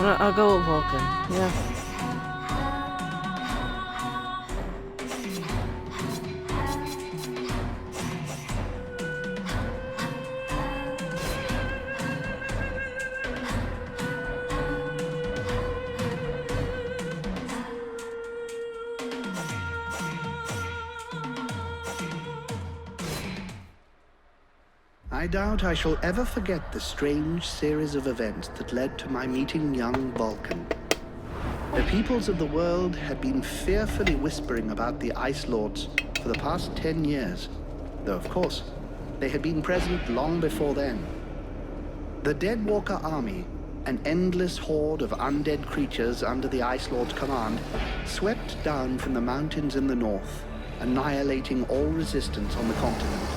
I'll go with Vulcan. Yeah. I doubt I shall ever forget the strange series of events that led to my meeting young Vulcan. The peoples of the world had been fearfully whispering about the Ice Lords for the past 10 years, though of course, they had been present long before then. The Deadwalker army, an endless horde of undead creatures under the Ice Lord's command, swept down from the mountains in the north, annihilating all resistance on the continent.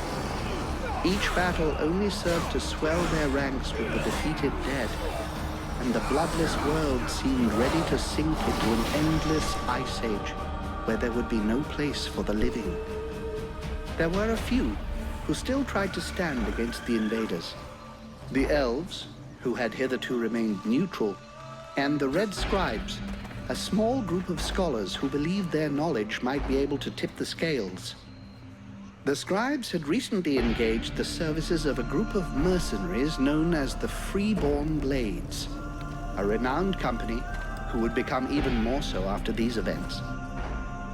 Each battle only served to swell their ranks with the defeated dead, and the bloodless world seemed ready to sink into an endless ice age where there would be no place for the living. There were a few who still tried to stand against the invaders. The elves, who had hitherto remained neutral, and the red scribes, a small group of scholars who believed their knowledge might be able to tip the scales. The scribes had recently engaged the services of a group of mercenaries known as the Freeborn Blades, a renowned company who would become even more so after these events.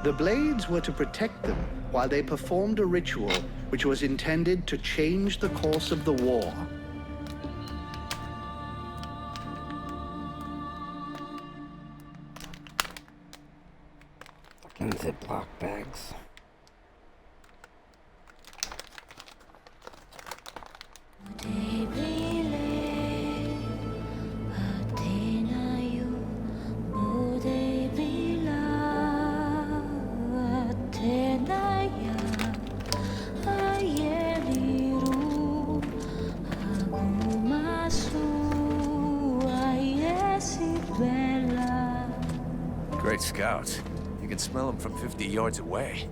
The Blades were to protect them while they performed a ritual which was intended to change the course of the war. Fucking Ziploc bags. Great scouts. You can smell them from 50 yards away.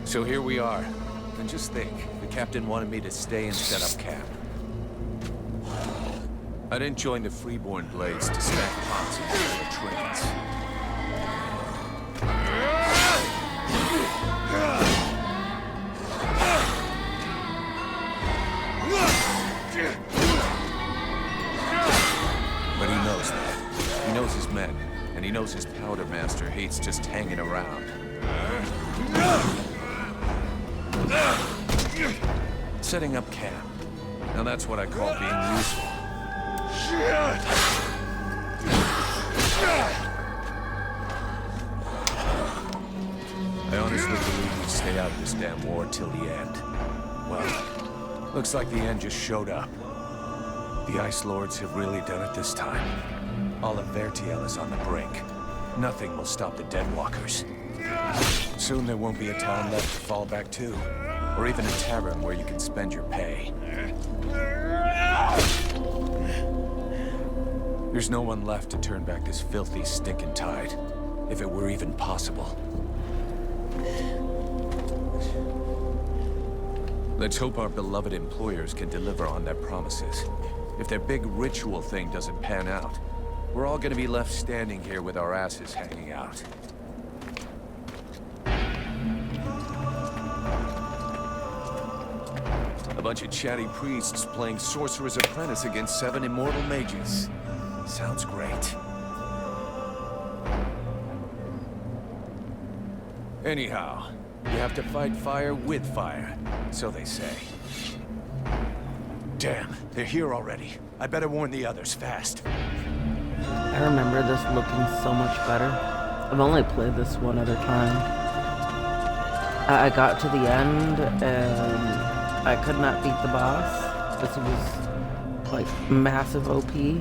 So here we are. And just think, the captain wanted me to stay and set up camp. I didn't join the Freeborn Blades to stack pots and the trains. But he knows that. He knows his men, and he knows his powder master hates just hanging around. Setting up camp. Now that's what I call being useful. I honestly believe we'd stay out of this damn war till the end. Well, looks like the end just showed up. The Ice Lords have really done it this time. All of Vertiel is on the brink. Nothing will stop the Deadwalkers. Soon there won't be a town left to fall back to, or even a tavern where you can spend your pay. There's no one left to turn back this filthy, stinking tide, if it were even possible. Let's hope our beloved employers can deliver on their promises. If their big ritual thing doesn't pan out, we're all gonna be left standing here with our asses hanging out. A bunch of chatty priests playing Sorcerer's Apprentice against 7 immortal mages. Sounds great. Anyhow, you have to fight fire with fire, so they say. Damn, they're here already. I better warn the others fast. I remember this looking so much better. I've only played this one other time. I got to the end and I could not beat the boss. This was like massive OP.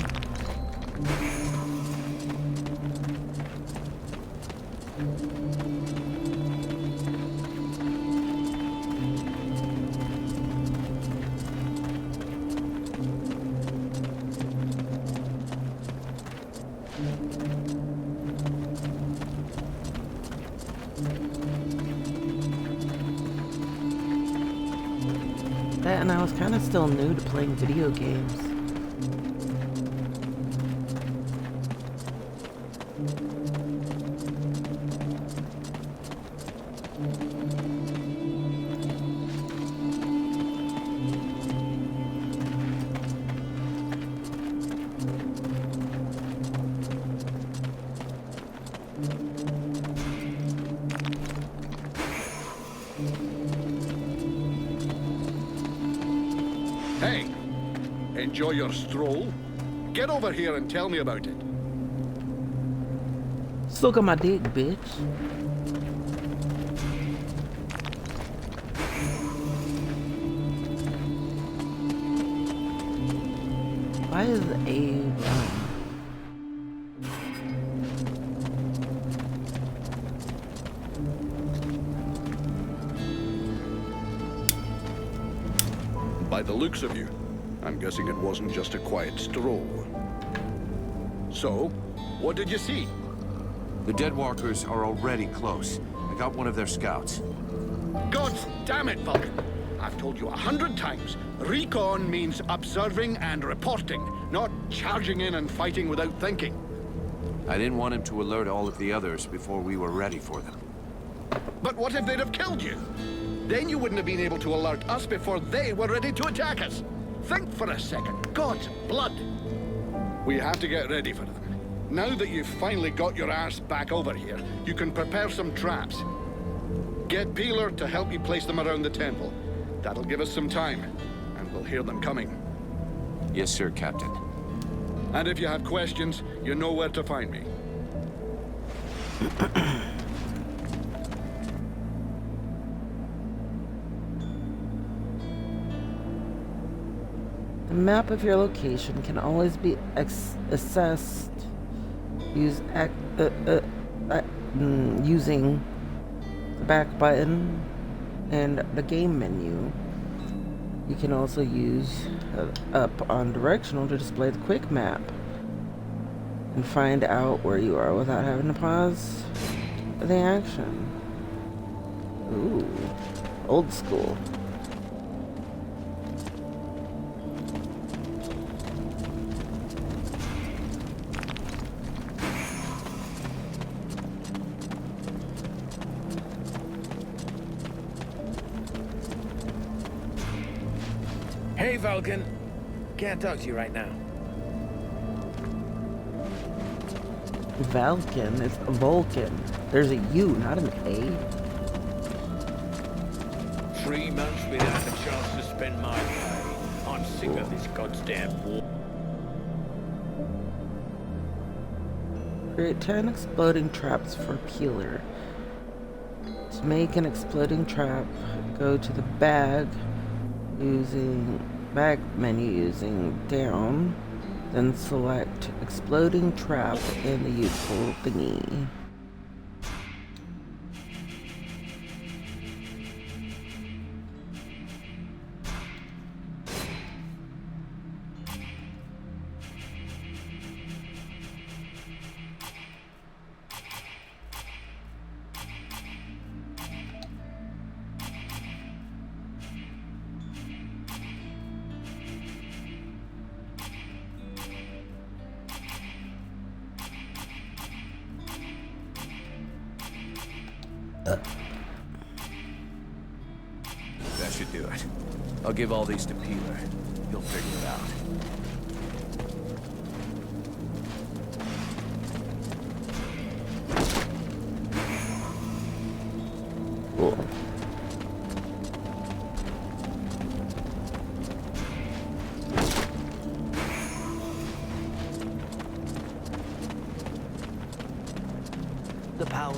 And I was kind of still new to playing video games. Hey, enjoy your stroll? Get over here and tell me about it. Suck on my dick, bitch. Why is A wrong? By the looks of you, I'm guessing it wasn't just a quiet stroll. So, what did you see? The Deadwalkers are already close. I got one of their scouts. God damn it, Vulcan! I've told you 100 times, recon means observing and reporting, not charging in and fighting without thinking. I didn't want him to alert all of the others before we were ready for them. But what if they'd have killed you? Then you wouldn't have been able to alert us before they were ready to attack us. Think for a second. God's blood! We have to get ready for them. Now that you've finally got your ass back over here, you can prepare some traps. Get Peeler to help you place them around the temple. That'll give us some time, and we'll hear them coming. Yes, sir, Captain. And if you have questions, you know where to find me. The map of your location can always be accessed using the back button and the game menu. You can also use up on directional to display the quick map and find out where you are without having to pause the action. Ooh, old school. Hey, Vulcan. Can't talk to you right now. Vulcan, it's a Vulcan. There's a U, not an A. 3 months without a chance to spend my pay. I'm sick of this goddamn war. Create 10 exploding traps for Peeler. To make an exploding trap, go to the bag menu using down, then select exploding trap in the useful thingy. That should do it. I'll give all these to Peeler. He'll figure it out. Cool. The power.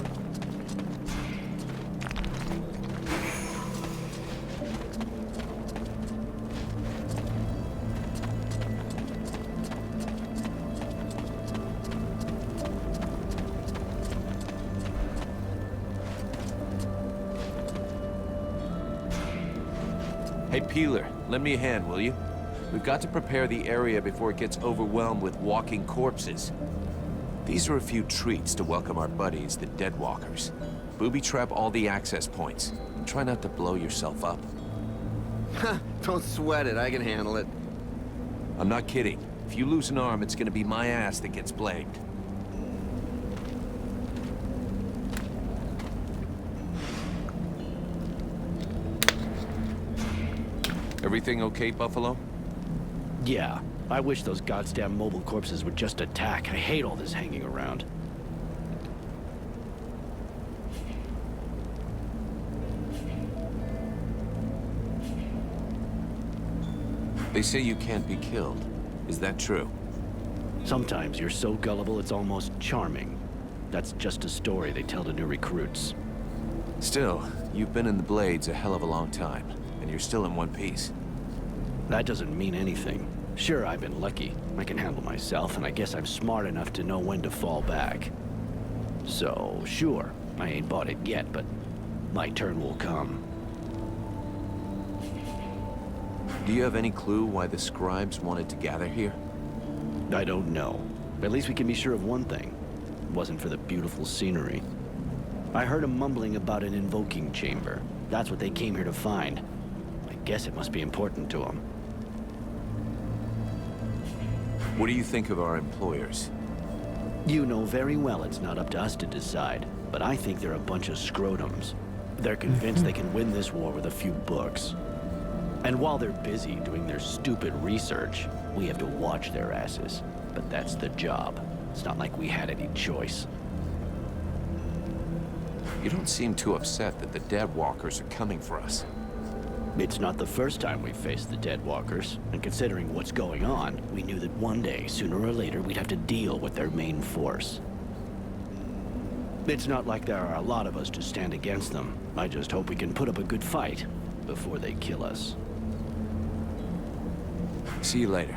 Hey, Peeler, lend me a hand, will you? We've got to prepare the area before it gets overwhelmed with walking corpses. These are a few treats to welcome our buddies, the Deadwalkers. Booby-trap all the access points. And try not to blow yourself up. Don't sweat it, I can handle it. I'm not kidding. If you lose an arm, it's gonna be my ass that gets blamed. Everything okay, Buffalo? Yeah. I wish those goddamn mobile corpses would just attack. I hate all this hanging around. They say you can't be killed. Is that true? Sometimes you're so gullible it's almost charming. That's just a story they tell to new recruits. Still, you've been in the Blades a hell of a long time, and you're still in one piece. That doesn't mean anything. Sure, I've been lucky. I can handle myself, and I guess I'm smart enough to know when to fall back. So, sure, I ain't bought it yet, but my turn will come. Do you have any clue why the scribes wanted to gather here? I don't know. At least we can be sure of one thing. It wasn't for the beautiful scenery. I heard them mumbling about an invoking chamber. That's what they came here to find. I guess it must be important to them. What do you think of our employers? You know very well it's not up to us to decide, but I think they're a bunch of scrotums. They're convinced they can win this war with a few books. And while they're busy doing their stupid research, we have to watch their asses. But that's the job. It's not like we had any choice. You don't seem too upset that the Dead Walkers are coming for us. It's not the first time we've faced the Dead Walkers, and considering what's going on, we knew that one day, sooner or later, we'd have to deal with their main force. It's not like there are a lot of us to stand against them. I just hope we can put up a good fight before they kill us. See you later.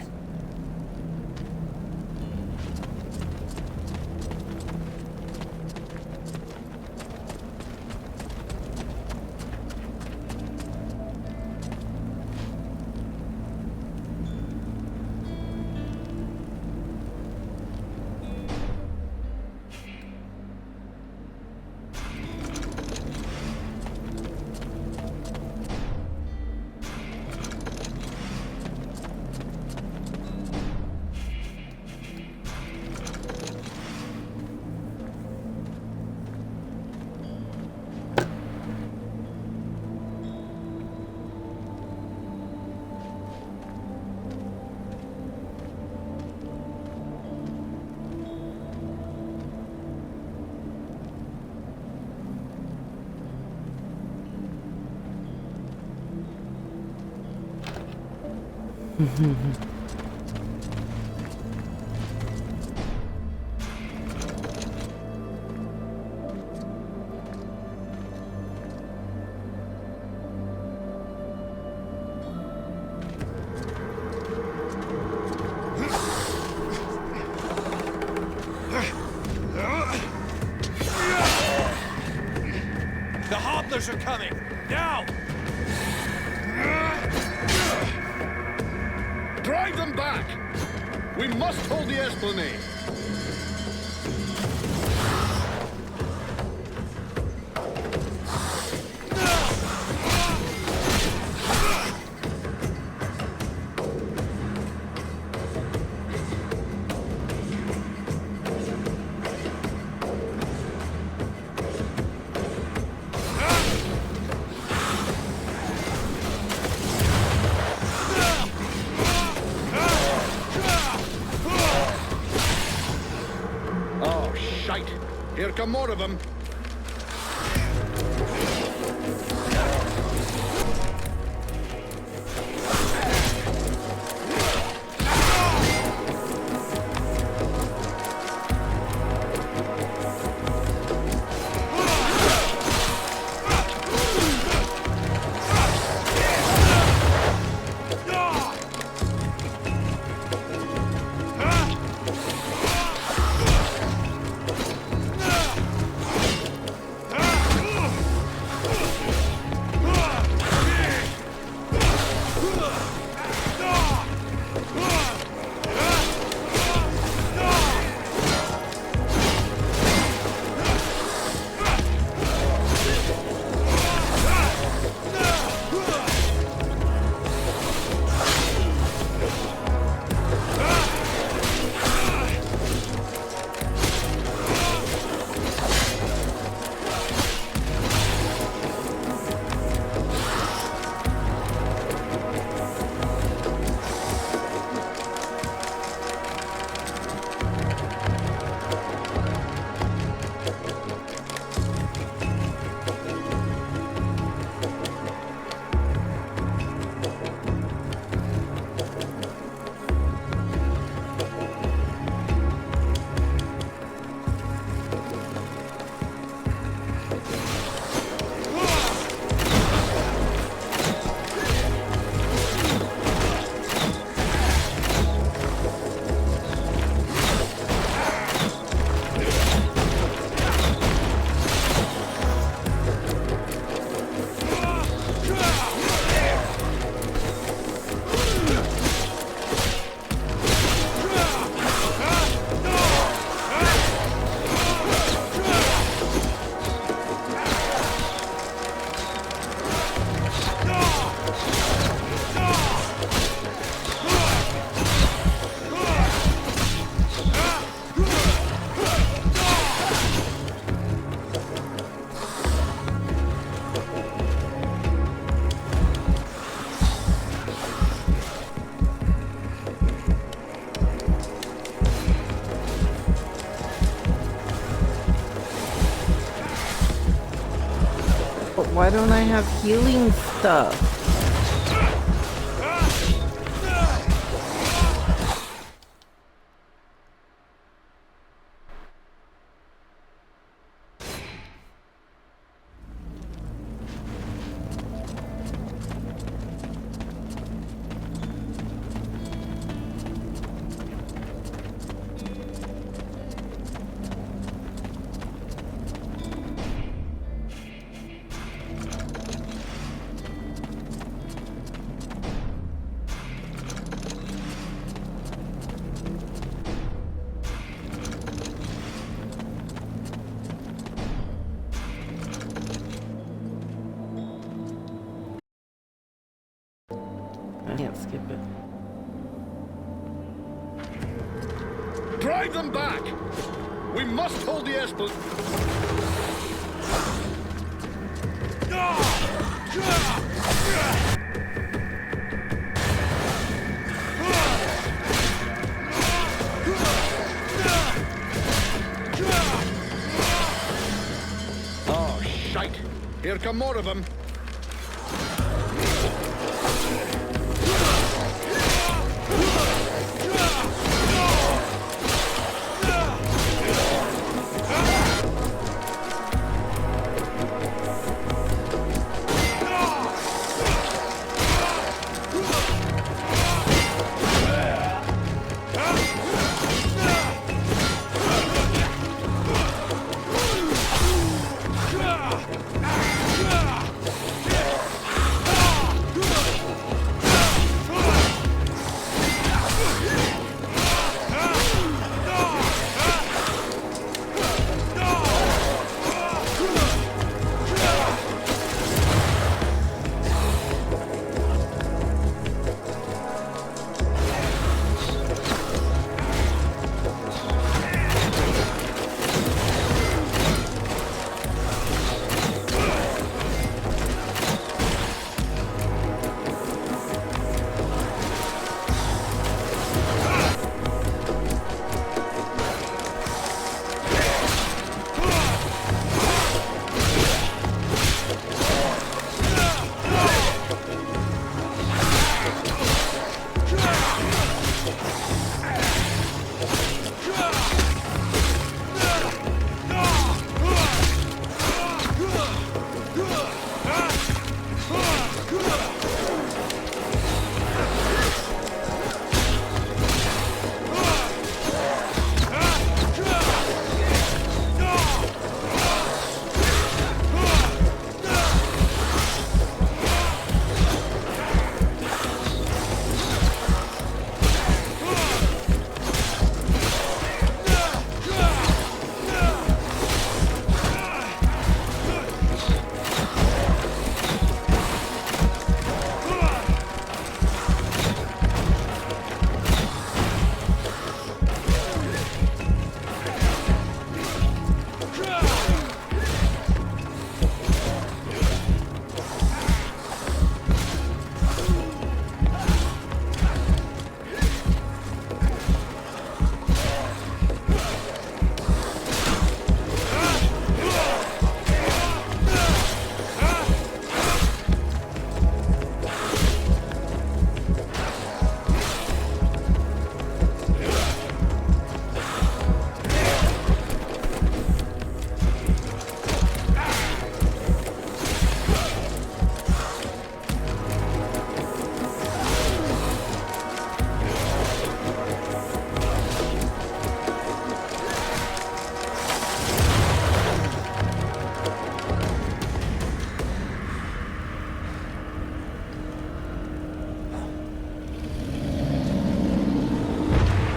The hobblers are coming! Now! Drive them back! We must hold the Esplanade! Oh, shite! Here come more of them! But why don't I have healing stuff? I can't skip it. Drive them back! We must hold the Espel. Oh, shite! Here come more of them.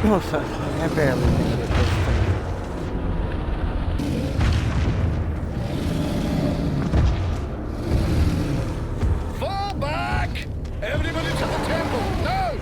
Oh, fuck. I barely made it this time. Fall back! Everybody to the temple, now!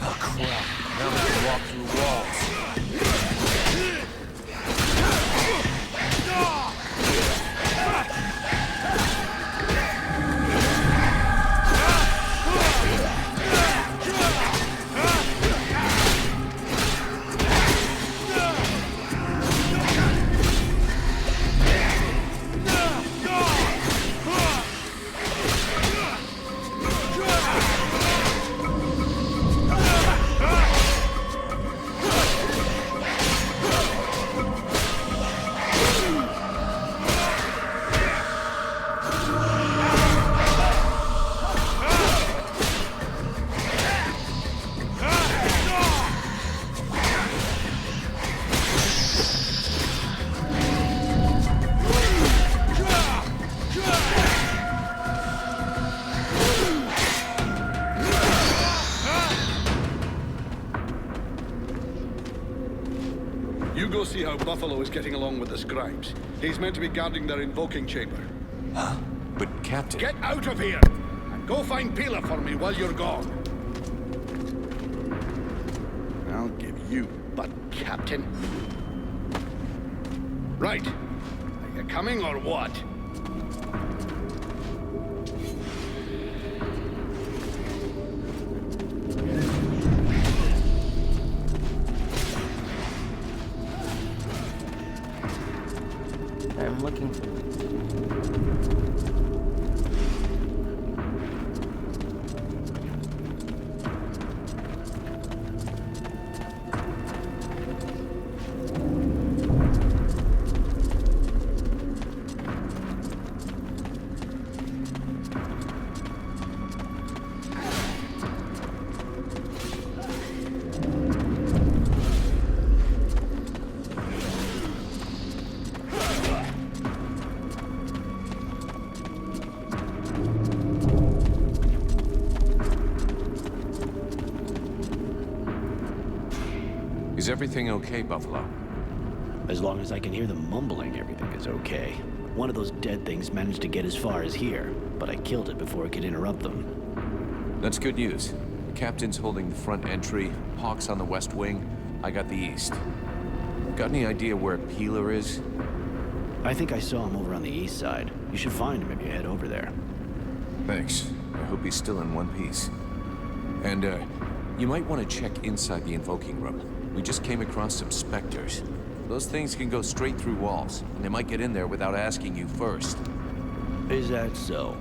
Oh, crap. Now we can walk through walls. You go see how Buffalo is getting along with the scribes. He's meant to be guarding their invoking chamber. Huh? But, Captain... Get out of here! And go find Pila for me while you're gone. I'll give you butt, Captain. Right. Are you coming or what? I'm looking for... Is everything okay, Buffalo? As long as I can hear them mumbling, everything is okay. One of those dead things managed to get as far as here, but I killed it before it could interrupt them. That's good news. The captain's holding the front entry, Hawk's on the west wing, I got the east. Got any idea where Peeler is? I think I saw him over on the east side. You should find him if you head over there. Thanks. I hope he's still in one piece. And, you might want to check inside the invoking room. We just came across some specters. Those things can go straight through walls, and they might get in there without asking you first. Is that so?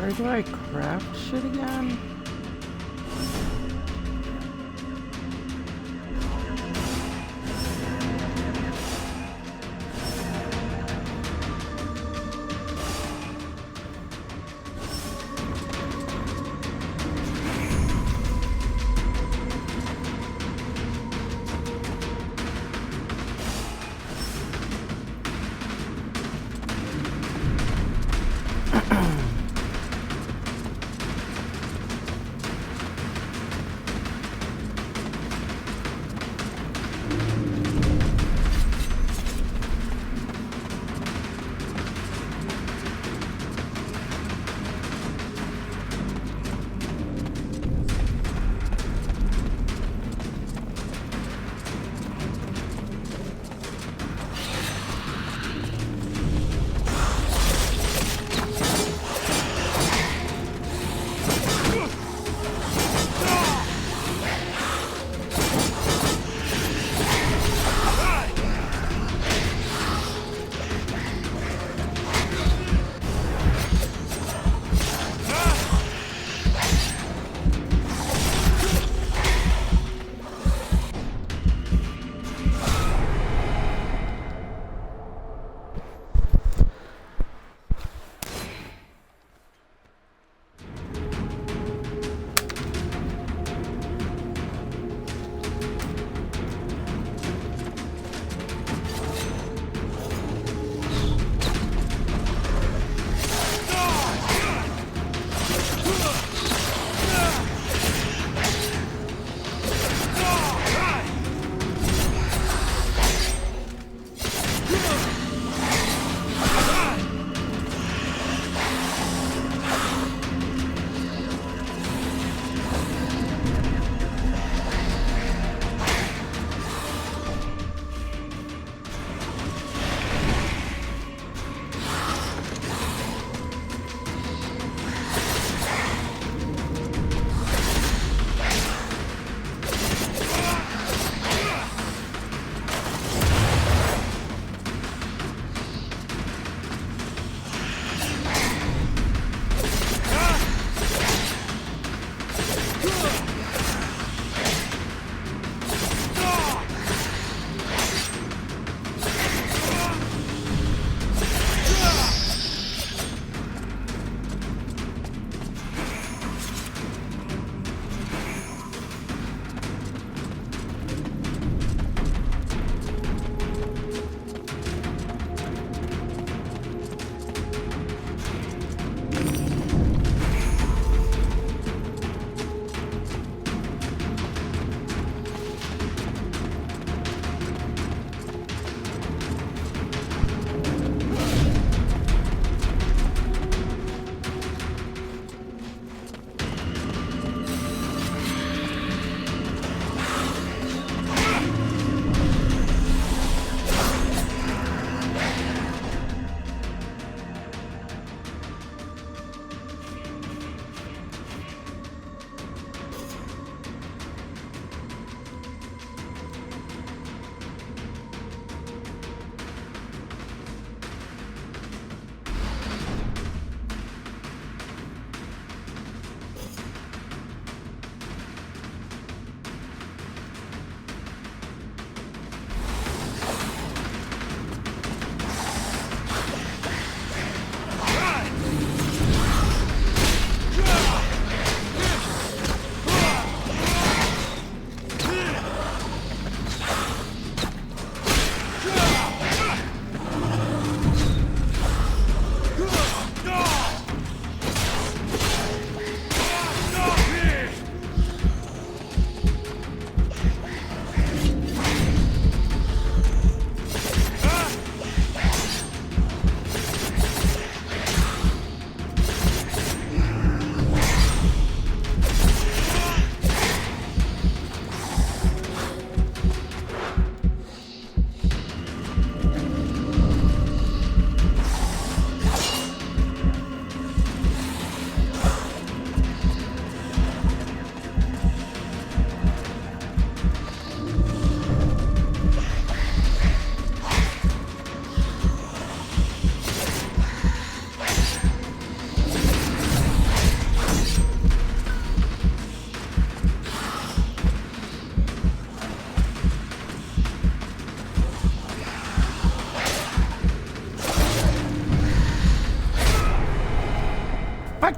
Where do I craft shit again?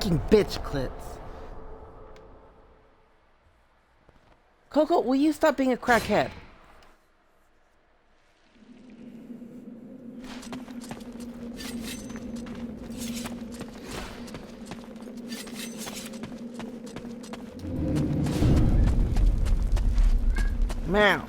fucking bitch clits. Coco, will you stop being a crackhead? Meow.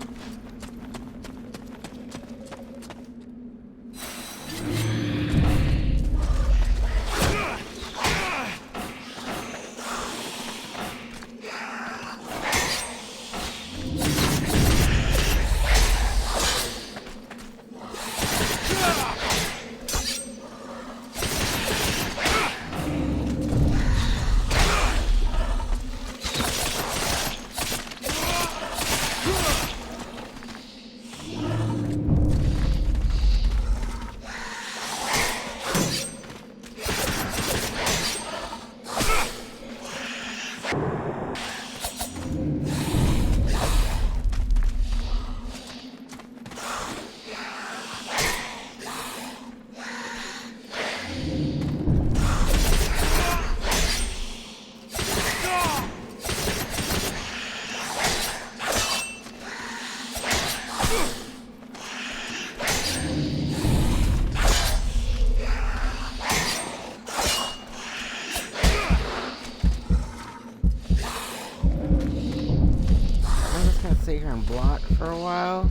Sit here and block for a while.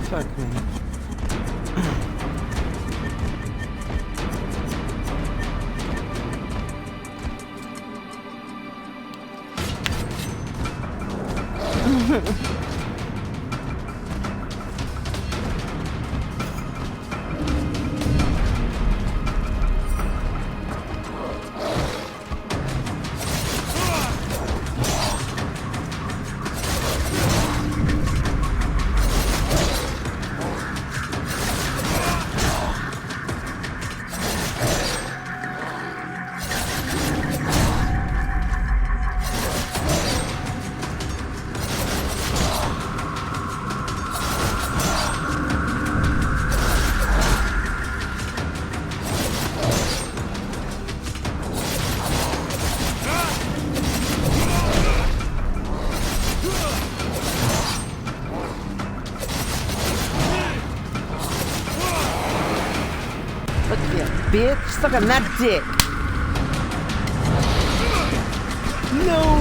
Fuck me. Bitch, suck on that dick. No.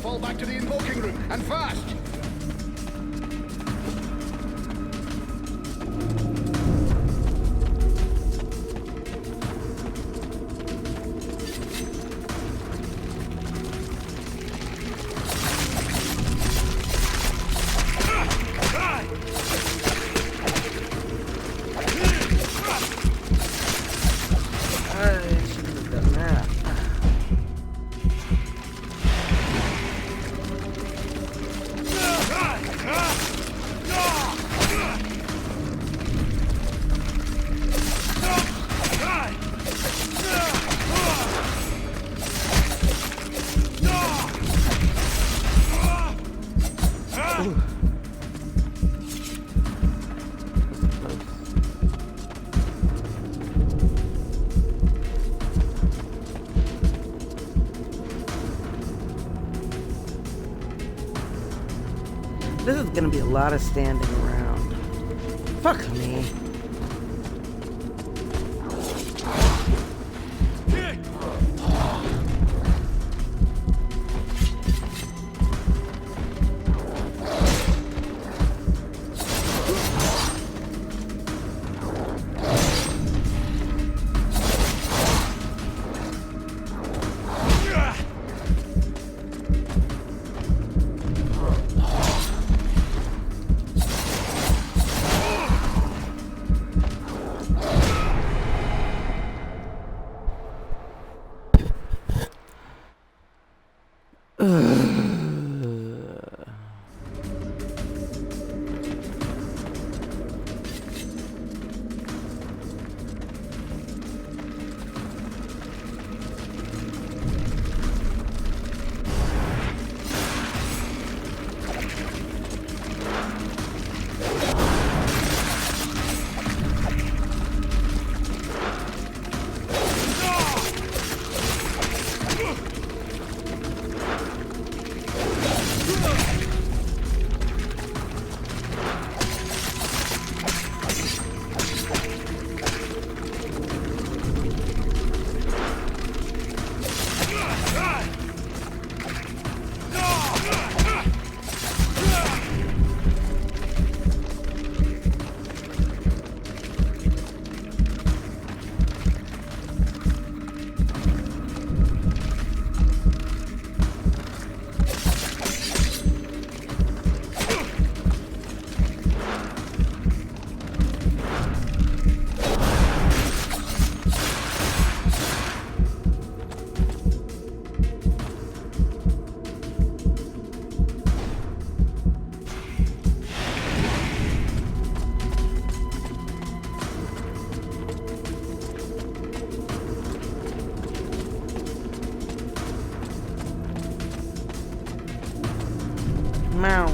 fall back to the invoking room, and fast! This is gonna be a lot of standing around. Fuck me. Meow.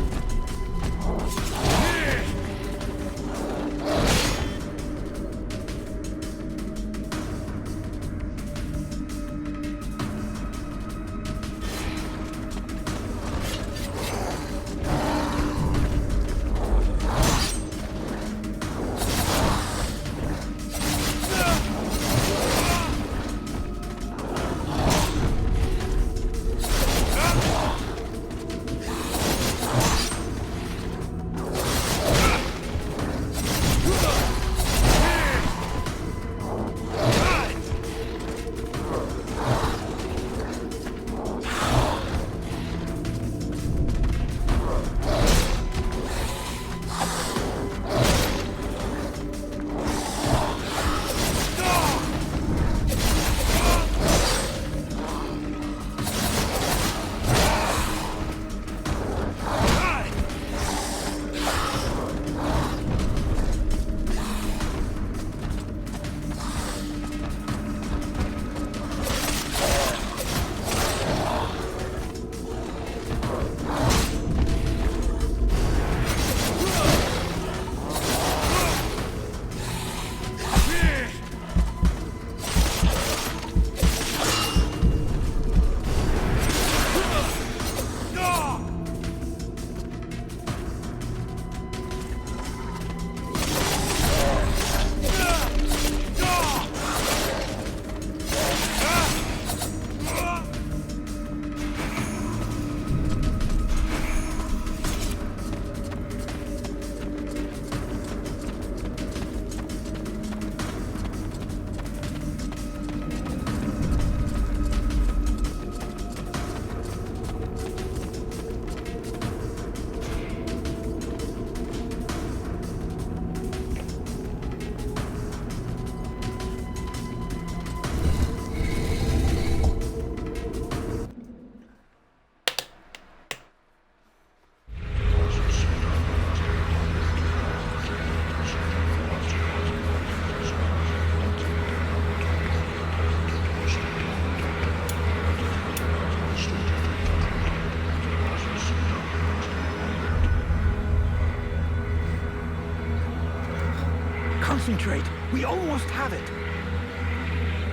Concentrate. We almost have it.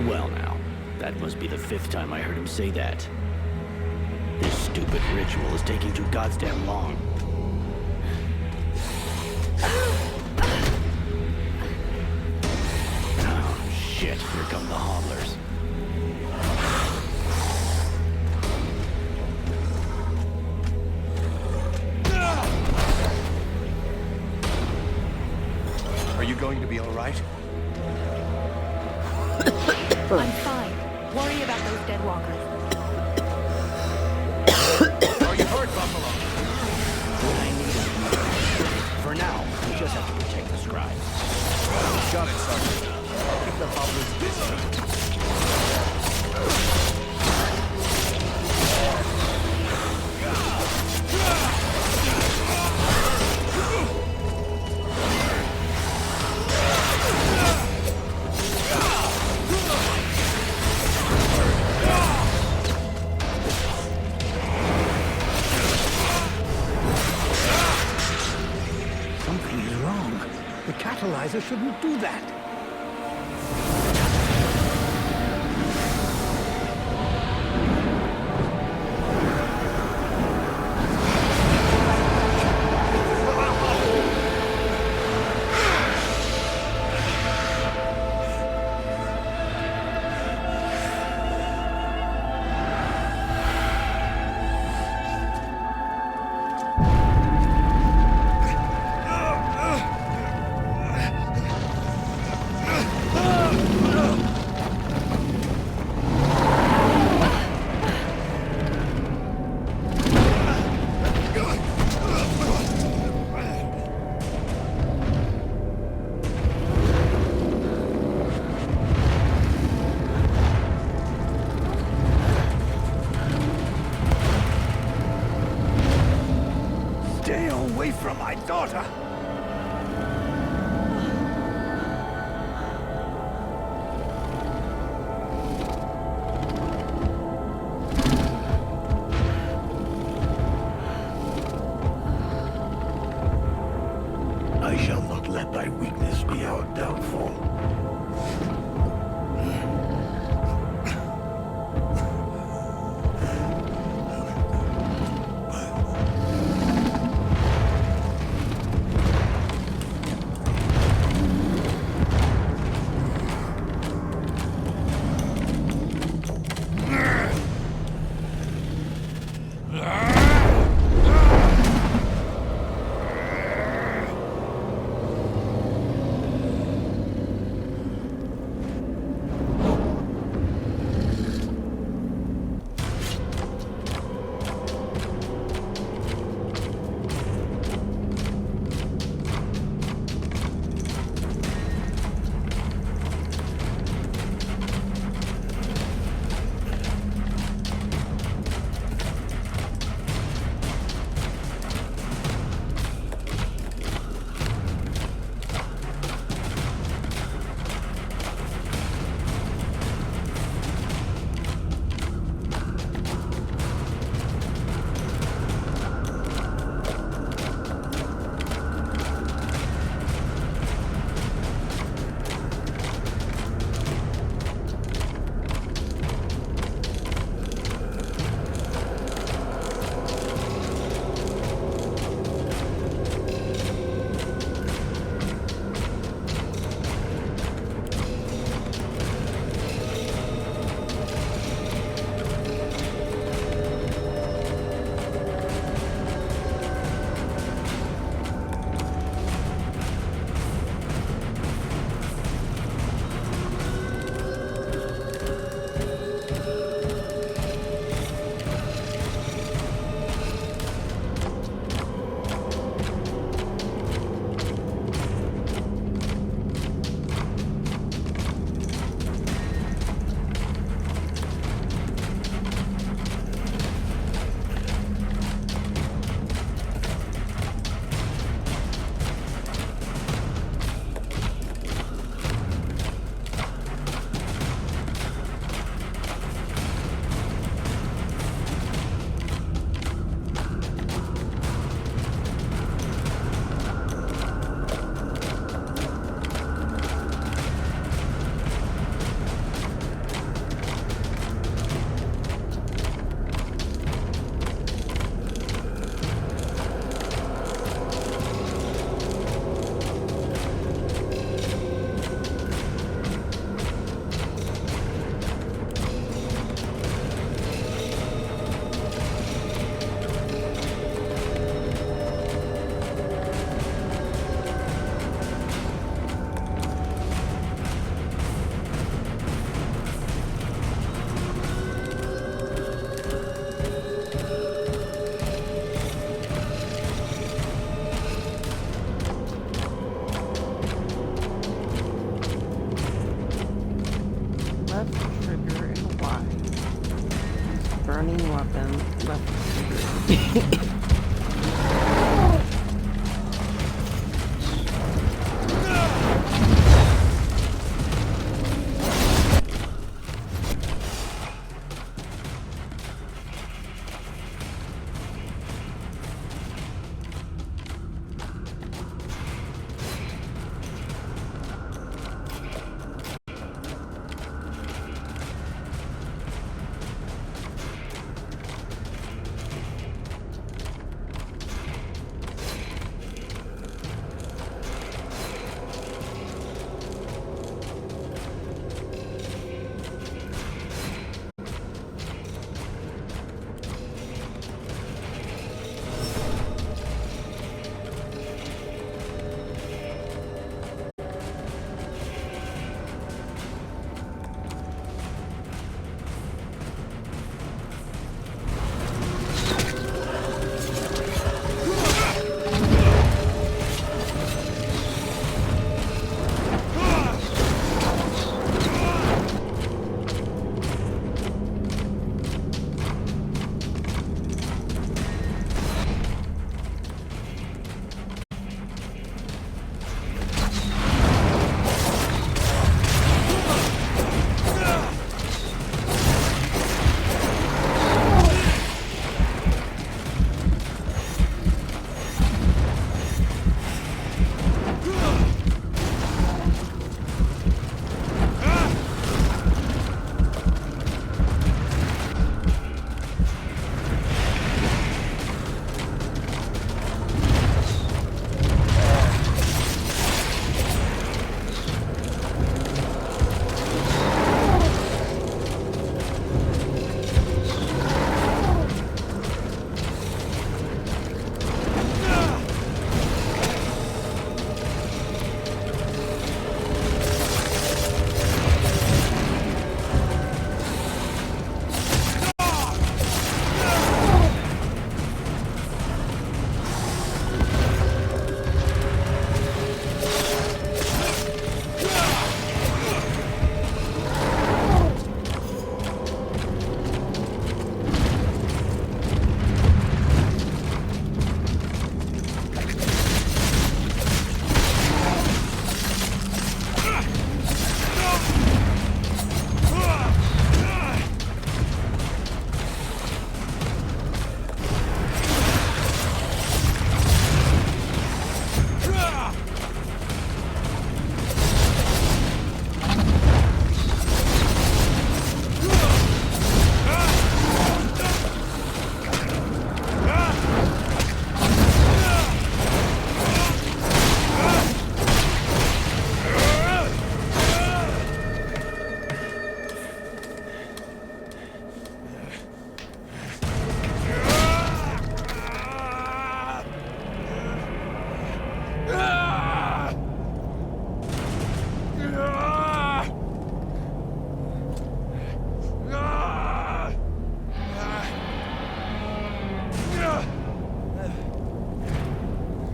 Well now, that must be the 5th time I heard him say that. This stupid ritual is taking too goddamn long. Oh, shit. Here come the hobblers. Are you going to be all right? I'm fine. Worry about those dead walkers. Are you hurt, Buffalo? What I need is more. For now, we just have to protect the scribes. Got it, Sergeant. I'll keep the hobblers busy. Something is wrong. The catalyzer shouldn't do that. Stay away from my daughter! I shall not let thy weakness be our downfall.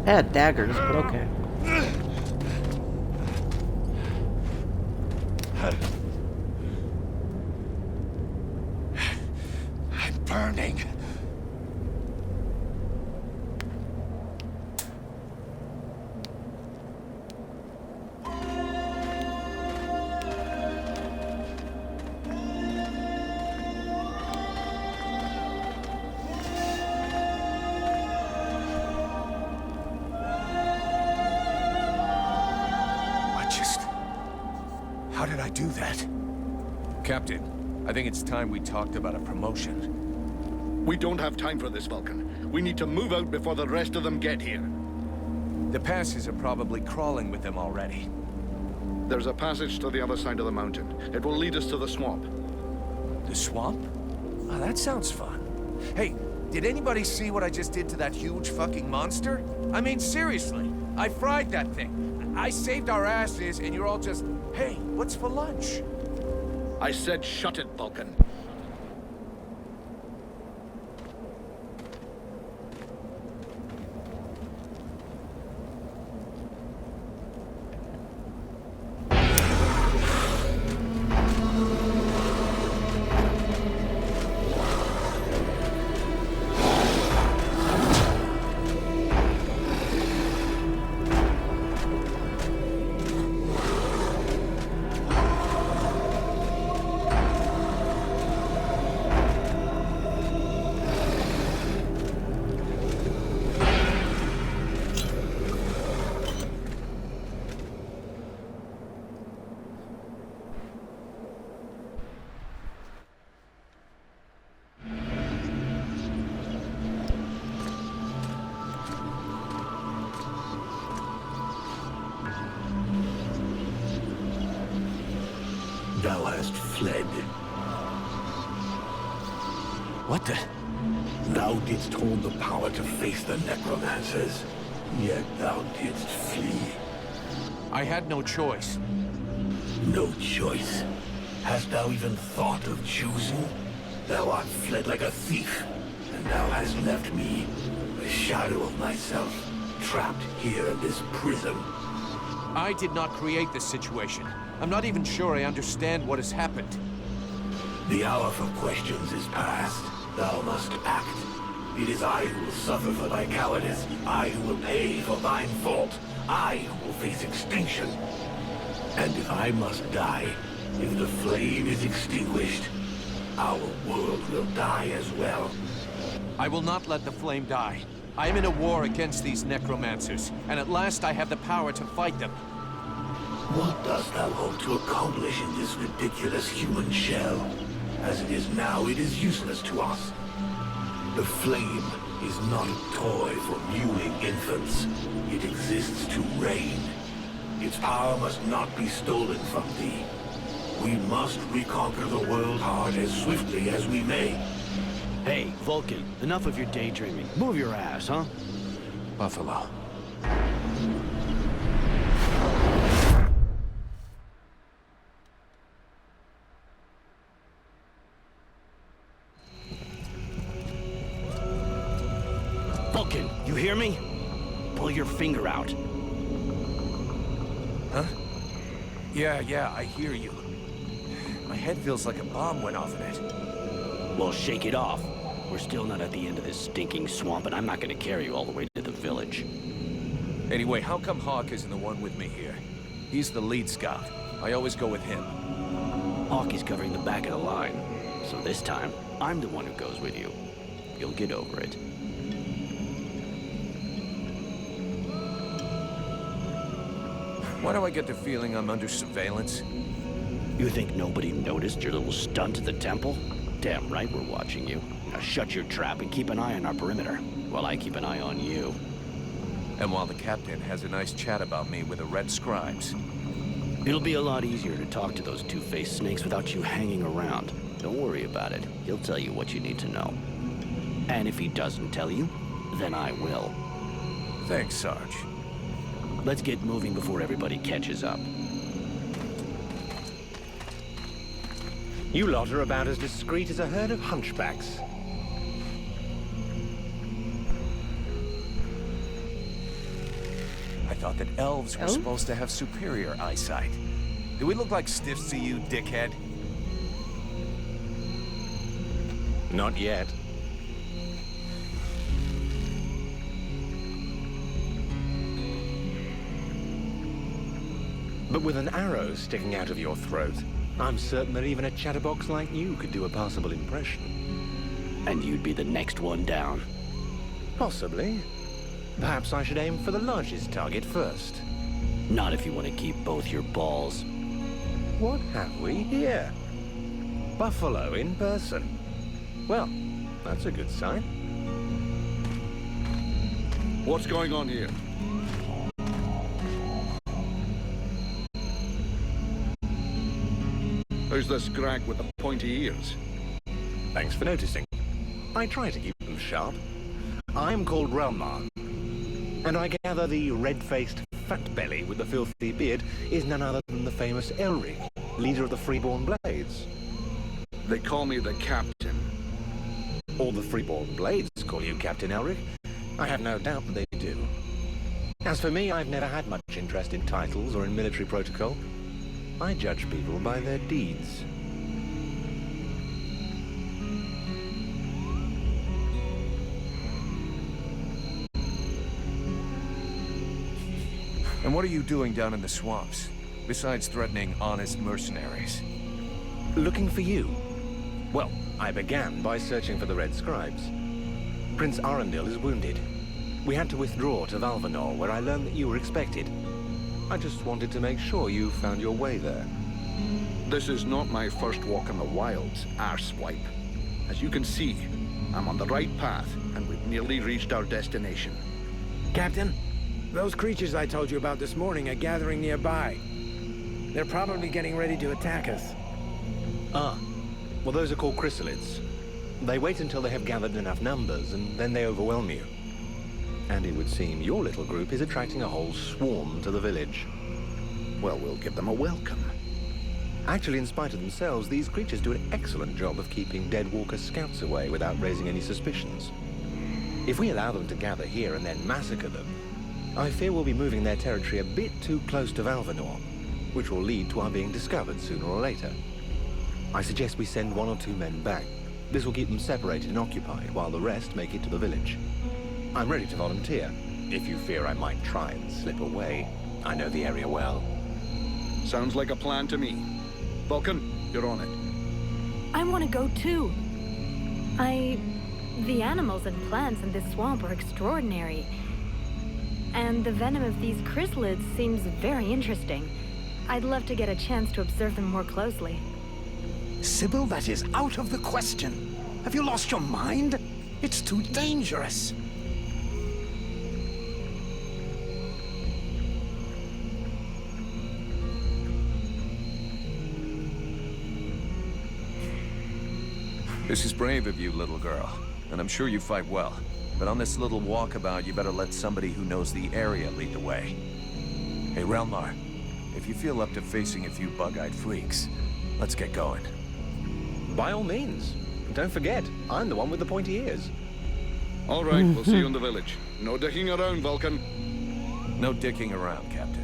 I had daggers, but okay. I'm burning. How did I do that? Captain, I think it's time we talked about a promotion. We don't have time for this, Vulcan. We need to move out before the rest of them get here. The passes are probably crawling with them already. There's a passage to the other side of the mountain. It will lead us to the swamp. The swamp? Oh, that sounds fun. Hey, did anybody see what I just did to that huge fucking monster? I mean, seriously, I fried that thing. I saved our asses, and you're all just, hey, what's for lunch? I said shut it, Vulcan. thou hast fled. What the? Thou didst hold the power to face the necromancers, yet thou didst flee. I had no choice. No choice. Hast thou even thought of choosing? Thou art fled like a thief, and thou hast left me, a shadow of myself, trapped here in this prison. I did not create this situation. I'm not even sure I understand what has happened. The hour for questions is past. Thou must act. It is I who will suffer for thy cowardice. I who will pay for thine fault. I who will face extinction. And if I must die, if the flame is extinguished, our world will die as well. I will not let the flame die. I am in a war against these necromancers, and at last I have the power to fight them. What dost thou hope to accomplish in this ridiculous human shell? As it is now, it is useless to us. The flame is not a toy for mewing infants. It exists to reign. Its power must not be stolen from thee. We must reconquer the world heart as swiftly as we may. Hey, Vulcan, enough of your daydreaming. Move your ass, huh? Buffalo. Vulcan, you hear me? Pull your finger out. Huh? Yeah, I hear you. My head feels like a bomb went off in it. Well, shake it off. We're still not at the end of this stinking swamp, and I'm not gonna carry you all the way to the village. Anyway, how come Hawk isn't the one with me here? He's the lead scout. I always go with him. Hawk is covering the back of the line. So this time, I'm the one who goes with you. You'll get over it. Why do I get the feeling I'm under surveillance? You think nobody noticed your little stunt at the temple? Damn right we're watching you. Now shut your trap and keep an eye on our perimeter, while I keep an eye on you. And while the captain has a nice chat about me with the red scribes. It'll be a lot easier to talk to those two-faced snakes without you hanging around. Don't worry about it. He'll tell you what you need to know. And if he doesn't tell you, then I will. Thanks, Sarge. Let's get moving before everybody catches up. You lot are about as discreet as a herd of hunchbacks. I thought that elves were supposed to have superior eyesight. Do we look like stiffs to you, dickhead? Not yet. But with an arrow sticking out of your throat, I'm certain that even a chatterbox like you could do a passable impression. And you'd be the next one down. Possibly. Perhaps I should aim for the largest target first. Not if you want to keep both your balls. What have we here? Buffalo in person. Well, that's a good sign. What's going on here? Who's this scrag with the pointy ears? Thanks for noticing. I try to keep them sharp. I'm called Relmar, and I gather the red-faced fat belly with the filthy beard is none other than the famous Elric, leader of the Freeborn Blades. They call me the Captain. All the Freeborn Blades call you Captain Elric. I have no doubt that they do. As for me, I've never had much interest in titles or in military protocol. I judge people by their deeds. And what are you doing down in the swamps, besides threatening honest mercenaries? Looking for you. Well, I began by searching for the Red Scribes. Prince Arundel is wounded. We had to withdraw to Valvanor, where I learned that you were expected. I just wanted to make sure you found your way there. This is not my first walk in the wilds, arsewipe. As you can see, I'm on the right path, and we've nearly reached our destination. Captain, those creatures I told you about this morning are gathering nearby. They're probably getting ready to attack us. Ah, well, those are called chrysalids. They wait until they have gathered enough numbers, and then they overwhelm you. And it would seem your little group is attracting a whole swarm to the village. Well, we'll give them a welcome. Actually, in spite of themselves, these creatures do an excellent job of keeping Deadwalker scouts away without raising any suspicions. If we allow them to gather here and then massacre them, I fear we'll be moving their territory a bit too close to Valvanor, which will lead to our being discovered sooner or later. I suggest we send 1 or 2 men back. This will keep them separated and occupied, while the rest make it to the village. I'm ready to volunteer, if you fear I might try and slip away. I know the area well. Sounds like a plan to me. Vulcan, you're on it. I want to go too. The animals and plants in this swamp are extraordinary. And the venom of these chrysalids seems very interesting. I'd love to get a chance to observe them more closely. Sybil, that is out of the question. Have you lost your mind? It's too dangerous. This is brave of you, little girl. And I'm sure you fight well. But on this little walkabout, you better let somebody who knows the area lead the way. Hey, Relmar, if you feel up to facing a few bug-eyed freaks, let's get going. By all means. Don't forget, I'm the one with the pointy ears. All right, we'll see you in the village. No dicking around, Vulcan. No dicking around, Captain.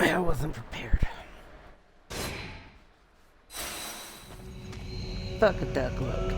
I wasn't prepared. Fuck a duck look.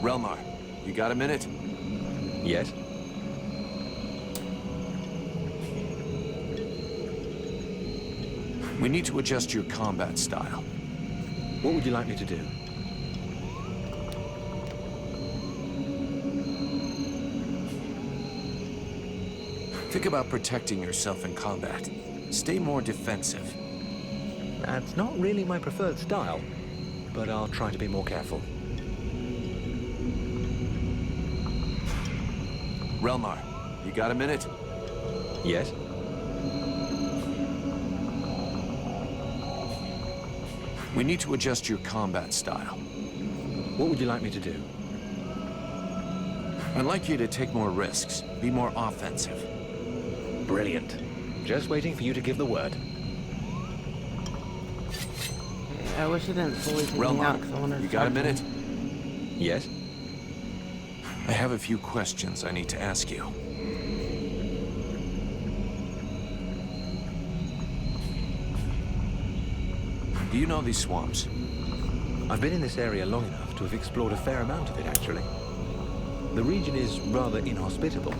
Relmar, you got a minute? Yes? We need to adjust your combat style. What would you like me to do? Think about protecting yourself in combat. Stay more defensive. That's not really my preferred style, but I'll try to be more careful. Relmar, you got a minute? Yes? We need to adjust your combat style. What would you like me to do? I'd like you to take more risks, be more offensive. Brilliant. Just waiting for you to give the word. I wish you didn't fully take me out, 'cause I wanted to you got a charge minute? him. Yes? I have a few questions I need to ask you. Do you know these swamps? I've been in this area long enough to have explored a fair amount of it, actually. The region is rather inhospitable,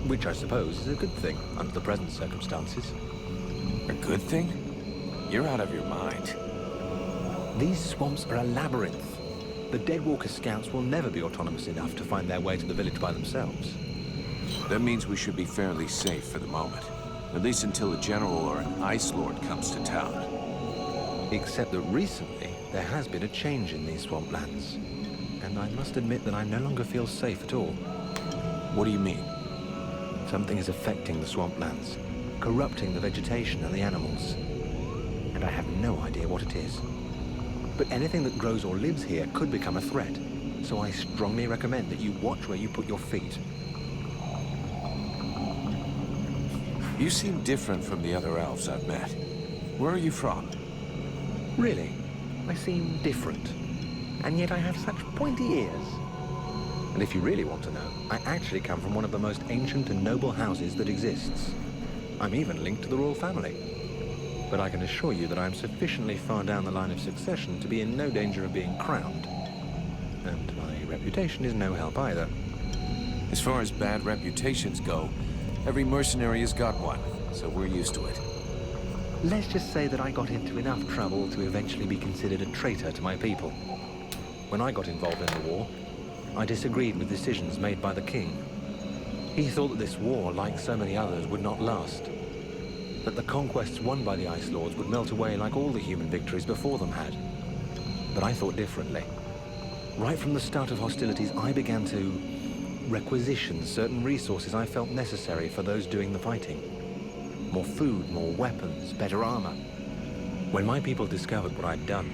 which I suppose is a good thing under the present circumstances. A good thing? You're out of your mind. These swamps are a labyrinth. The Deadwalker scouts will never be autonomous enough to find their way to the village by themselves. That means we should be fairly safe for the moment. At least until a general or an ice lord comes to town. Except that recently, there has been a change in these swamplands. And I must admit that I no longer feel safe at all. What do you mean? Something is affecting the swamplands, corrupting the vegetation and the animals. And I have no idea what it is. But anything that grows or lives here could become a threat. So I strongly recommend that you watch where you put your feet. You seem different from the other elves I've met. Where are you from? Really? I seem different. And yet I have such pointy ears. And if you really want to know, I actually come from one of the most ancient and noble houses that exists. I'm even linked to the royal family. But I can assure you that I'm sufficiently far down the line of succession to be in no danger of being crowned. And my reputation is no help either. As far as bad reputations go, every mercenary has got one, so we're used to it. Let's just say that I got into enough trouble to eventually be considered a traitor to my people. When I got involved in the war, I disagreed with decisions made by the king. He thought that this war, like so many others, would not last. That the conquests won by the Ice Lords would melt away like all the human victories before them had. But I thought differently. Right from the start of hostilities, I began to requisition certain resources I felt necessary for those doing the fighting. More food, more weapons, better armor. When my people discovered what I'd done,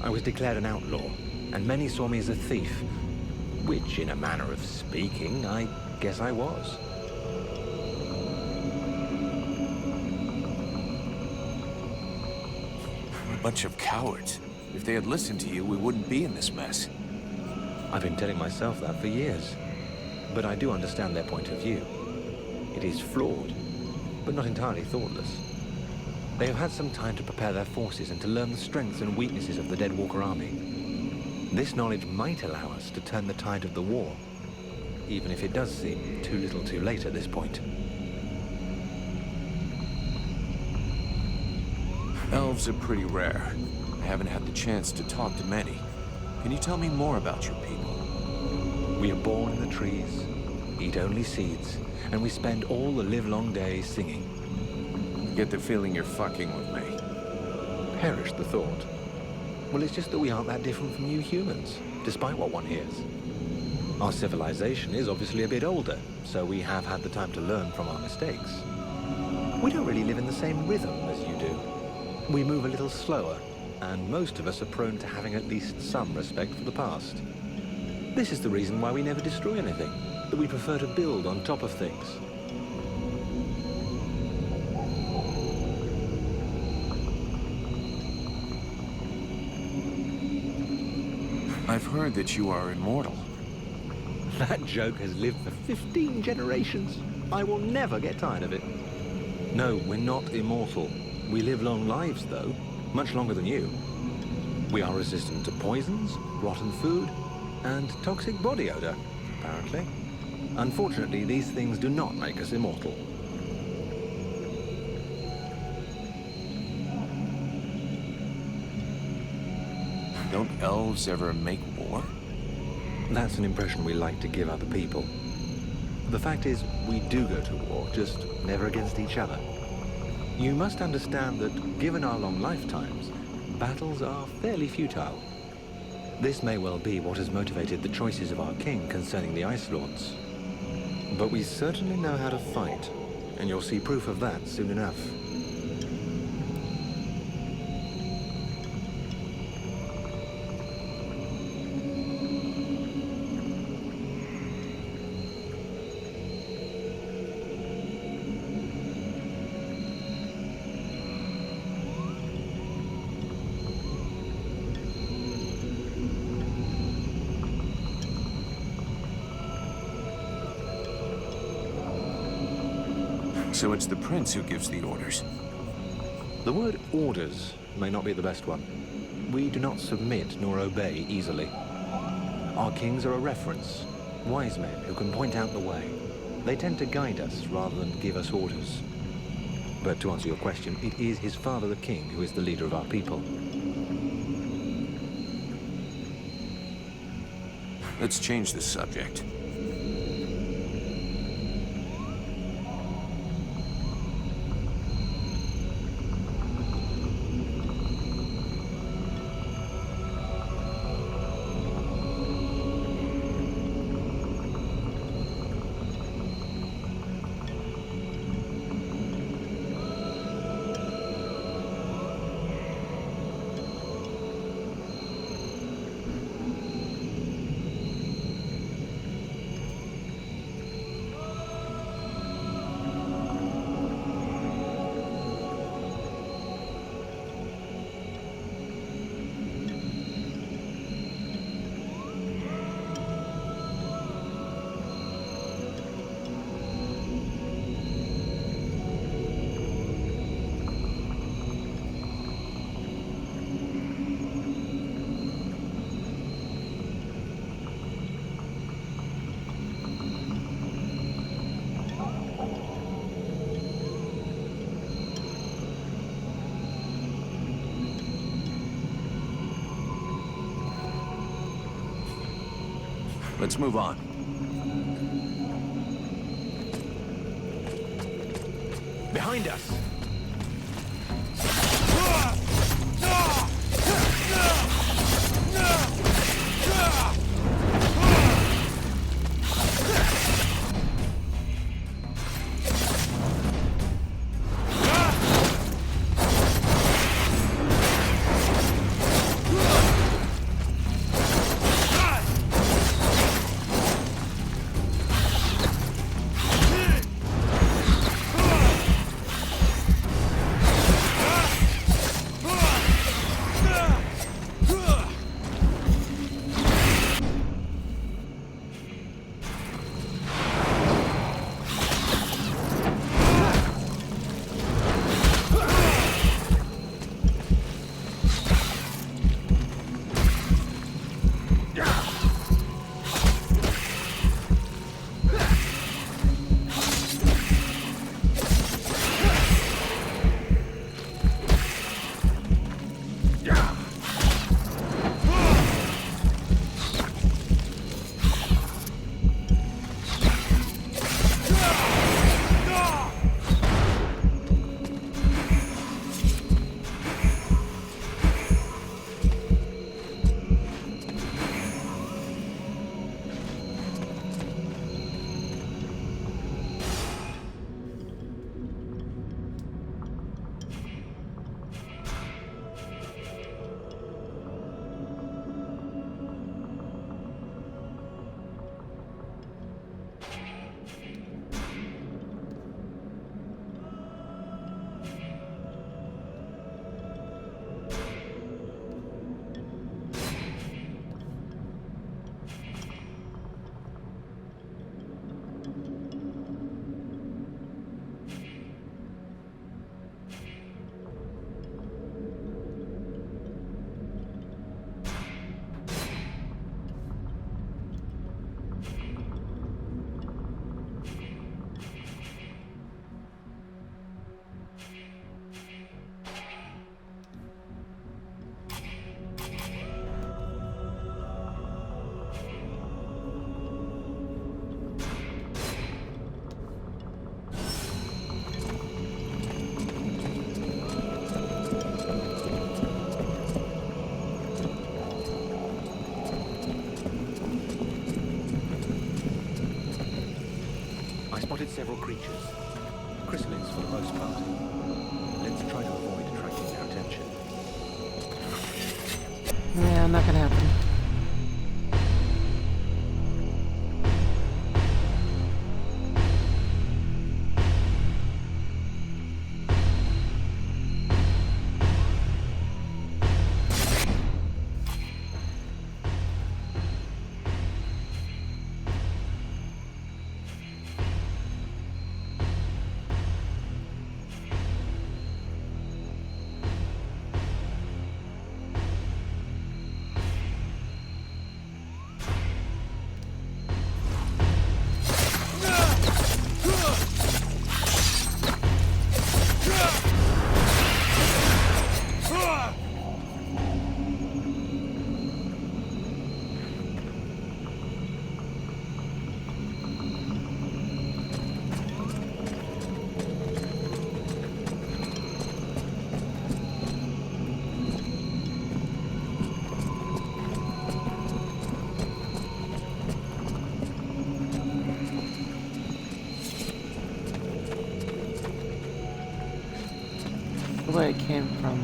I was declared an outlaw, and many saw me as a thief, which, in a manner of speaking, I guess I was. A bunch of cowards. If they had listened to you, we wouldn't be in this mess. I've been telling myself that for years, but I do understand their point of view. It is flawed, but not entirely thoughtless. They have had some time to prepare their forces and to learn the strengths and weaknesses of the Deadwalker army. This knowledge might allow us to turn the tide of the war, even if it does seem too little too late at this point. Elves are pretty rare. I haven't had the chance to talk to many. Can you tell me more about your people? We are born in the trees, eat only seeds, and we spend all the livelong day singing. I get the feeling you're fucking with me. Perish the thought. Well, it's just that we aren't that different from you humans, despite what one hears. Our civilization is obviously a bit older, so we have had the time to learn from our mistakes. We don't really live in the same rhythm as you do. We move a little slower, and most of us are prone to having at least some respect for the past. This is the reason why we never destroy anything, that we prefer to build on top of things. I've heard that you are immortal. That joke has lived for 15 generations. I will never get tired of it. No, we're not immortal. We live long lives, though. Much longer than you. We are resistant to poisons, rotten food, And toxic body odor, apparently. Unfortunately, these things do not make us immortal. Don't elves ever make war? That's an impression we like to give other people. The fact is, we do go to war, just never against each other. You must understand that, given our long lifetimes, battles are fairly futile. This may well be what has motivated the choices of our king concerning the Ice Lords. But we certainly know how to fight, and you'll see proof of that soon enough. So it's the prince who gives the orders. The word orders may not be the best one. We do not submit nor obey easily. Our kings are a reference, wise men who can point out the way. They tend to guide us rather than give us orders. But to answer your question, it is his father the king who is the leader of our people. Let's change the subject. Let's move on. Behind us! creatures. Chrysalids for the most part. Let's try to avoid attracting their attention. Yeah, not gonna happen. Where it came from.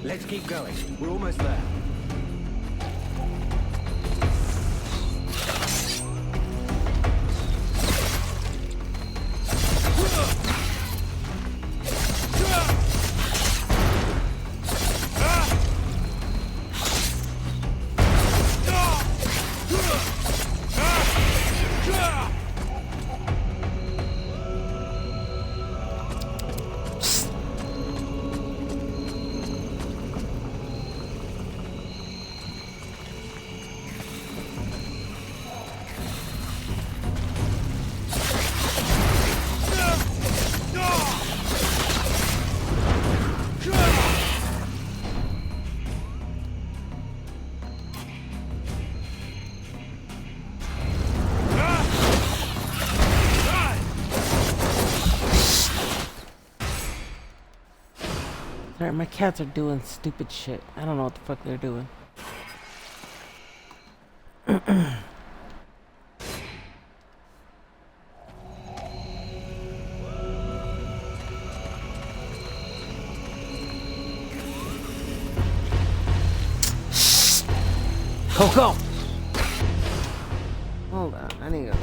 Let's keep going. We're almost there. Sorry, my cats are doing stupid shit. I don't know what the fuck they're doing. Coco! Hold on, I need to go.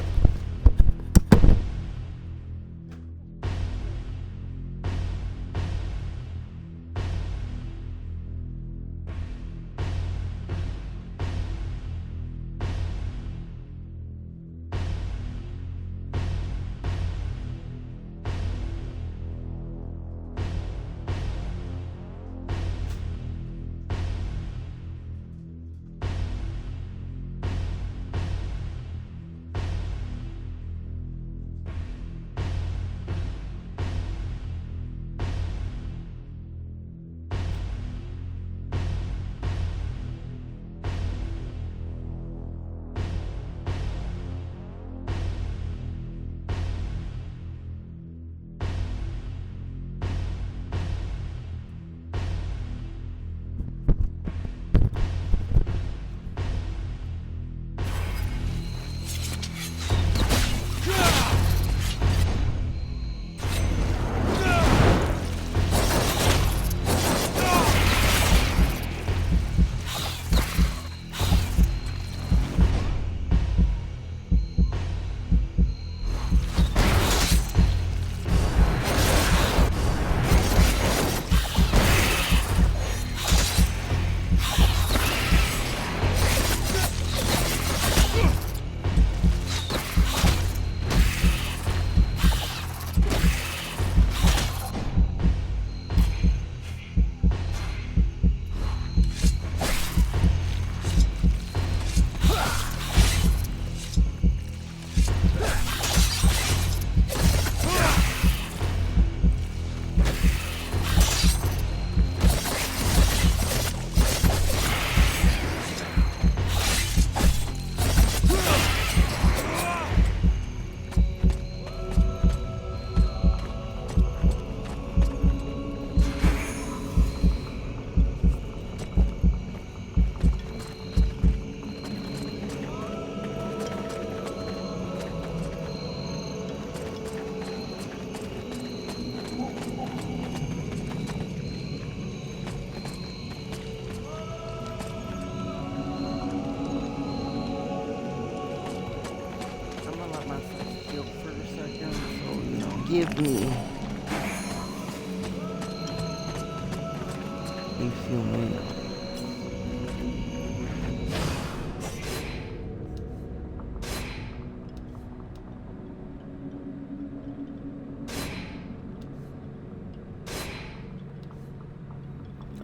give me a few minutes.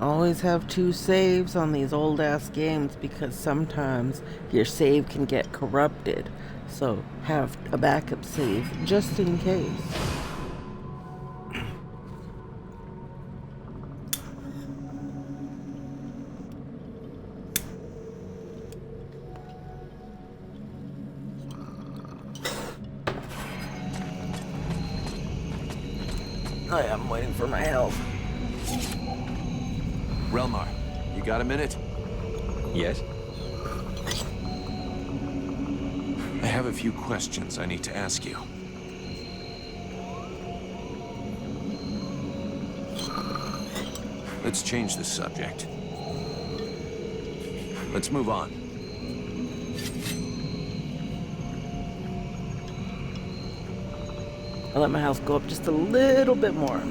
Always have 2 saves on these old ass games because sometimes your save can get corrupted. So have a backup save just in case. I am waiting for my health. Relmar, you got a minute? Yes? I have a few questions I need to ask you. Let's change the subject. Let's move on. I'll let my house go up just a little bit more.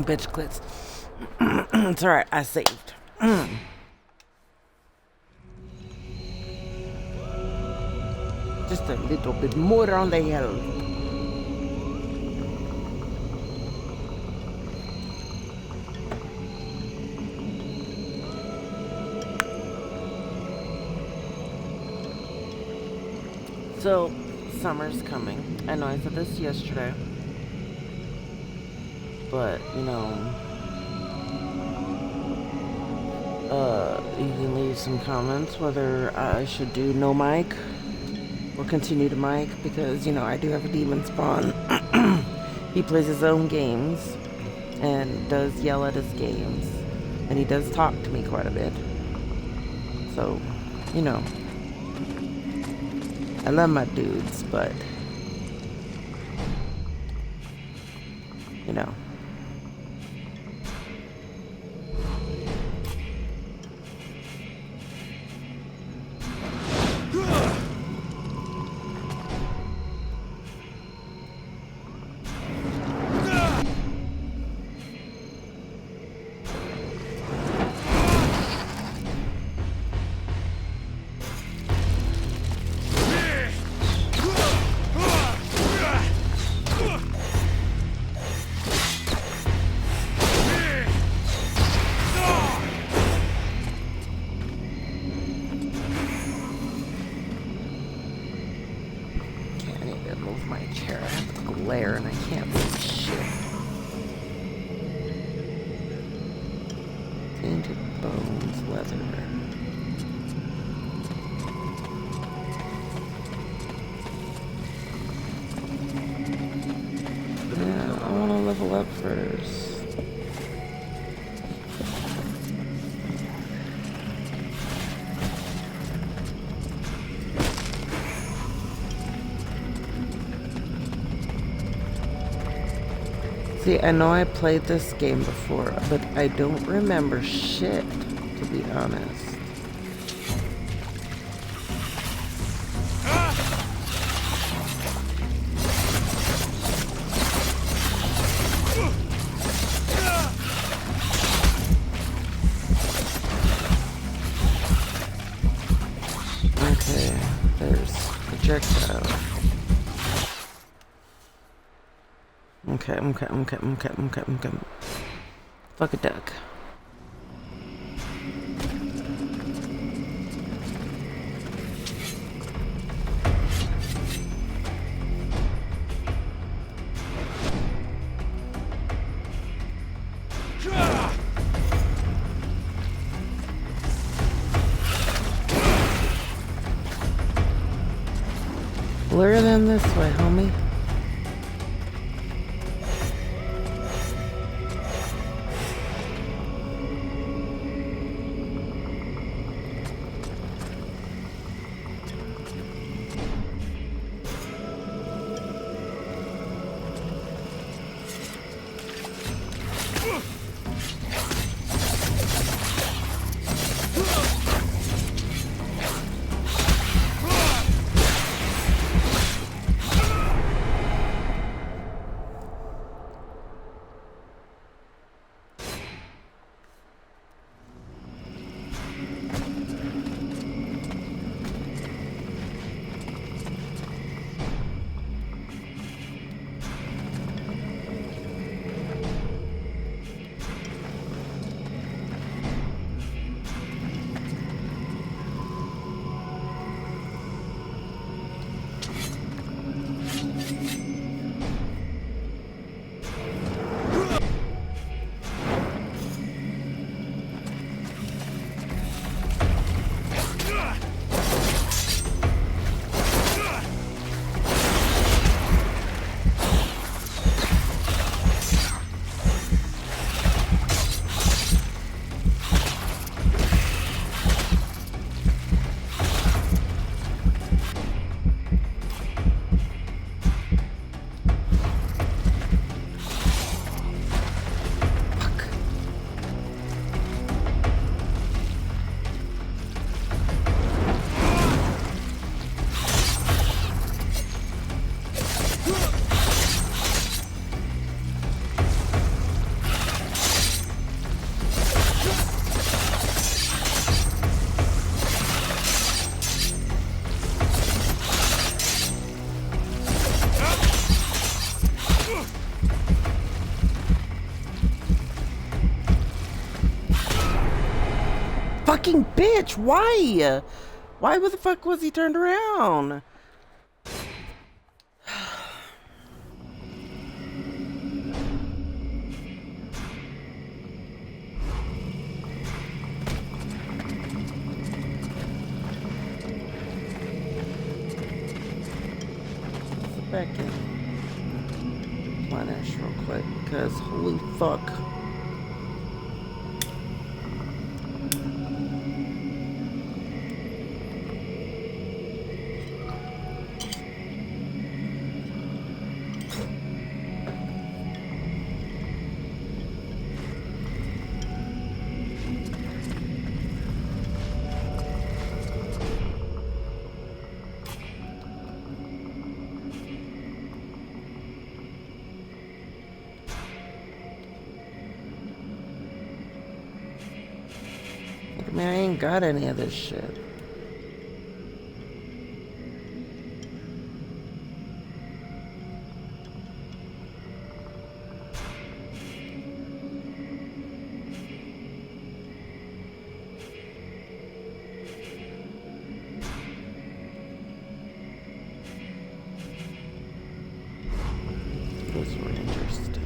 Bitch clits. It's alright, I saved. Just a little bit more on the health. So, summer's coming. I know I said this yesterday. But, you know, you can leave some comments whether I should do no mic or continue to mic because, you know, I do have a demon spawn. He plays his own games and does yell at his games, and he does talk to me quite a bit. So, you know, I love my dudes, but, you know. And I can't move shit. Painted bones, leather. Yeah, I want to level up first. See, I know I played this game before, but I don't remember shit, to be honest. projectile. Okay. Fuck a duck. Lure them this way, homie. Fucking bitch, why? Why the fuck was he turned around? Back in. Replenish real quick, because holy fuck. Man, I ain't got any of this shit. Those ranger stands.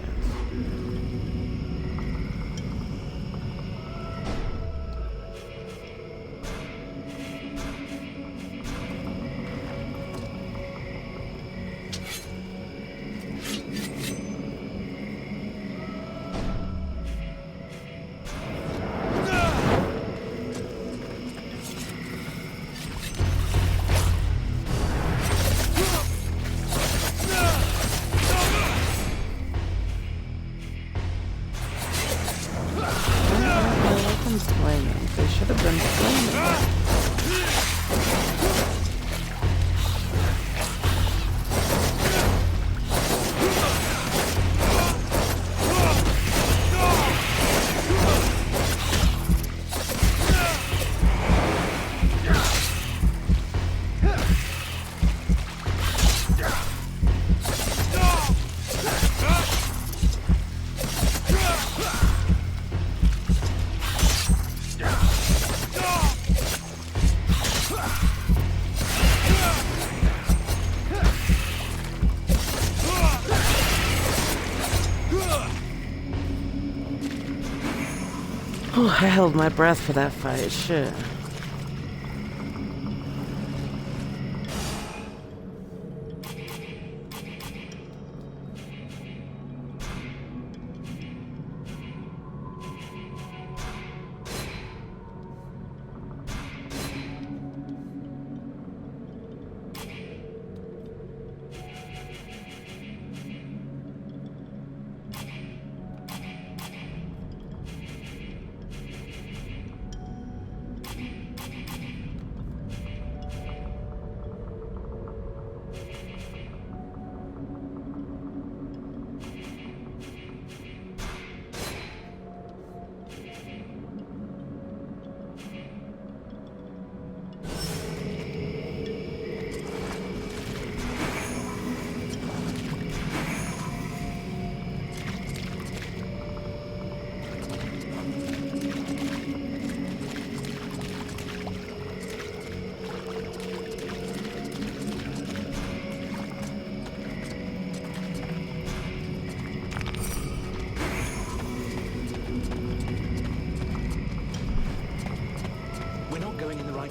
I held my breath for that fight. Shit.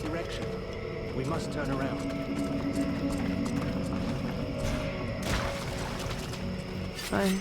Direction. We must turn around. Fine.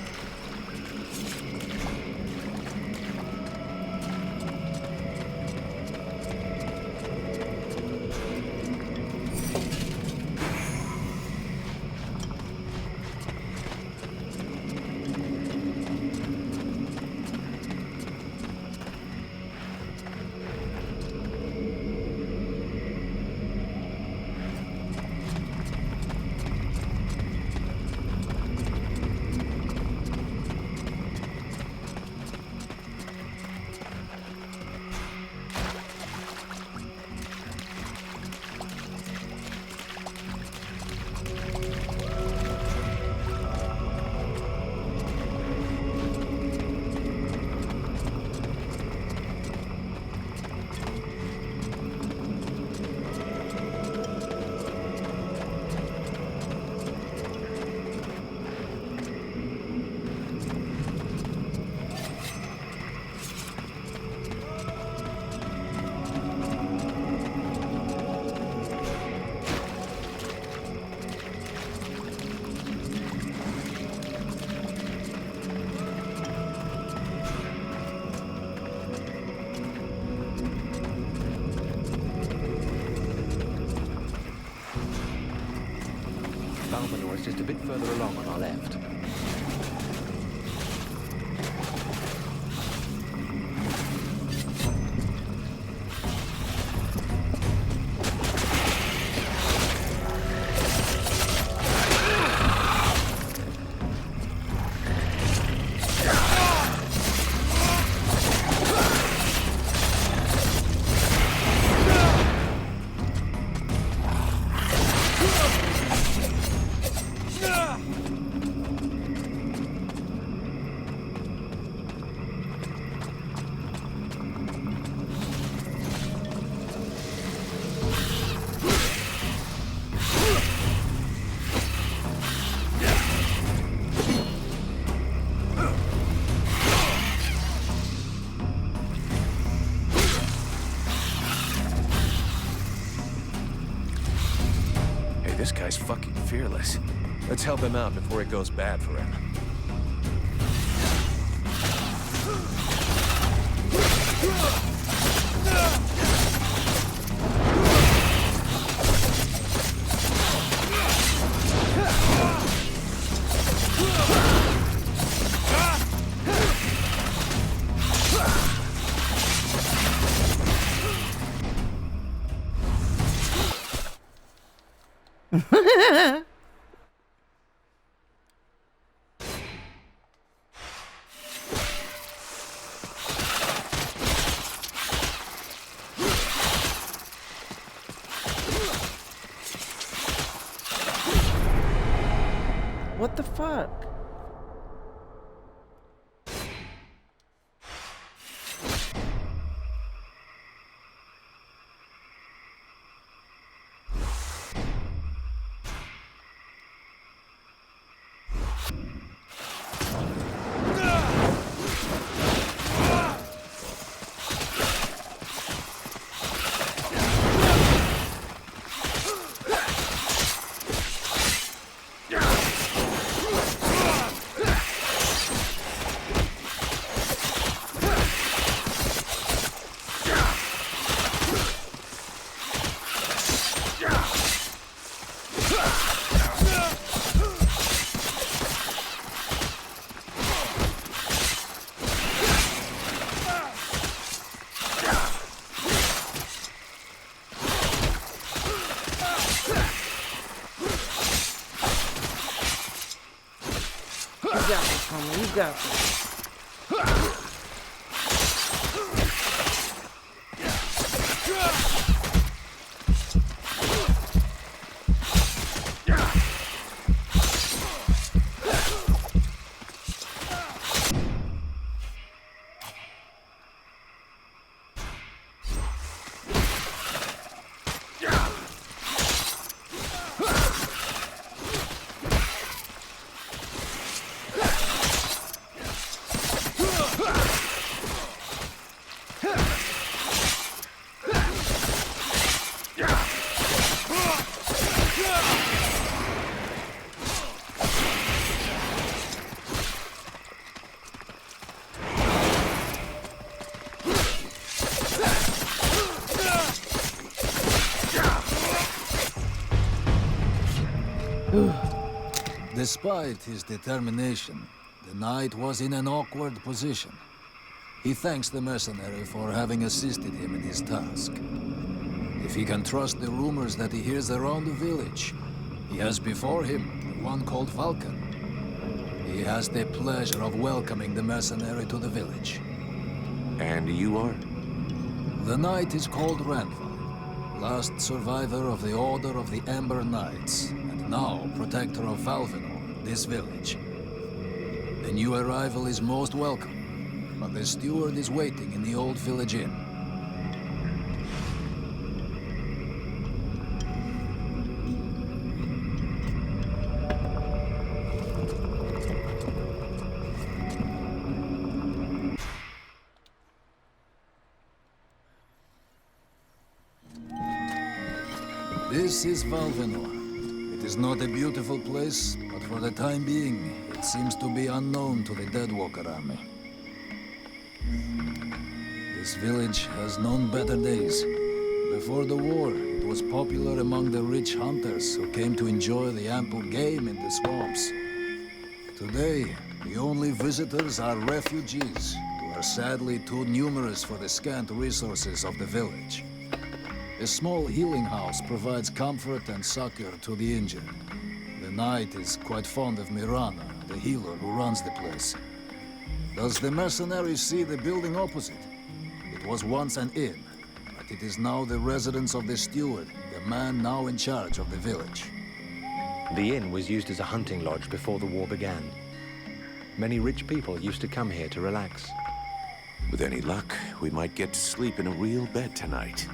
Valvanor is just a bit further along on our left. This guy's fucking fearless. Let's help him out before it goes bad for him. What the fuck? homie. You got this. Despite his determination, the knight was in an awkward position. He thanks the mercenary for having assisted him in his task. If he can trust the rumors that he hears around the village, he has before him the one called Falcon. He has the pleasure of welcoming the mercenary to the village. And you are? The knight is called Randvar, last survivor of the Order of the Ember Knights, and now protector of Valvenor, this village. The new arrival is most welcome, but the steward is waiting in the old village inn. This is Valvenor. It is not a beautiful place, but for the time being, it seems to be unknown to the Deadwalker army. This village has known better days. Before the war, it was popular among the rich hunters who came to enjoy the ample game in the swamps. Today, the only visitors are refugees, who are sadly too numerous for the scant resources of the village. A small healing house provides comfort and succor to the injured. The knight is quite fond of Mirana, the healer who runs the place. Does the mercenary see the building opposite? It was once an inn, but it is now the residence of the steward, the man now in charge of the village. The inn was used as a hunting lodge before the war began. Many rich people used to come here to relax. With any luck, we might get to sleep in a real bed tonight.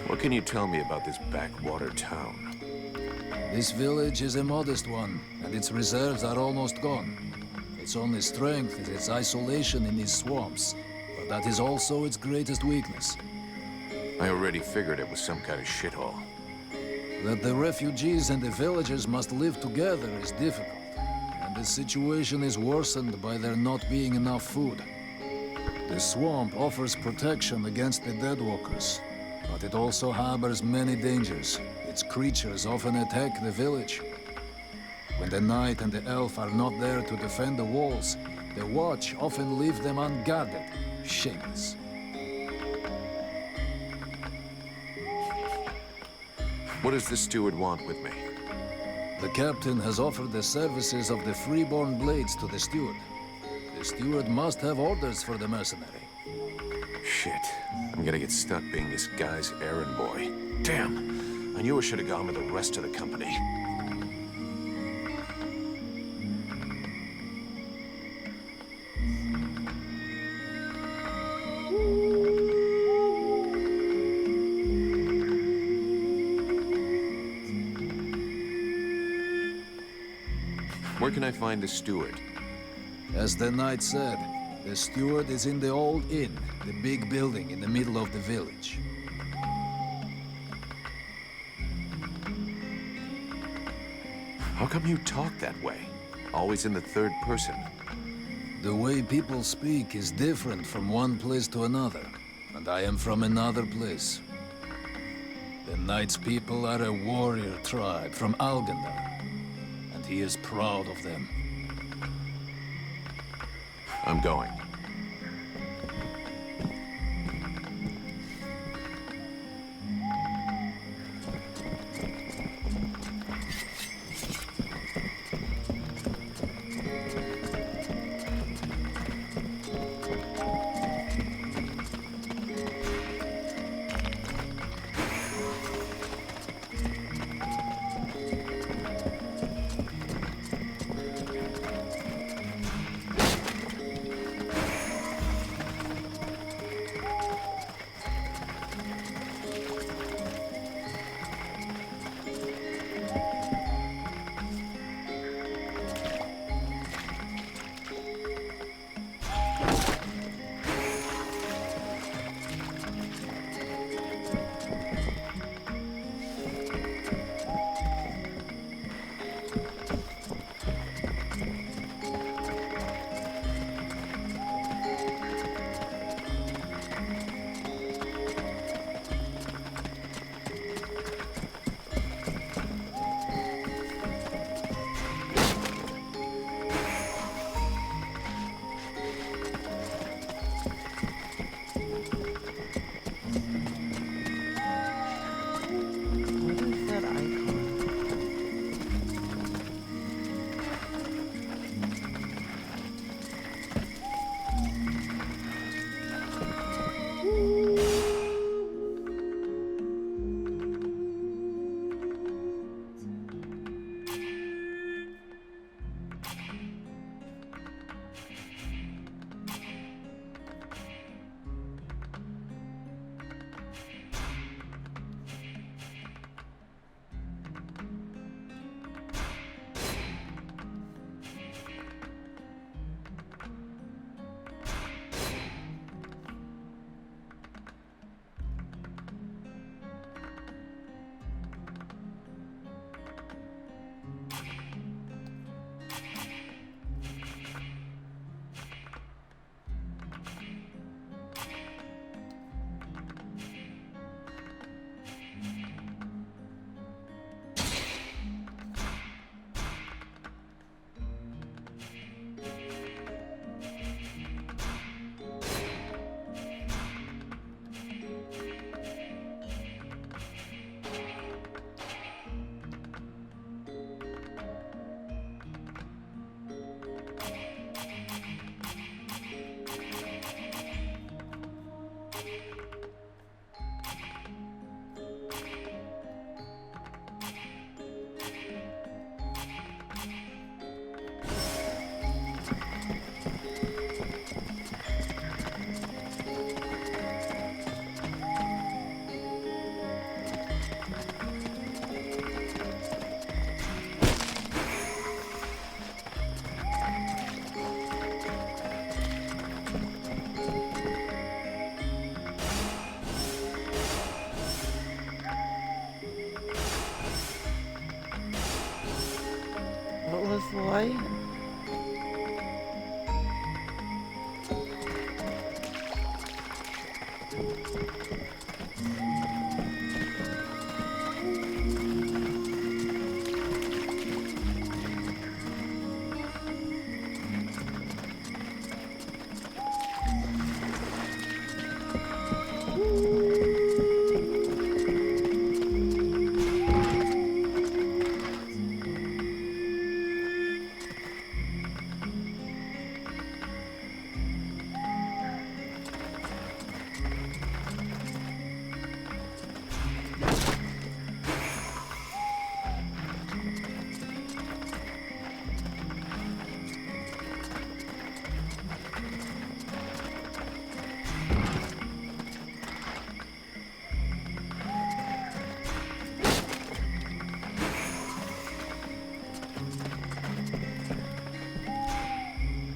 What can you tell me about this backwater town? This village is a modest one, and its reserves are almost gone. Its only strength is its isolation in these swamps, but that is also its greatest weakness. I already figured it was some kind of shithole. That the refugees and the villagers must live together is difficult, and the situation is worsened by there not being enough food. The swamp offers protection against the Deadwalkers, but it also harbors many dangers. Its creatures often attack the village. When the knight and the elf are not there to defend the walls, the watch often leave them unguarded. Shameless. What does the steward want with me? The captain has offered the services of the freeborn blades to the steward. The steward must have orders for the mercenary. Shit. I'm gonna get stuck being this guy's errand boy. Damn. I knew I should have gone with the rest of the company. Where can I find the steward? As the knight said, the steward is in the old inn, the big building in the middle of the village. How come you talk that way? Always in the third person. The way people speak is different from one place to another, and I am from another place. The knight's people are a warrior tribe from Algandar, and he is proud of them. I'm going. What is that icon? What was the light?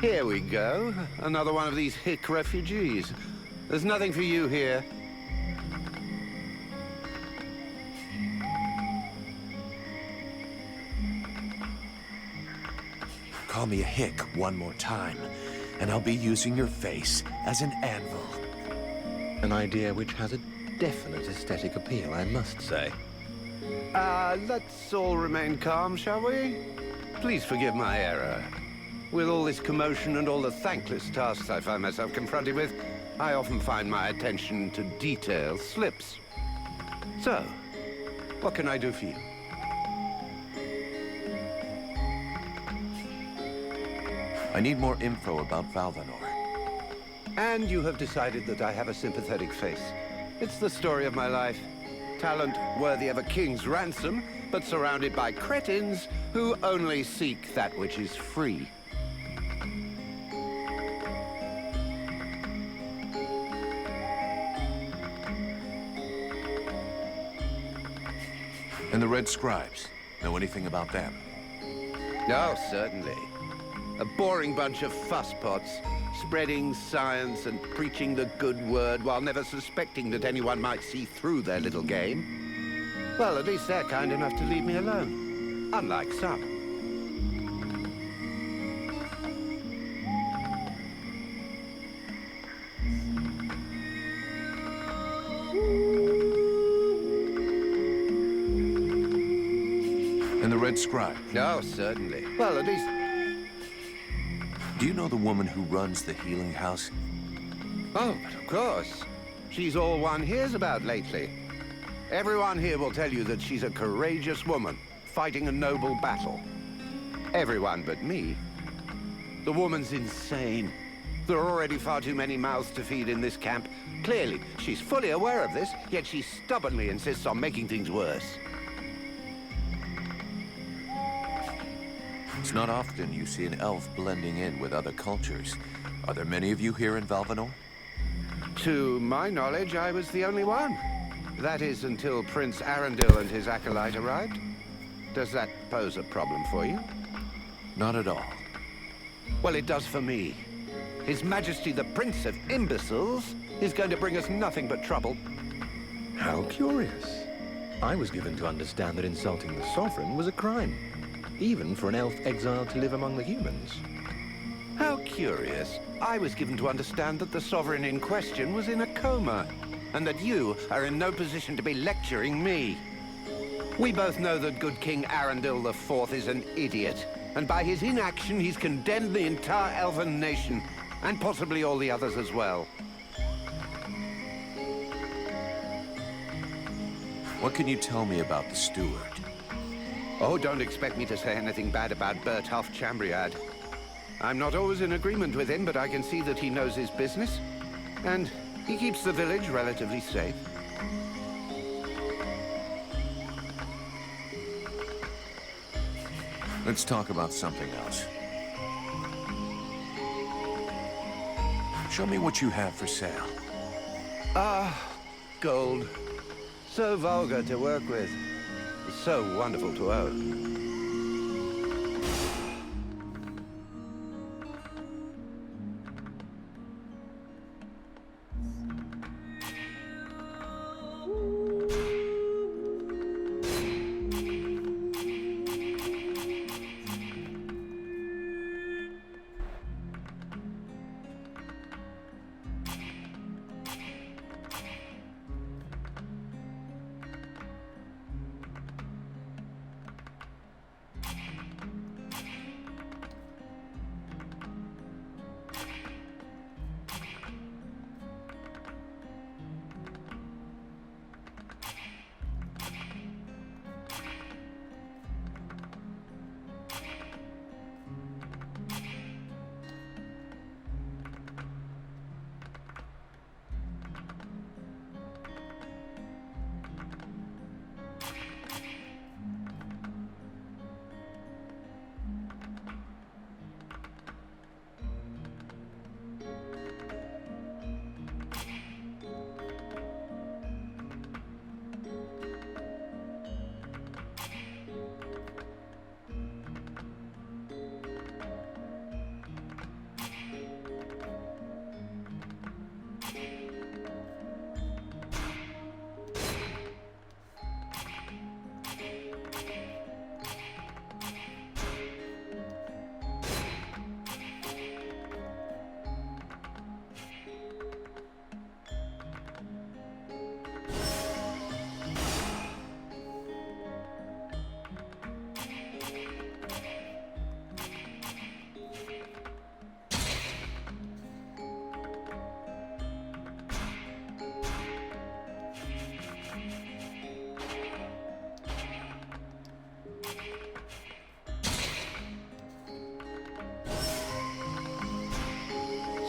Here we go. Another one of these hick refugees. There's nothing for you here. Call me a hick one more time, and I'll be using your face as an anvil. An idea which has a definite aesthetic appeal, I must say. Let's all remain calm, shall we? Please forgive my error. With all this commotion and all the thankless tasks I find myself confronted with, I often find my attention to detail slips. So, what can I do for you? I need more info about Valvanor. And you have decided that I have a sympathetic face. It's the story of my life. Talent worthy of a king's ransom, but surrounded by cretins who only seek that which is free. And the Red Scribes? Know anything about them? Oh, certainly. A boring bunch of fusspots, spreading science and preaching the good word while never suspecting that anyone might see through their little game. Well, at least they're kind enough to leave me alone. Unlike some. And the Red Scribe? Oh, certainly. Well, at least... Do you know the woman who runs the healing house? Oh, but of course. She's all one hears about lately. Everyone here will tell you that she's a courageous woman, fighting a noble battle. Everyone but me. The woman's insane. There are already far too many mouths to feed in this camp. Clearly, she's fully aware of this, yet she stubbornly insists on making things worse. It's not often you see an elf blending in with other cultures. Are there many of you here in Valvanor? To my knowledge, I was the only one. That is, until Prince Arundel and his acolyte arrived. Does that pose a problem for you? Not at all. Well, it does for me. His Majesty the Prince of Imbeciles is going to bring us nothing but trouble. How curious. I was given to understand that insulting the Sovereign was a crime. Even for an elf exiled to live among the humans. How curious. I was given to understand that the Sovereign in question was in a coma, and that you are in no position to be lecturing me. We both know that good King Arundel IV is an idiot, and by his inaction he's condemned the entire elven nation, and possibly all the others as well. What can you tell me about the steward? Oh, don't expect me to say anything bad about Bertolf Chambriad. I'm not always in agreement with him, but I can see that he knows his business. And he keeps the village relatively safe. Let's talk about something else. Show me what you have for sale. Gold. So vulgar to work with. So wonderful to own.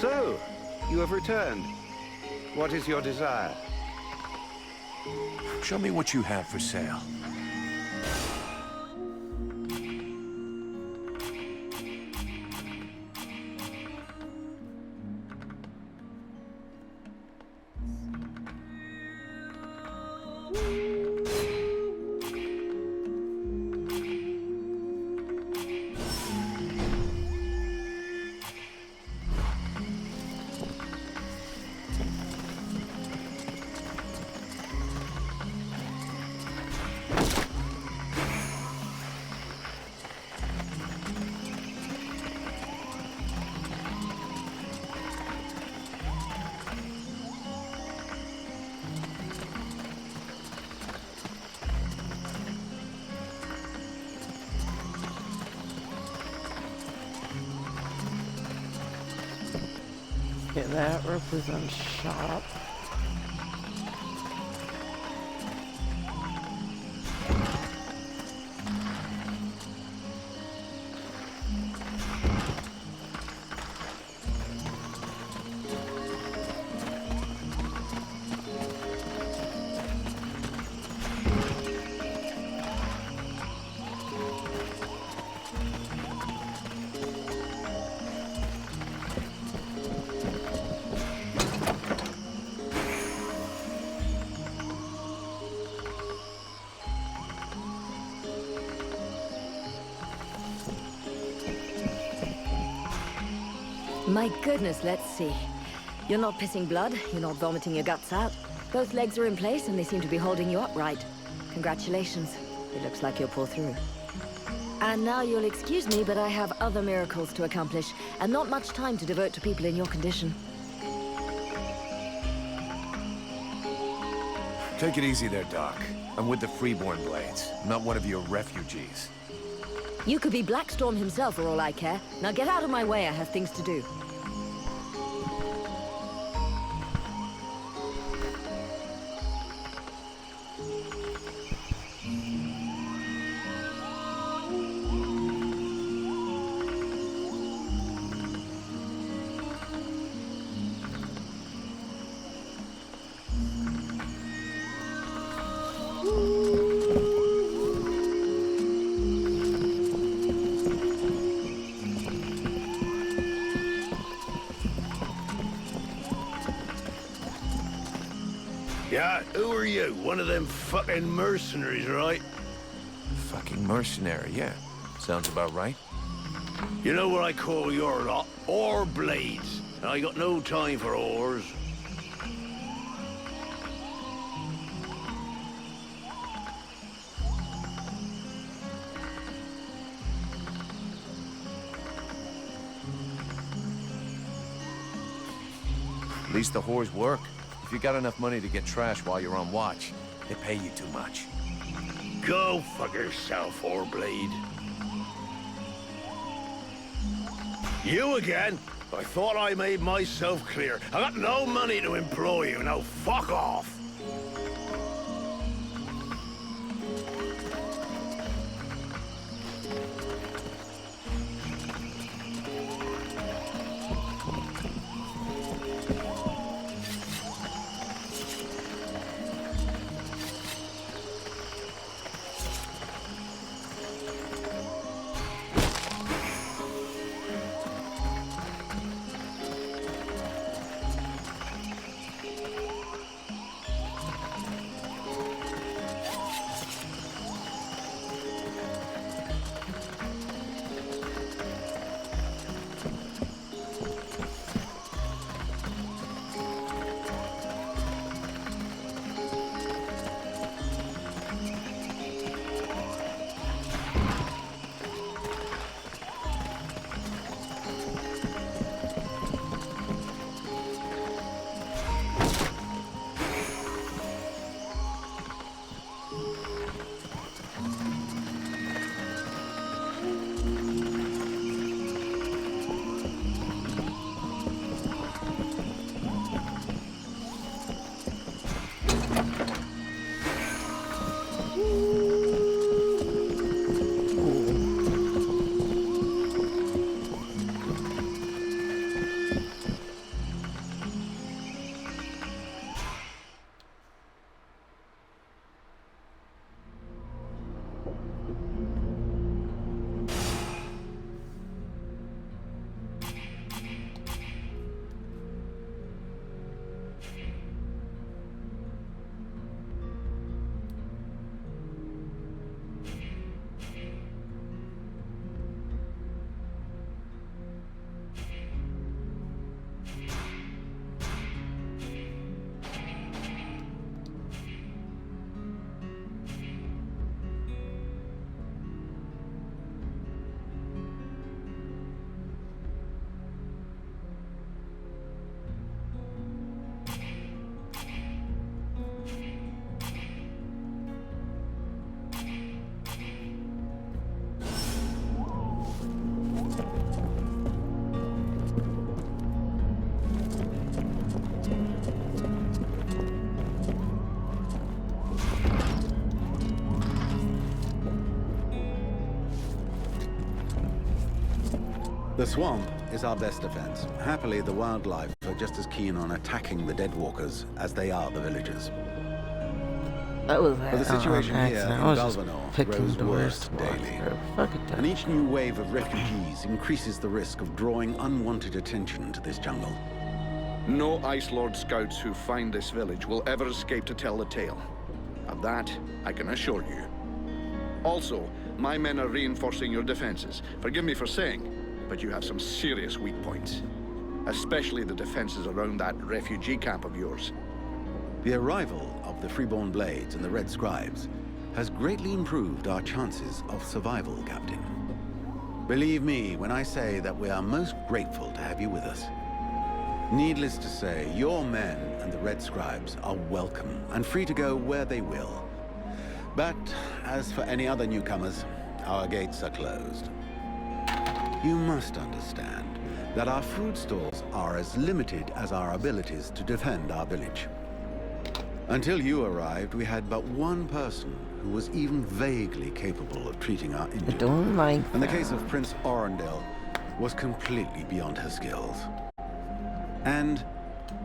So, you have returned. What is your desire? Show me what you have for sale. Okay, that represents shop. My goodness, let's see. You're not pissing blood, you're not vomiting your guts out. Both legs are in place and they seem to be holding you upright. Congratulations. It looks like you'll pull through. And now you'll excuse me, but I have other miracles to accomplish, and not much time to devote to people in your condition. Take it easy there, Doc. I'm with the Freeborn Blades, not one of your refugees. You could be Blackstorm himself for all I care. Now get out of my way, I have things to do. Yeah, who are you? One of them fucking mercenaries, right? Fucking mercenary, yeah. Sounds about right. You know what I call your lot? Ore blades. And I got no time for ores. At least the whores work. If you got enough money to get trash while you're on watch, they pay you too much. Go fuck yourself, Oreblade. You again? I thought I made myself clear. I got no money to employ you. Now fuck off. The swamp is our best defense. Happily, the wildlife are just as keen on attacking the deadwalkers as they are the villagers. That was But the situation here in I was just Valvanor picking grows the worse worst daily. Fuck it. And each new wave of refugees increases the risk of drawing unwanted attention to this jungle. No Ice Lord scouts who find this village will ever escape to tell the tale. Of that, I can assure you. Also, my men are reinforcing your defenses. Forgive me for saying, but you have some serious weak points. Especially the defenses around that refugee camp of yours. The arrival of the Freeborn Blades and the Red Scribes has greatly improved our chances of survival, Captain. Believe me when I say that we are most grateful to have you with us. Needless to say, your men and the Red Scribes are welcome and free to go where they will. But as for any other newcomers, our gates are closed. You must understand that our food stores are as limited as our abilities to defend our village. Until you arrived, we had but one person who was even vaguely capable of treating our injured. I don't like And the case of Prince Arundel was completely beyond her skills. And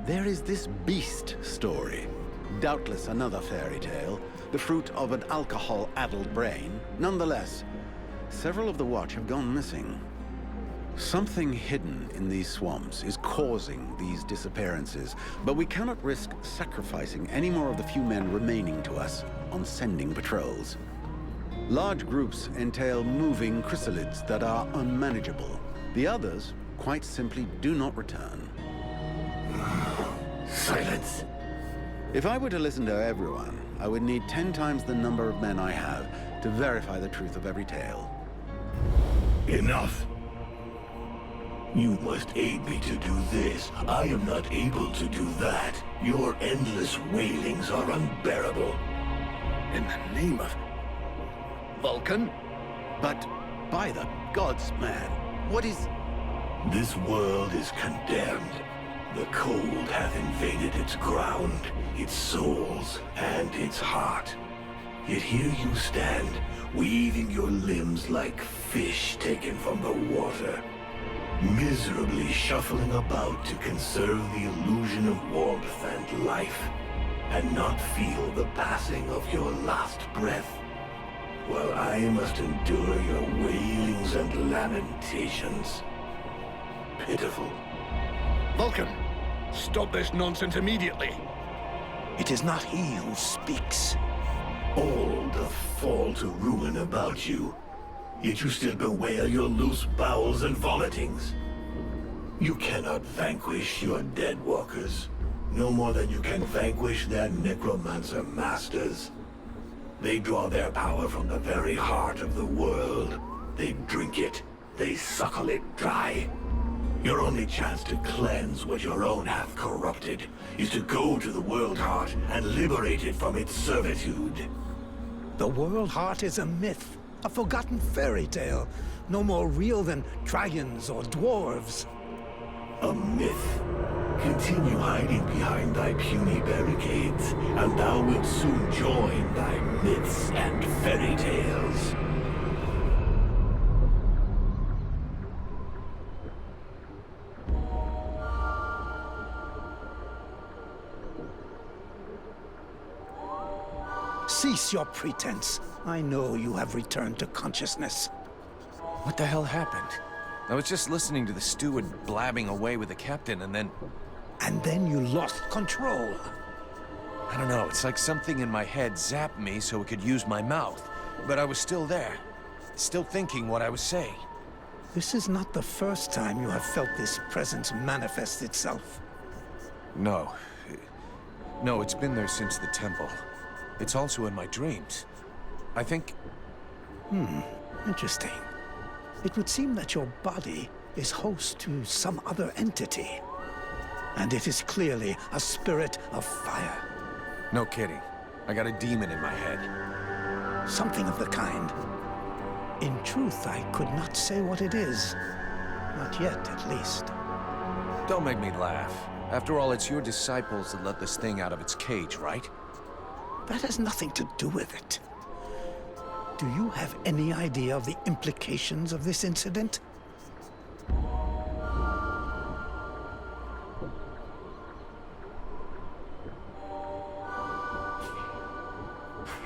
there is this beast story. Doubtless another fairy tale, the fruit of an alcohol-addled brain. Nonetheless, several of the Watch have gone missing. Something hidden in these swamps is causing these disappearances, but we cannot risk sacrificing any more of the few men remaining to us on sending patrols. Large groups entail moving chrysalids that are unmanageable. The others, quite simply, do not return. Silence. If I were to listen to everyone, I would need 10 times the number of men I have to verify the truth of every tale. Enough. You must aid me to do this. I am not able to do that. Your endless wailings are unbearable. In the name of Vulcan? But by the gods, man, what is... This world is condemned. The cold hath invaded its ground, its souls, and its heart. Yet here you stand, weaving your limbs like fish taken from the water. Miserably shuffling about to conserve the illusion of warmth and life, and not feel the passing of your last breath, while I must endure your wailings and lamentations. Pitiful. Vulcan, stop this nonsense immediately. It is not he who speaks. All doth fall to ruin about you. Yet you still bewail your loose bowels and vomitings. You cannot vanquish your dead walkers, no more than you can vanquish their necromancer masters. They draw their power from the very heart of the world. They drink it, they suckle it dry. Your only chance to cleanse what your own hath corrupted is to go to the world heart and liberate it from its servitude. The world heart is a myth. A forgotten fairy tale, no more real than dragons or dwarves. A myth. Continue hiding behind thy puny barricades, and thou wilt soon join thy myths and fairy tales. Cease your pretense. I know you have returned to consciousness. What the hell happened? I was just listening to the steward blabbing away with the captain, and then... And then you lost control. I don't know, it's like something in my head zapped me so it could use my mouth. But I was still there, still thinking what I was saying. This is not the first time you have felt this presence manifest itself. No. No, it's been there since the temple. It's also in my dreams. I think... Interesting. It would seem that your body is host to some other entity. And it is clearly a spirit of fire. No kidding. I got a demon in my head. Something of the kind. In truth, I could not say what it is. Not yet, at least. Don't make me laugh. After all, it's your disciples that let this thing out of its cage, right? That has nothing to do with it. Do you have any idea of the implications of this incident?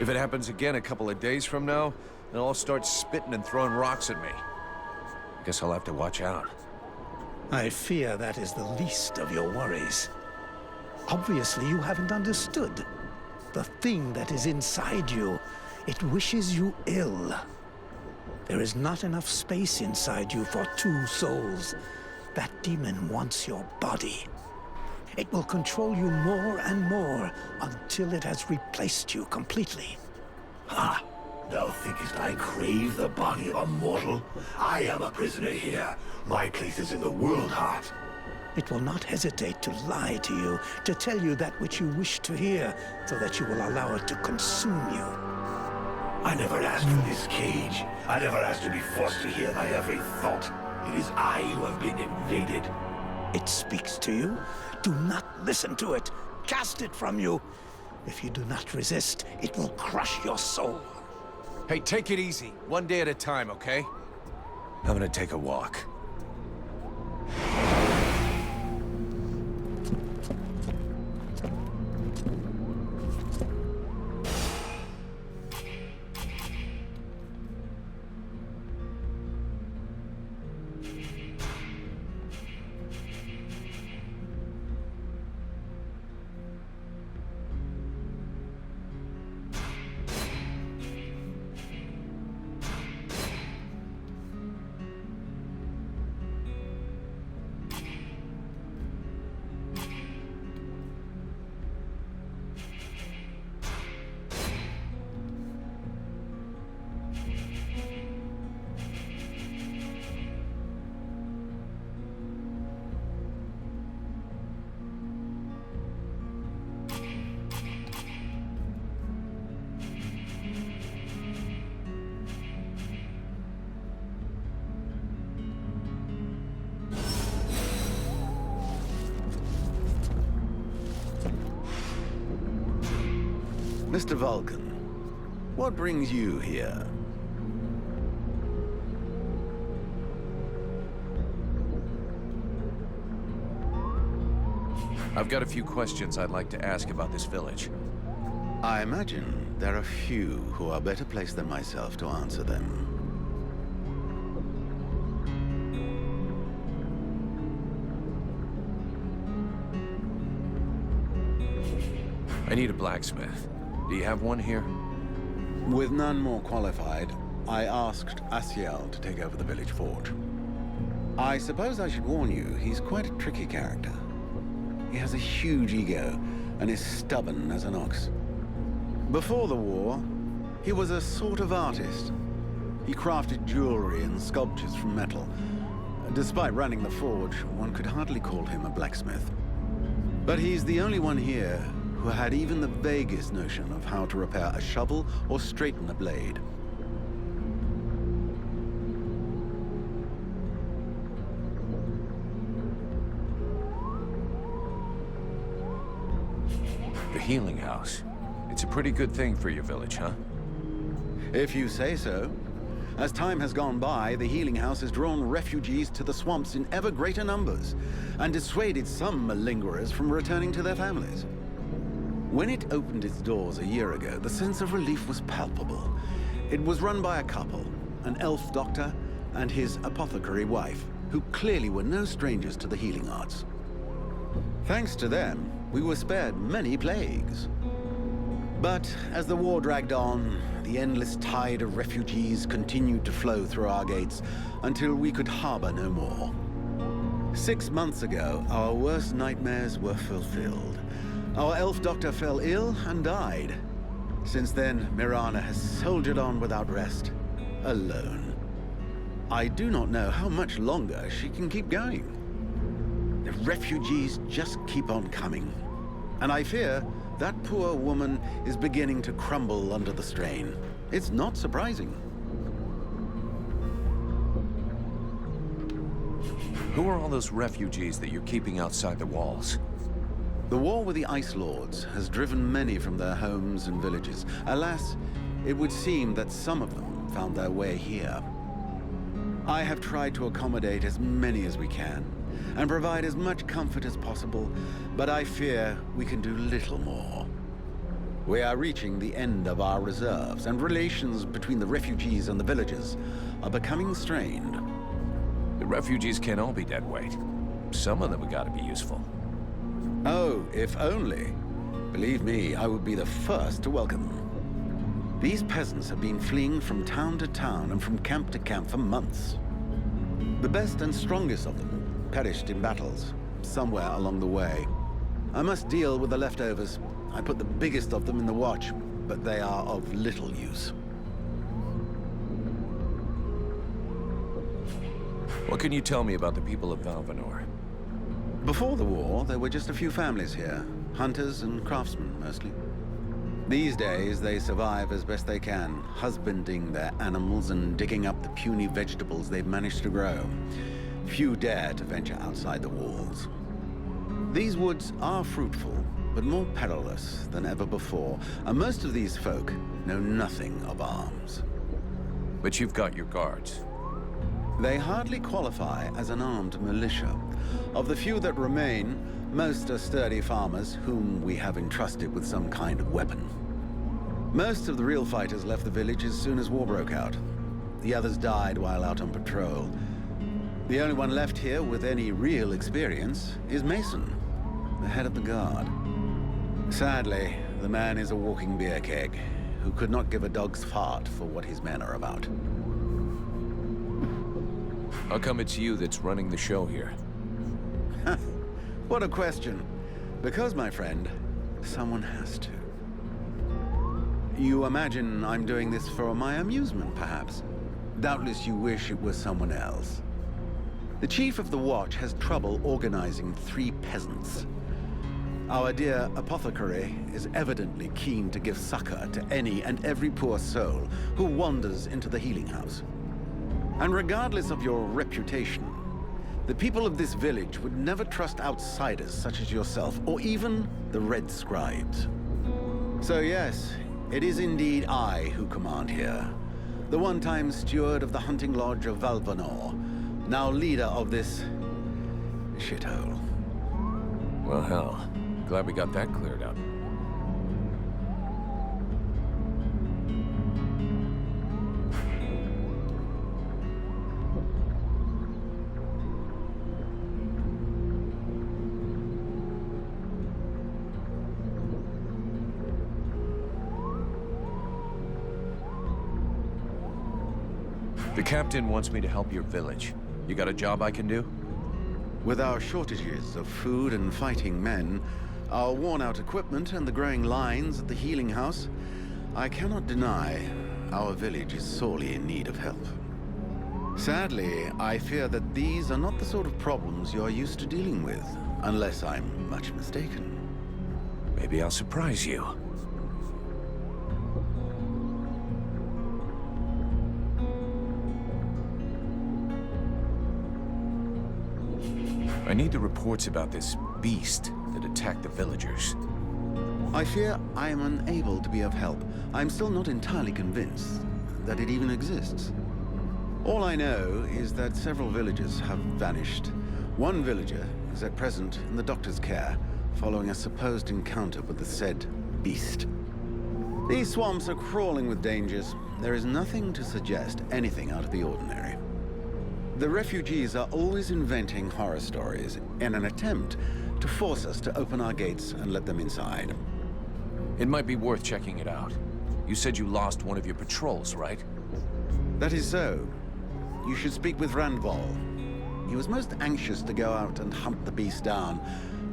If it happens again a couple of days from now, they'll all start spitting and throwing rocks at me. Guess I'll have to watch out. I fear that is the least of your worries. Obviously, you haven't understood. The thing that is inside you, it wishes you ill. There is not enough space inside you for two souls. That demon wants your body. It will control you more and more until it has replaced you completely. Ha! Thou thinkest I crave the body of a mortal? I am a prisoner here. My place is in the world heart. It will not hesitate to lie to you, to tell you that which you wish to hear, so that you will allow it to consume you. I never asked for this cage. I never asked to be forced to hear my every thought. It is I who have been invaded. It speaks to you. Do not listen to it. Cast it from you. If you do not resist, it will crush your soul. Hey, take it easy. One day at a time, okay? I'm gonna take a walk. Mr. Vulcan, what brings you here? I've got a few questions I'd like to ask about this village. I imagine there are few who are better placed than myself to answer them. I need a blacksmith. Do you have one here? With none more qualified, I asked Asiel to take over the village forge. I suppose I should warn you, he's quite a tricky character. He has a huge ego and is stubborn as an ox. Before the war, he was a sort of artist. He crafted jewelry and sculptures from metal. Despite running the forge, one could hardly call him a blacksmith. But he's the only one here who had even the vaguest notion of how to repair a shovel or straighten a blade. The healing house. It's a pretty good thing for your village, huh? If you say so. As time has gone by, the healing house has drawn refugees to the swamps in ever greater numbers, and dissuaded some malingerers from returning to their families. When it opened its doors a year ago, the sense of relief was palpable. It was run by a couple, an elf doctor and his apothecary wife, who clearly were no strangers to the healing arts. Thanks to them, we were spared many plagues. But as the war dragged on, the endless tide of refugees continued to flow through our gates until we could harbor no more. 6 months ago, our worst nightmares were fulfilled. Our elf doctor fell ill and died. Since then, Mirana has soldiered on without rest, alone. I do not know how much longer she can keep going. The refugees just keep on coming. And I fear that poor woman is beginning to crumble under the strain. It's not surprising. Who are all those refugees that you're keeping outside the walls? The war with the Ice Lords has driven many from their homes and villages. Alas, it would seem that some of them found their way here. I have tried to accommodate as many as we can, and provide as much comfort as possible, but I fear we can do little more. We are reaching the end of our reserves, and relations between the refugees and the villagers are becoming strained. The refugees can't all be dead weight. Some of them have got to be useful. Oh, if only. Believe me, I would be the first to welcome them. These peasants have been fleeing from town to town and from camp to camp for months. The best and strongest of them perished in battles, somewhere along the way. I must deal with the leftovers. I put the biggest of them in the watch, but they are of little use. What can you tell me about the people of Valvanor? Before the war, there were just a few families here. Hunters and craftsmen, mostly. These days, they survive as best they can, husbanding their animals and digging up the puny vegetables they've managed to grow. Few dare to venture outside the walls. These woods are fruitful, but more perilous than ever before, and most of these folk know nothing of arms. But you've got your guards. They hardly qualify as an armed militia. Of the few that remain, most are sturdy farmers whom we have entrusted with some kind of weapon. Most of the real fighters left the village as soon as war broke out. The others died while out on patrol. The only one left here with any real experience is Mason, the head of the guard. Sadly, the man is a walking beer keg, who could not give a dog's fart for what his men are about. How come it's you that's running the show here? What a question. Because, my friend, someone has to. You imagine I'm doing this for my amusement, perhaps? Doubtless you wish it was someone else. The chief of the watch has trouble organizing 3 peasants. Our dear apothecary is evidently keen to give succor to any and every poor soul who wanders into the healing house. And regardless of your reputation, the people of this village would never trust outsiders such as yourself, or even the Red Scribes. So yes, it is indeed I who command here. The one-time steward of the hunting lodge of Valvanor, now leader of this shithole. Well, hell. Glad we got that cleared up. The captain wants me to help your village. You got a job I can do? With our shortages of food and fighting men, our worn-out equipment and the growing lines at the healing house, I cannot deny our village is sorely in need of help. Sadly, I fear that these are not the sort of problems you are used to dealing with, unless I'm much mistaken. Maybe I'll surprise you. I need the reports about this beast that attacked the villagers. I fear I am unable to be of help. I'm still not entirely convinced that it even exists. All I know is that several villagers have vanished. One villager is at present in the doctor's care, following a supposed encounter with the said beast. These swamps are crawling with dangers. There is nothing to suggest anything out of the ordinary. The refugees are always inventing horror stories in an attempt to force us to open our gates and let them inside. It might be worth checking it out. You said you lost one of your patrols, right? That is so. You should speak with Randval. He was most anxious to go out and hunt the beast down,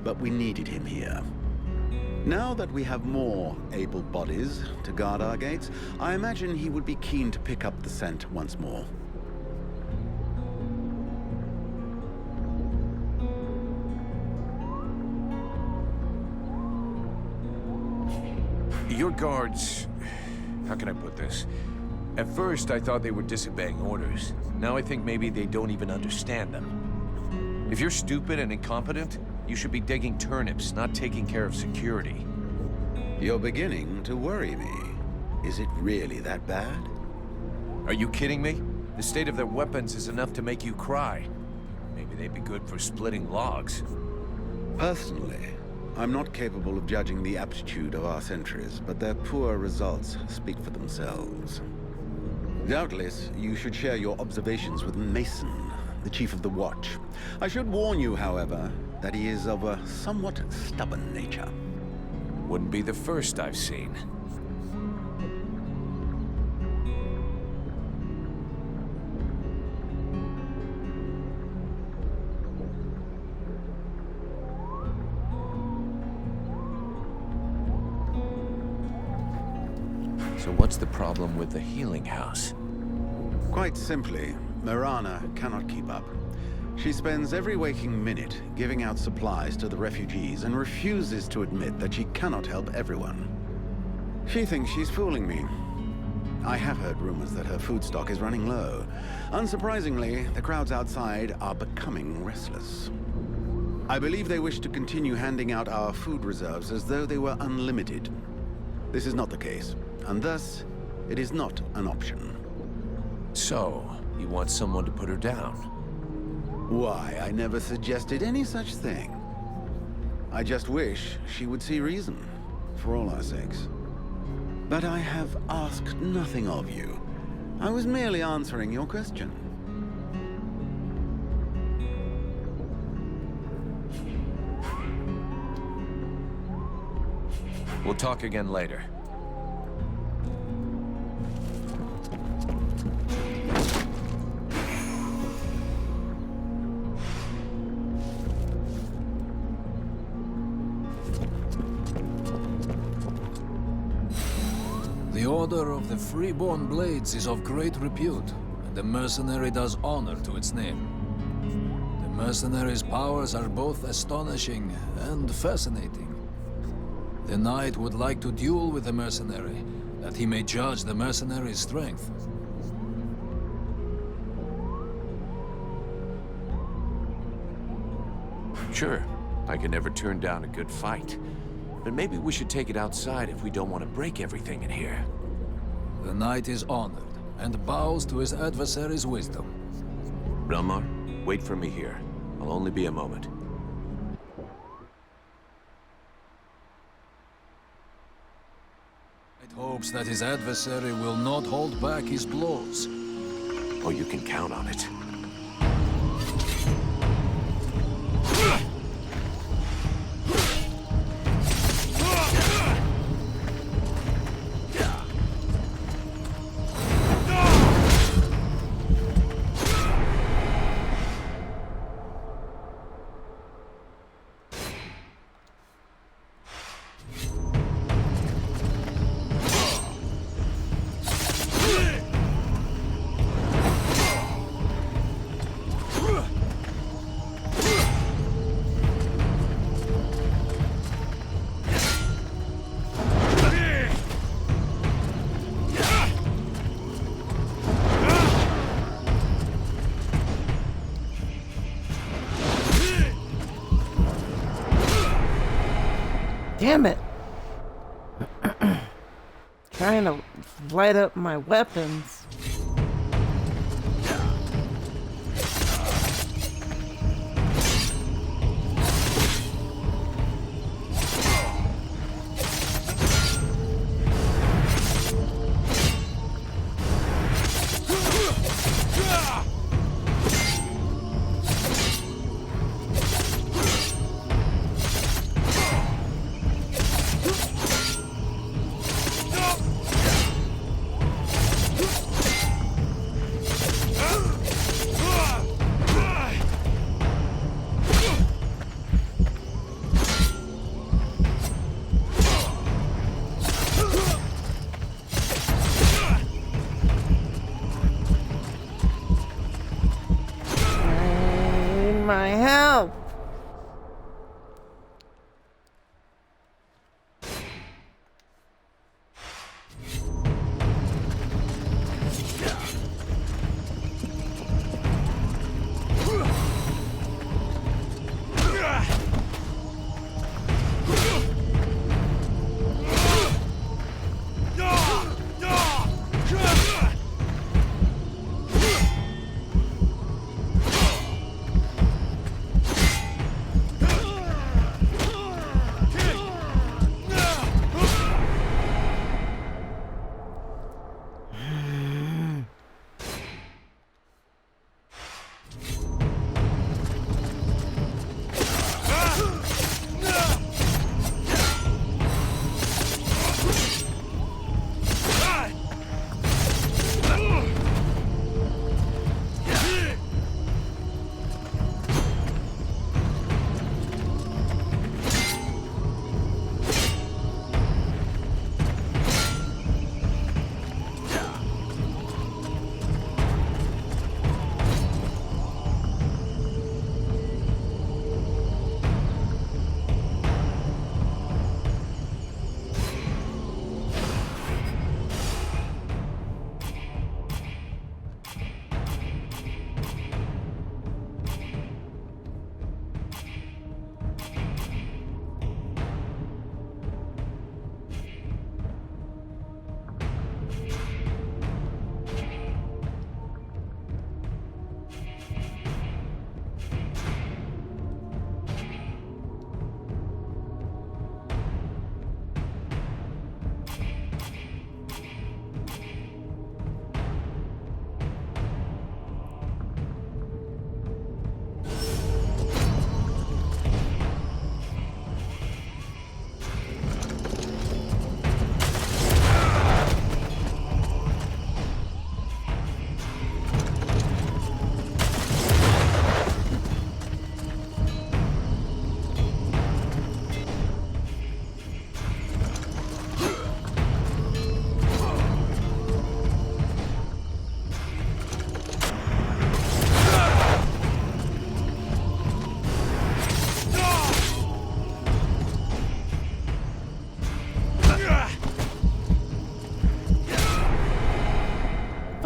but we needed him here. Now that we have more able bodies to guard our gates, I imagine he would be keen to pick up the scent once more. Your guards... how can I put this? At first, I thought they were disobeying orders. Now I think maybe they don't even understand them. If you're stupid and incompetent, you should be digging turnips, not taking care of security. You're beginning to worry me. Is it really that bad? Are you kidding me? The state of their weapons is enough to make you cry. Maybe they'd be good for splitting logs. Personally, I'm not capable of judging the aptitude of our sentries, but their poor results speak for themselves. Doubtless, you should share your observations with Mason, the chief of the watch. I should warn you, however, that he is of a somewhat stubborn nature. Wouldn't be the first I've seen. So what's the problem with the healing house? Quite simply, Mirana cannot keep up. She spends every waking minute giving out supplies to the refugees and refuses to admit that she cannot help everyone. She thinks she's fooling me. I have heard rumors that her food stock is running low. Unsurprisingly, the crowds outside are becoming restless. I believe they wish to continue handing out our food reserves as though they were unlimited. This is not the case, and thus, it is not an option. So, you want someone to put her down? Why, I never suggested any such thing. I just wish she would see reason, for all our sakes. But I have asked nothing of you. I was merely answering your question. We'll talk again later. The Order of the Freeborn Blades is of great repute, and the mercenary does honor to its name. The mercenary's powers are both astonishing and fascinating. The knight would like to duel with the mercenary, that he may judge the mercenary's strength. Sure, I can never turn down a good fight. But maybe we should take it outside if we don't want to break everything in here. The knight is honored, and bows to his adversary's wisdom. Relmar, wait for me here. I'll only be a moment. It hopes that his adversary will not hold back his blows. Oh, you can count on it. Damn it! Trying to light up my weapons. My help!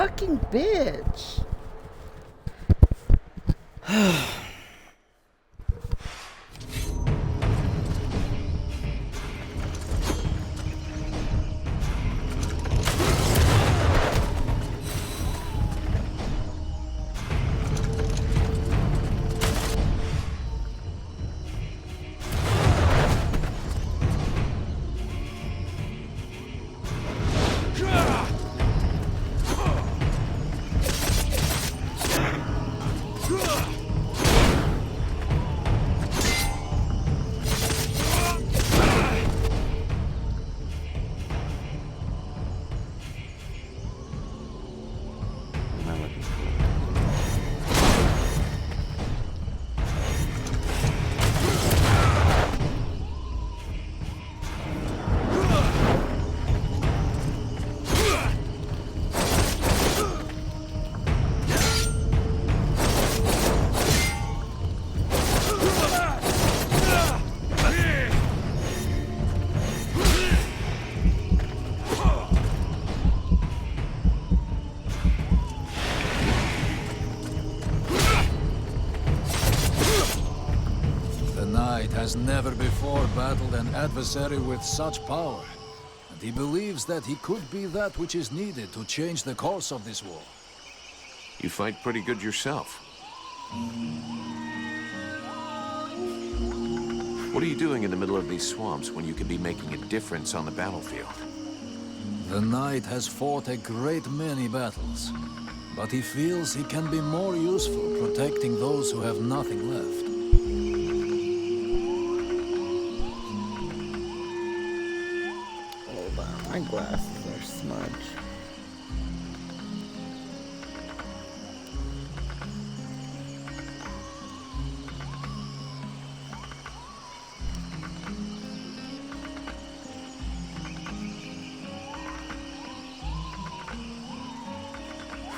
fucking bitch. Has never before battled an adversary with such power, and he believes that he could be that which is needed to change the course of this war. You fight pretty good yourself. What are you doing in the middle of these swamps when you could be making a difference on the battlefield? The knight has fought a great many battles, but he feels he can be more useful protecting those who have nothing left. My glasses are smudged.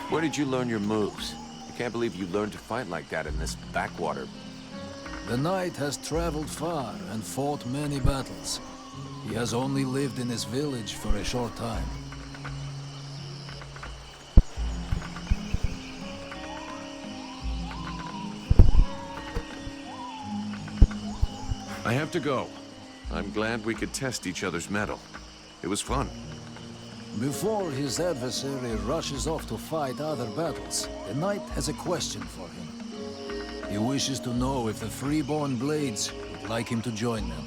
Where did you learn your moves? I can't believe you learned to fight like that in this backwater. The knight has traveled far and fought many battles. He has only lived in his village for a short time. I have to go. I'm glad we could test each other's mettle. It was fun. Before his adversary rushes off to fight other battles, the knight has a question for him. He wishes to know if the freeborn Blades would like him to join them.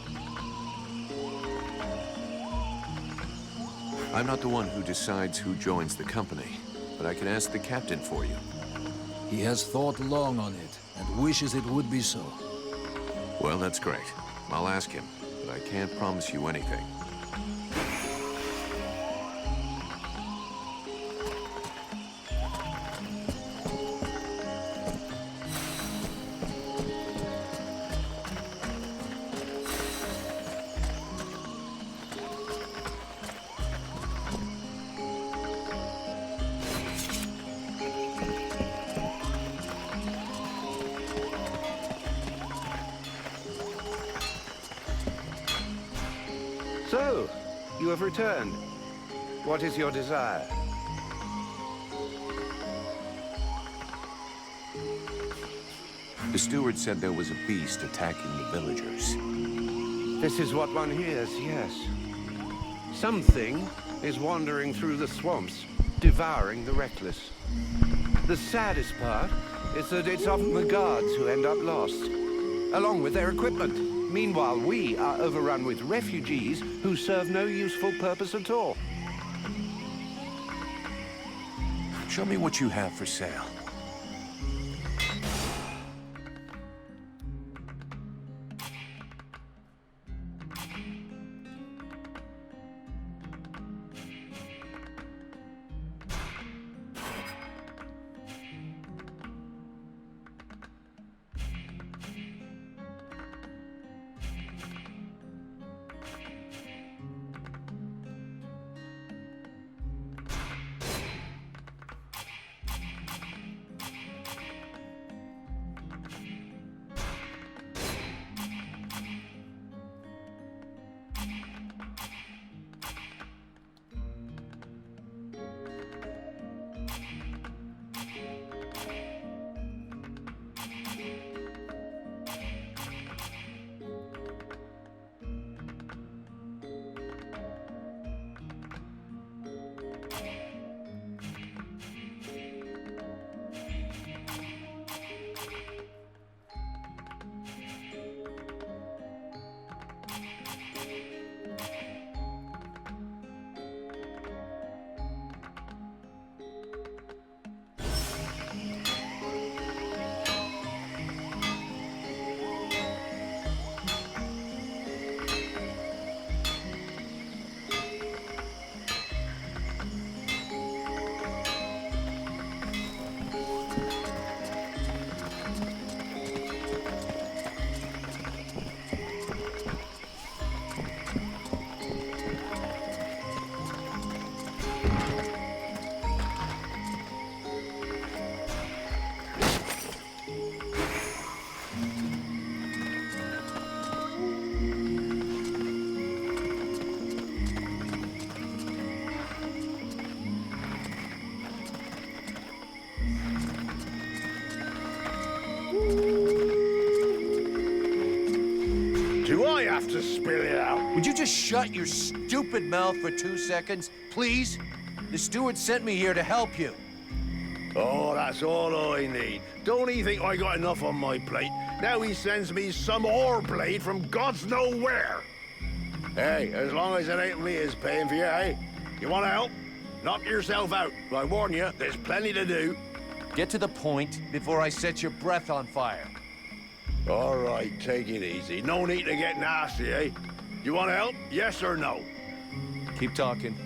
I'm not the one who decides who joins the company, but I can ask the captain for you. He has thought long on it, and wishes it would be so. Well, that's great. I'll ask him, but I can't promise you anything. So, you have returned. What is your desire? The steward said there was a beast attacking the villagers. This is what one hears, yes. Something is wandering through the swamps, devouring the reckless. The saddest part is that it's often the guards who end up lost, along with their equipment. Meanwhile, we are overrun with refugees who serve no useful purpose at all. Show me what you have for sale. Do I have to spill it out? Would you just shut your stupid mouth for 2 seconds, please? The steward sent me here to help you. Oh, that's all I need. Don't he think I got enough on my plate? Now he sends me some ore blade from God's nowhere. Hey, as long as it ain't me is paying for you, hey? You want to help? Knock yourself out. I warn you, there's plenty to do. Get to the point before I set your breath on fire. All right, take it easy. No need to get nasty, eh? You want to help? Yes or no? Keep talking.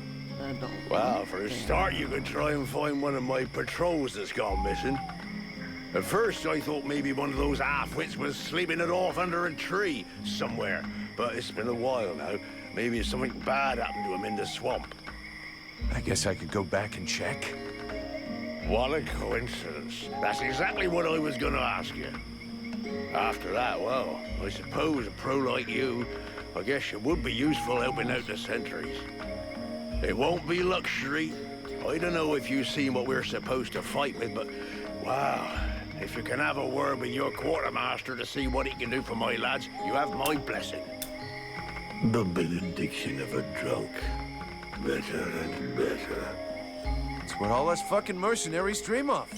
Well, for a start, you could try and find one of my patrols that's gone missing. At first, I thought maybe one of those half-wits was sleeping it off under a tree somewhere. But it's been a while now. Maybe something bad happened to him in the swamp. I guess I could go back and check. What a coincidence. That's exactly what I was gonna ask you. After that, well, I suppose a pro like you, I guess you would be useful helping out the sentries. It won't be luxury. I don't know if you've seen what we're supposed to fight with, but wow, if you can have a word with your quartermaster to see what he can do for my lads, you have my blessing. The benediction of a drunk. Better and better. It's what all us fucking mercenaries dream of.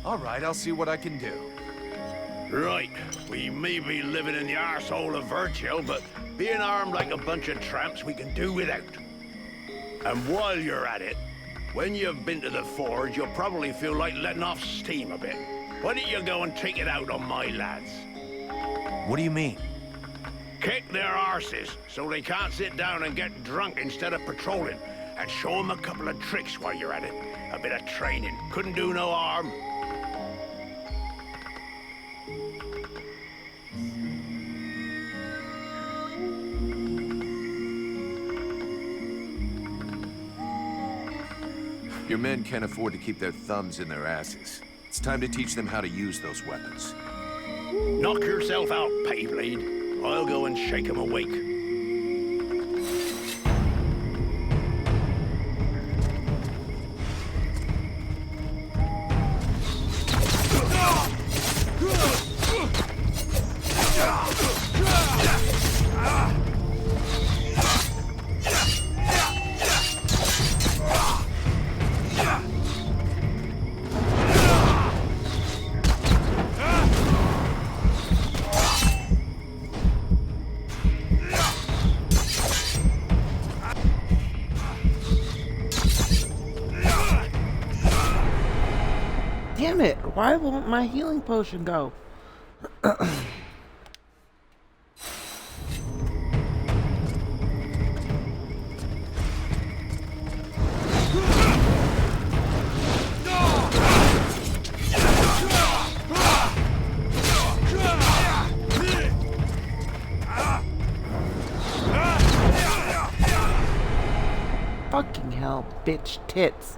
All right, I'll see what I can do. Right, we may be living in the arsehole of Virgil, but being armed like a bunch of tramps we can do without. And while you're at it, when you've been to the forge, you'll probably feel like letting off steam a bit. Why don't you go and take it out on my lads? What do you mean? Kick their arses so they can't sit down and get drunk instead of patrolling. And show them a couple of tricks while you're at it. A bit of training. Couldn't do no harm. Your men can't afford to keep their thumbs in their asses. It's time to teach them how to use those weapons. Knock yourself out, Paybleed. I'll go and shake them awake. Damn it, why won't my healing potion go? Fucking hell, bitch tits.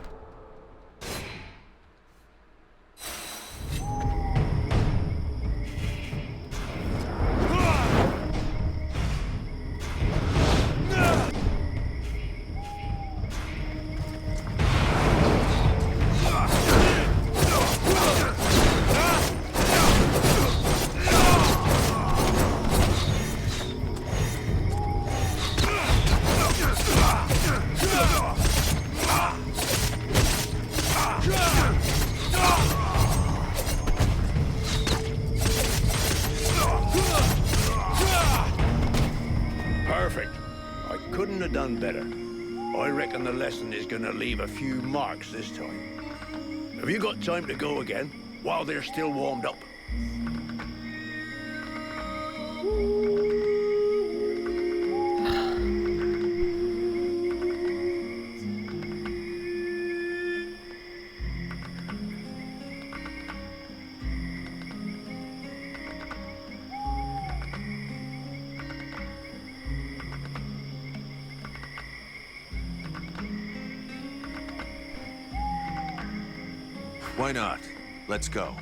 Perfect. I couldn't have done better. I reckon the lesson is gonna leave a few marks this time. Have you got time to go again, while they're still warmed up? Why not? Let's go.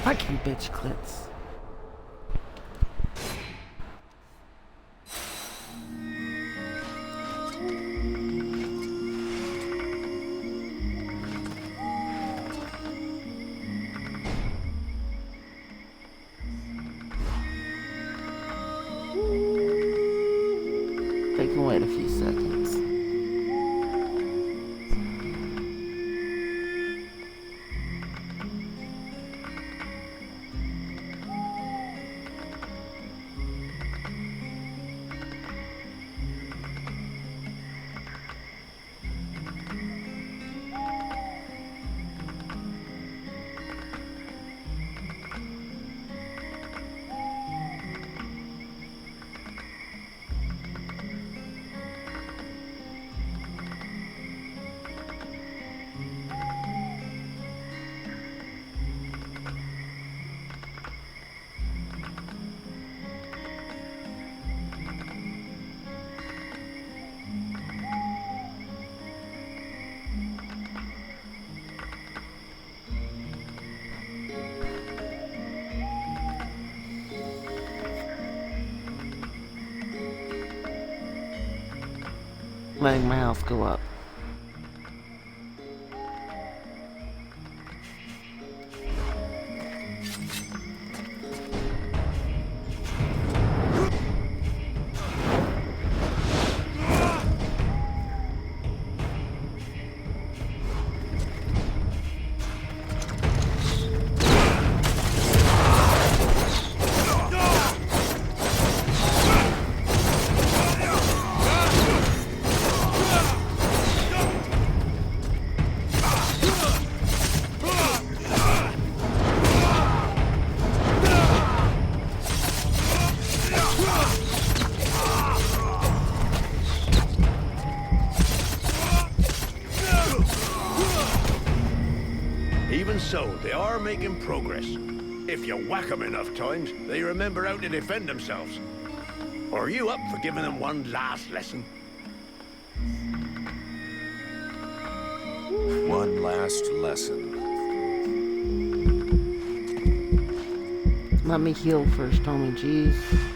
Fucking bitch clits. They can wait a few seconds. Letting my health go up. Even so, they are making progress. If you whack them enough times, they remember how to defend themselves. Are you up for giving them one last lesson? One last lesson. Let me heal first, homie. Jeez.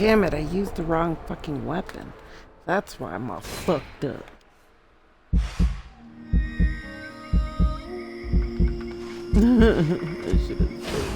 Damn it, I used the wrong fucking weapon. That's why I'm all fucked up. I should have saved.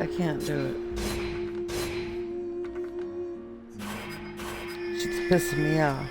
I can't do it. She's pissing me off.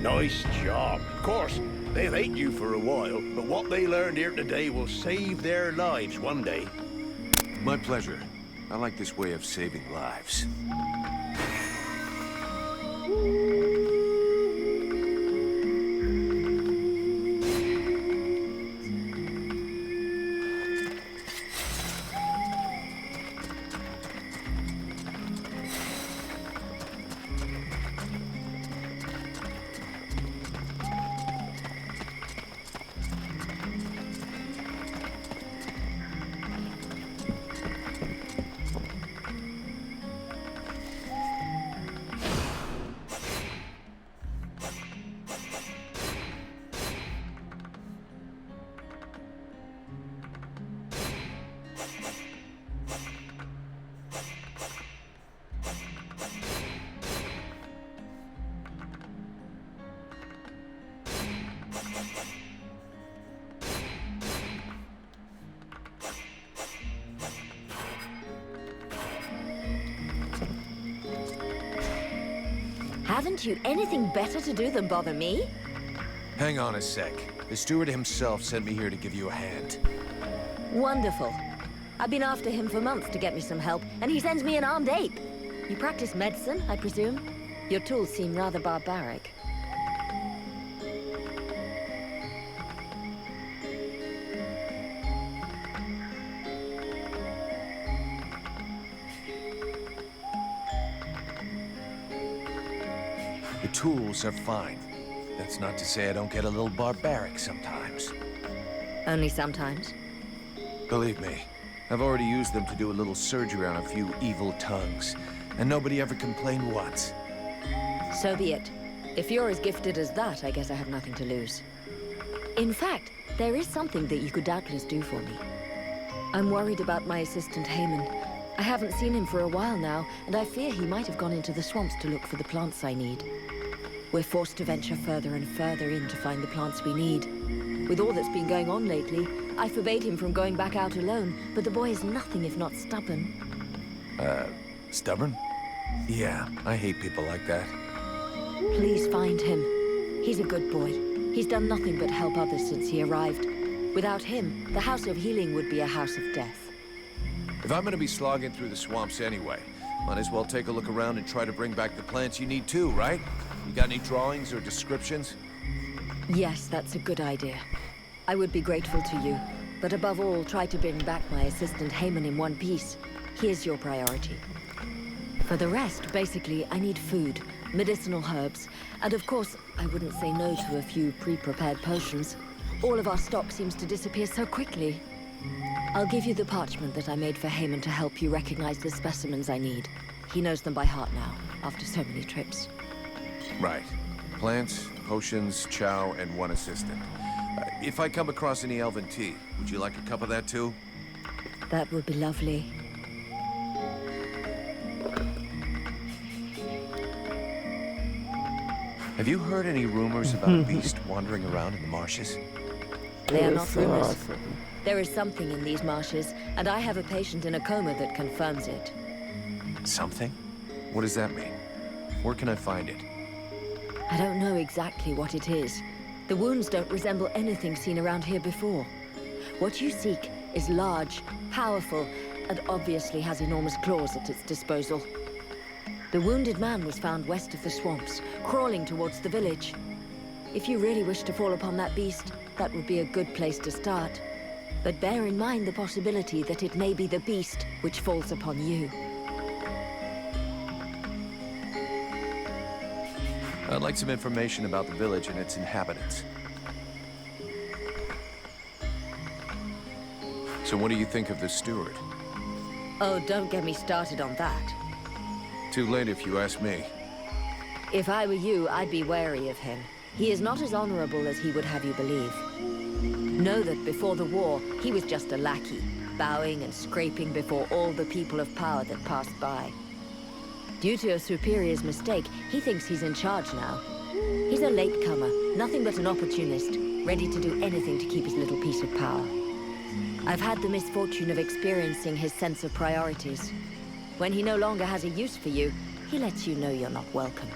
Nice job. Of course, they'll hate you for a while, but what they learned here today will save their lives one day. My pleasure. I like this way of saving lives. Haven't you anything better to do than bother me? Hang on a sec. The steward himself sent me here to give you a hand. Wonderful. I've been after him for months to get me some help, and he sends me an armed ape. You practice medicine, I presume? Your tools seem rather barbaric. The tools are fine. That's not to say I don't get a little barbaric sometimes. Only sometimes? Believe me, I've already used them to do a little surgery on a few evil tongues, and nobody ever complained once. So be it. If you're as gifted as that, I guess I have nothing to lose. In fact, there is something that you could doubtless do for me. I'm worried about my assistant Haman. I haven't seen him for a while now, and I fear he might have gone into the swamps to look for the plants I need. We're forced to venture further and further in to find the plants we need. With all that's been going on lately, I forbade him from going back out alone, but the boy is nothing if not stubborn. Stubborn? Yeah, I hate people like that. Please find him. He's a good boy. He's done nothing but help others since he arrived. Without him, the House of Healing would be a house of death. If I'm gonna be slogging through the swamps anyway, might as well take a look around and try to bring back the plants you need too, right? You got any drawings or descriptions? Yes, that's a good idea. I would be grateful to you, but above all, try to bring back my assistant Haman in one piece. He is your priority. For the rest, basically, I need food, medicinal herbs, and of course, I wouldn't say no to a few pre-prepared potions. All of our stock seems to disappear so quickly. I'll give you the parchment that I made for Haman to help you recognize the specimens I need. He knows them by heart now, after so many trips. Right. Plants, potions, chow, and one assistant. If I come across any elven tea, would you like a cup of that too? That would be lovely. Have you heard any rumors about a beast wandering around in the marshes? They are not rumors. There is something in these marshes, and I have a patient in a coma that confirms it. Something? What does that mean? Where can I find it? I don't know exactly what it is. The wounds don't resemble anything seen around here before. What you seek is large, powerful, and obviously has enormous claws at its disposal. The wounded man was found west of the swamps, crawling towards the village. If you really wish to fall upon that beast, that would be a good place to start. But bear in mind the possibility that it may be the beast which falls upon you. I'd like some information about the village and its inhabitants. So what do you think of the steward? Oh, don't get me started on that. Too late if you ask me. If I were you, I'd be wary of him. He is not as honorable as he would have you believe. Know that before the war, he was just a lackey, bowing and scraping before all the people of power that passed by. Due to a superior's mistake, he thinks he's in charge now. He's a latecomer, nothing but an opportunist, ready to do anything to keep his little piece of power. I've had the misfortune of experiencing his sense of priorities. When he no longer has a use for you, he lets you know you're not welcome.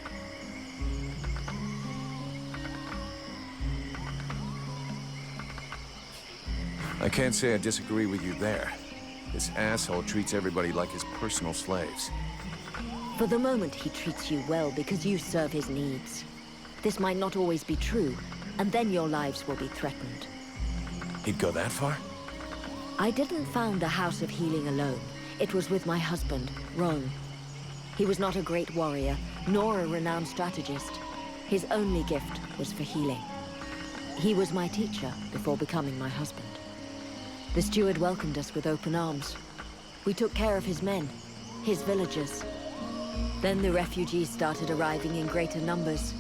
I can't say I disagree with you there. This asshole treats everybody like his personal slaves. For the moment, he treats you well because you serve his needs. This might not always be true, and then your lives will be threatened. He'd go that far? I didn't found the House of Healing alone. It was with my husband, Ron. He was not a great warrior, nor a renowned strategist. His only gift was for healing. He was my teacher before becoming my husband. The steward welcomed us with open arms. We took care of his men, his villagers. Then the refugees started arriving in greater numbers.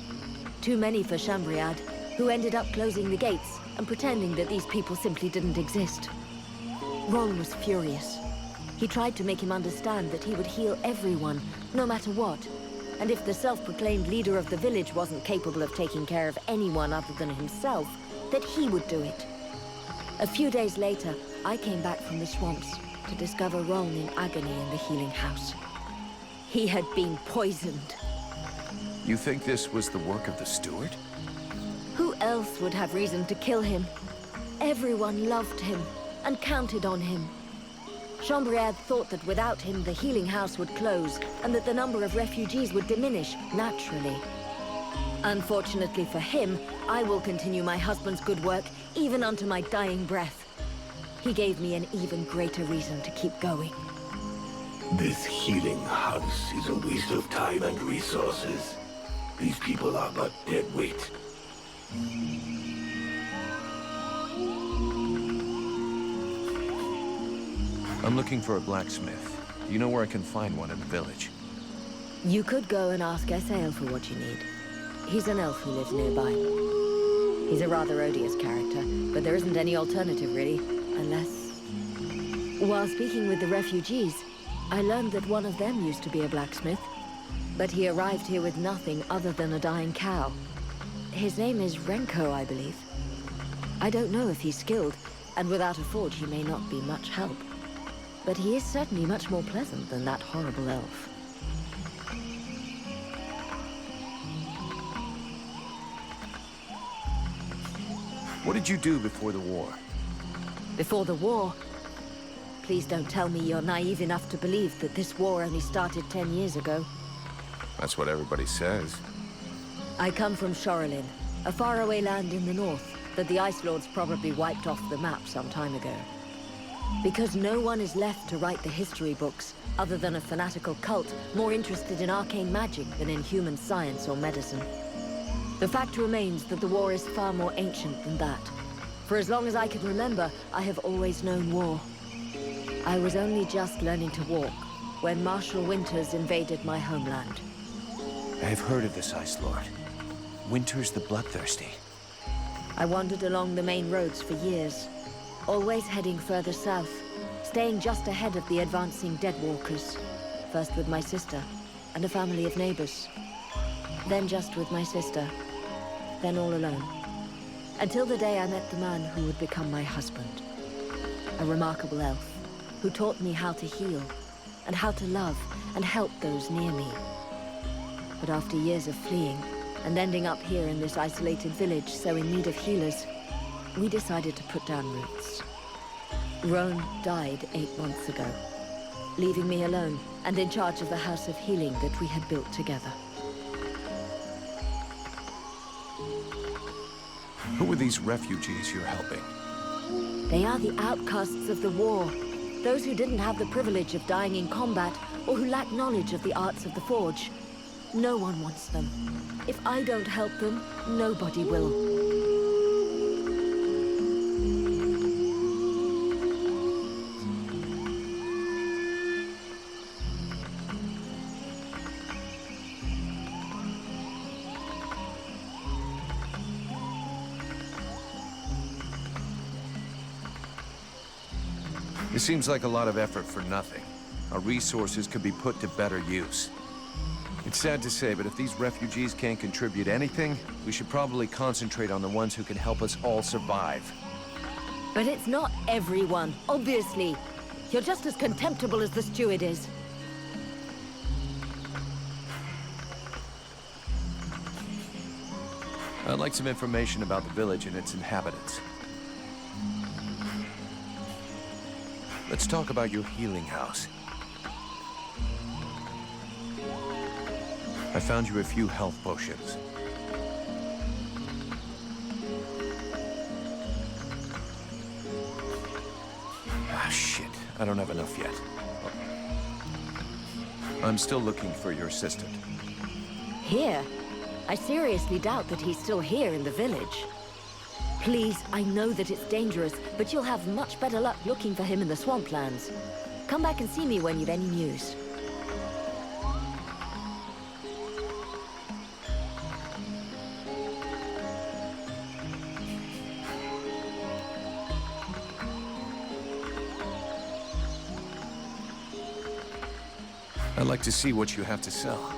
Too many for Chambriad, who ended up closing the gates and pretending that these people simply didn't exist. Ron was furious. He tried to make him understand that he would heal everyone, no matter what. And if the self-proclaimed leader of the village wasn't capable of taking care of anyone other than himself, that he would do it. A few days later, I came back from the swamps to discover Ron in agony in the healing house. He had been poisoned. You think this was the work of the steward? Who else would have reason to kill him? Everyone loved him and counted on him. Chambriad thought that without him, the healing house would close and that the number of refugees would diminish naturally. Unfortunately for him, I will continue my husband's good work even unto my dying breath. He gave me an even greater reason to keep going. This healing house is a waste of time and resources. These people are but dead weight. I'm looking for a blacksmith. Do you know where I can find one in the village? You could go and ask Esael for what you need. He's an elf who lives nearby. He's a rather odious character, but there isn't any alternative really, unless... While speaking with the refugees, I learned that one of them used to be a blacksmith, but he arrived here with nothing other than a dying cow. His name is Renko, I believe. I don't know if he's skilled, and without a forge he may not be much help. But he is certainly much more pleasant than that horrible elf. What did you do before the war? Before the war? Please don't tell me you're naive enough to believe that this war only started 10 years ago. That's what everybody says. I come from Shorelin, a faraway land in the north that the Ice Lords probably wiped off the map some time ago. Because no one is left to write the history books, other than a fanatical cult more interested in arcane magic than in human science or medicine. The fact remains that the war is far more ancient than that. For as long as I can remember, I have always known war. I was only just learning to walk when Marshal Winters invaded my homeland. I have heard of this Ice Lord. Winters the Bloodthirsty. I wandered along the main roads for years, always heading further south, staying just ahead of the advancing Deadwalkers. First with my sister and a family of neighbors. Then just with my sister. Then all alone. Until the day I met the man who would become my husband. A remarkable elf who taught me how to heal, and how to love, and help those near me. But after years of fleeing, and ending up here in this isolated village so in need of healers, we decided to put down roots. Roan died 8 months ago, leaving me alone and in charge of the House of Healing that we had built together. Who are these refugees you're helping? They are the outcasts of the war. Those who didn't have the privilege of dying in combat, or who lack knowledge of the arts of the forge. No one wants them. If I don't help them, nobody will. It seems like a lot of effort for nothing. Our resources could be put to better use. It's sad to say, but if these refugees can't contribute anything, we should probably concentrate on the ones who can help us all survive. But it's not everyone, obviously. You're just as contemptible as the steward is. I'd like some information about the village and its inhabitants. Let's talk about your healing house. I found you a few health potions. Ah, shit. I don't have enough yet. I'm still looking for your assistant. Here? I seriously doubt that he's still here in the village. Please, I know that it's dangerous, but you'll have much better luck looking for him in the swamplands. Come back and see me when you've any news. I'd like to see what you have to sell.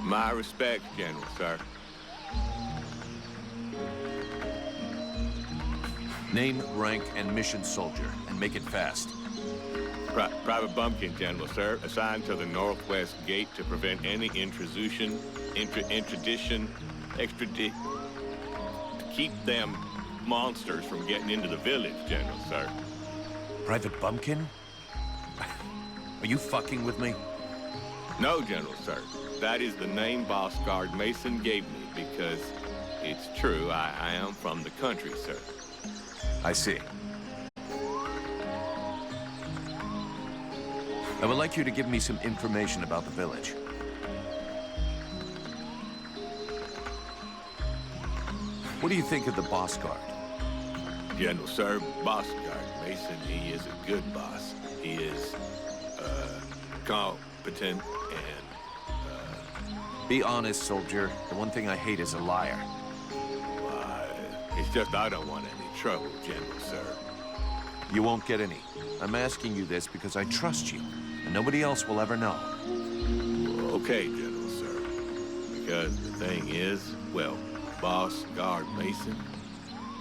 My respects, General, sir. Name, rank, and mission, soldier, and make it fast. Private Bumpkin, General, sir. Assigned to the northwest gate to prevent any intrusion, to keep them monsters from getting into the village, General, sir. Private Bumpkin? Are you fucking with me? No, General, sir. That is the name Boss Guard Mason gave me because it's true. I am from the country, sir. I see. I would like you to give me some information about the village. What do you think of the Boss Guard? General, sir, Boss Guard Mason, he is a good boss. He is, competent and, Be honest, soldier. The one thing I hate is a liar. It's just I don't want any trouble, General, sir. You won't get any. I'm asking you this because I trust you, and nobody else will ever know. Okay, General, sir. Because the thing is, Well, boss, guard, mason?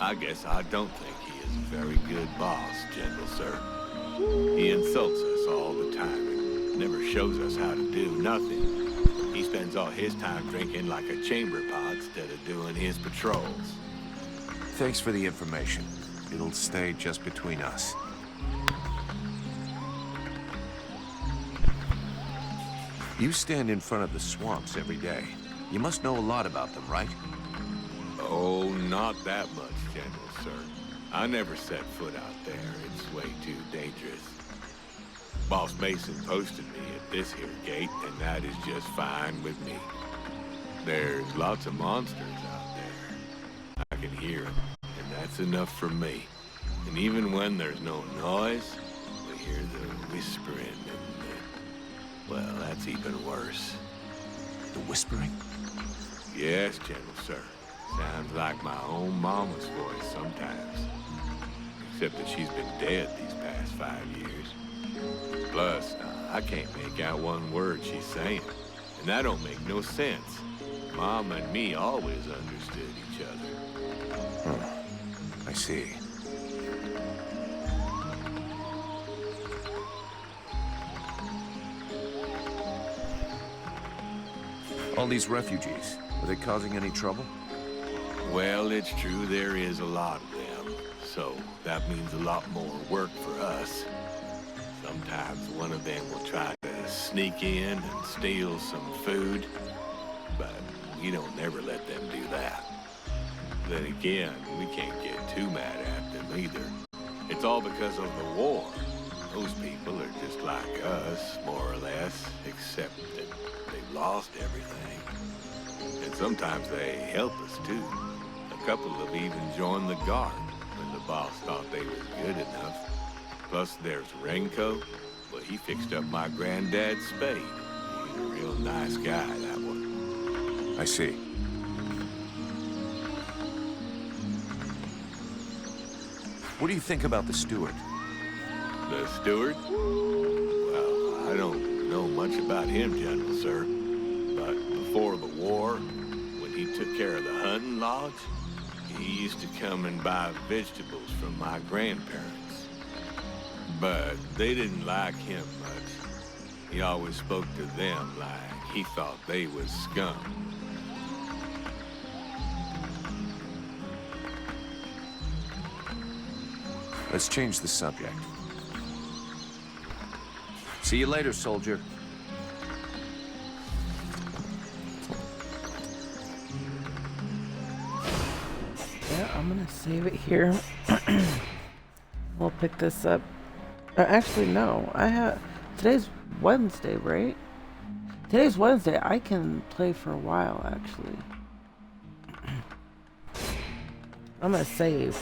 I guess I don't think he is a very good boss, gentle sir. He insults us all the time and never shows us how to do nothing. He spends all his time drinking like a chamber pot instead of doing his patrols. Thanks for the information. It'll stay just between us. You stand in front of the swamps every day. You must know a lot about them, right? Oh, not that much, gentle sir. I never set foot out there. It's way too dangerous. Boss Mason posted me at this here gate, and that is just fine with me. There's lots of monsters out there. I can hear them, and that's enough for me. And even when there's no noise, we hear the whispering and well, that's even worse. The whispering? Yes, gentle sir. Sounds like my own mama's voice sometimes. Except that she's been dead these past 5 years. Plus, I can't make out one word she's saying. And that don't make no sense. Mom and me always understood each other. I see. All these refugees, are they causing any trouble? Well, it's true there is a lot of them. So that means a lot more work for us. Sometimes one of them will try to sneak in and steal some food. But we don't never let them do that. Then again, we can't get too mad at them either. It's all because of the war. Those people are just like us, more or less, except that they've lost everything. And sometimes they help us, too. A couple have even joined the guard when the boss thought they was good enough. Plus, there's Renko. Well, he fixed up my granddad's spade. He's a real nice guy, that one. I see. What do you think about the steward? The steward? Well, I don't know much about him, gentle sir. But before the war, when he took care of the hunting lodge, he used to come and buy vegetables from my grandparents. But they didn't like him much. He always spoke to them like he thought they was scum. Let's change the subject. See you later, soldier. Yeah, I'm gonna save it here. We'll pick this up. Actually, no. Today's Wednesday, right? Today's Wednesday. I can play for a while, actually. I'm gonna save.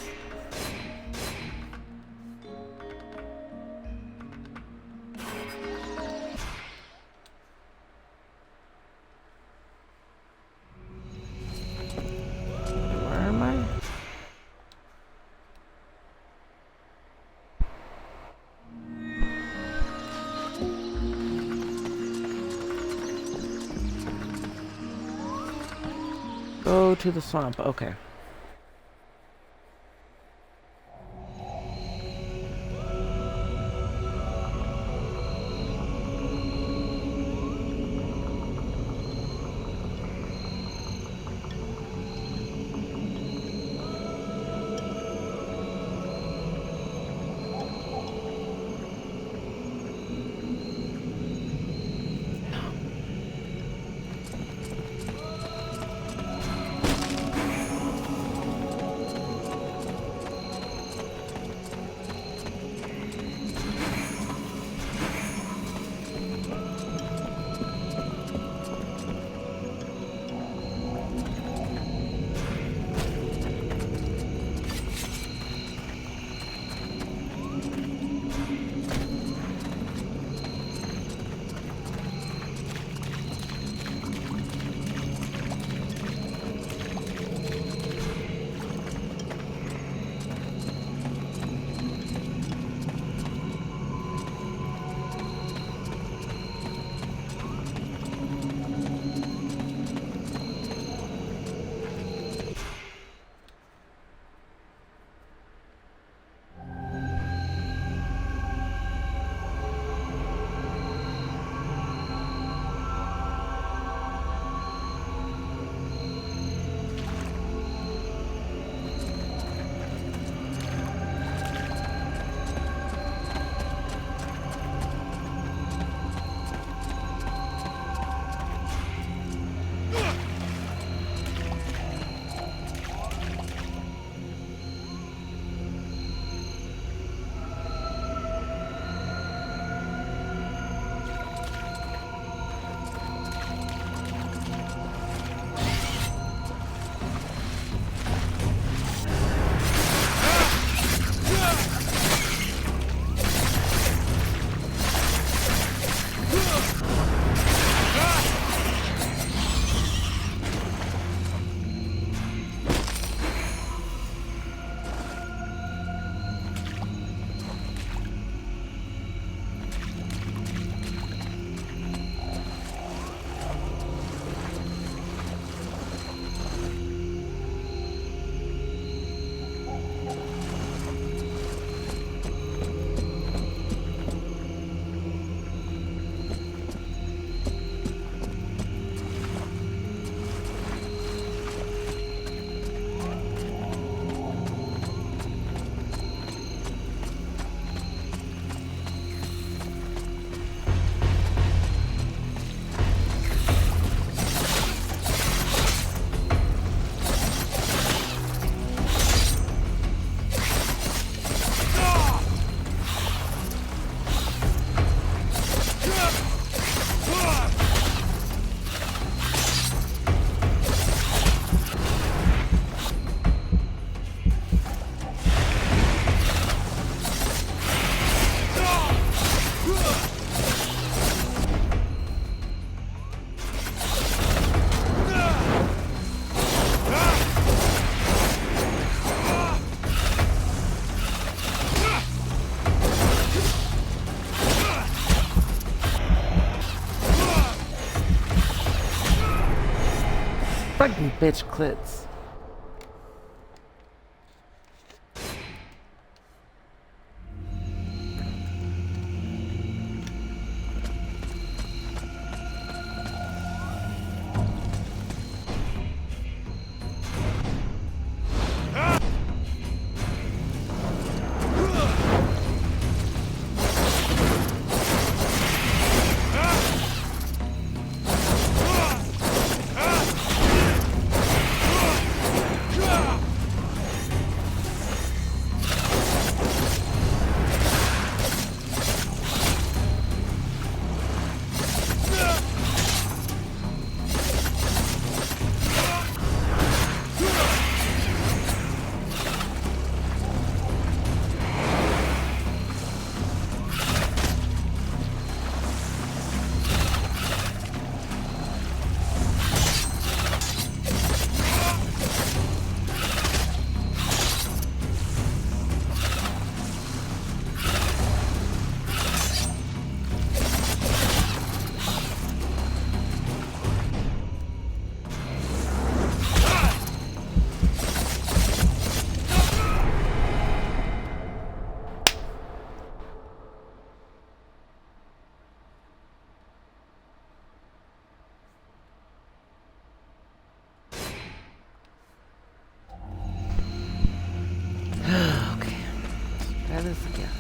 Go to the swamp. Okay. Fucking bitch clits. Okay, try this again.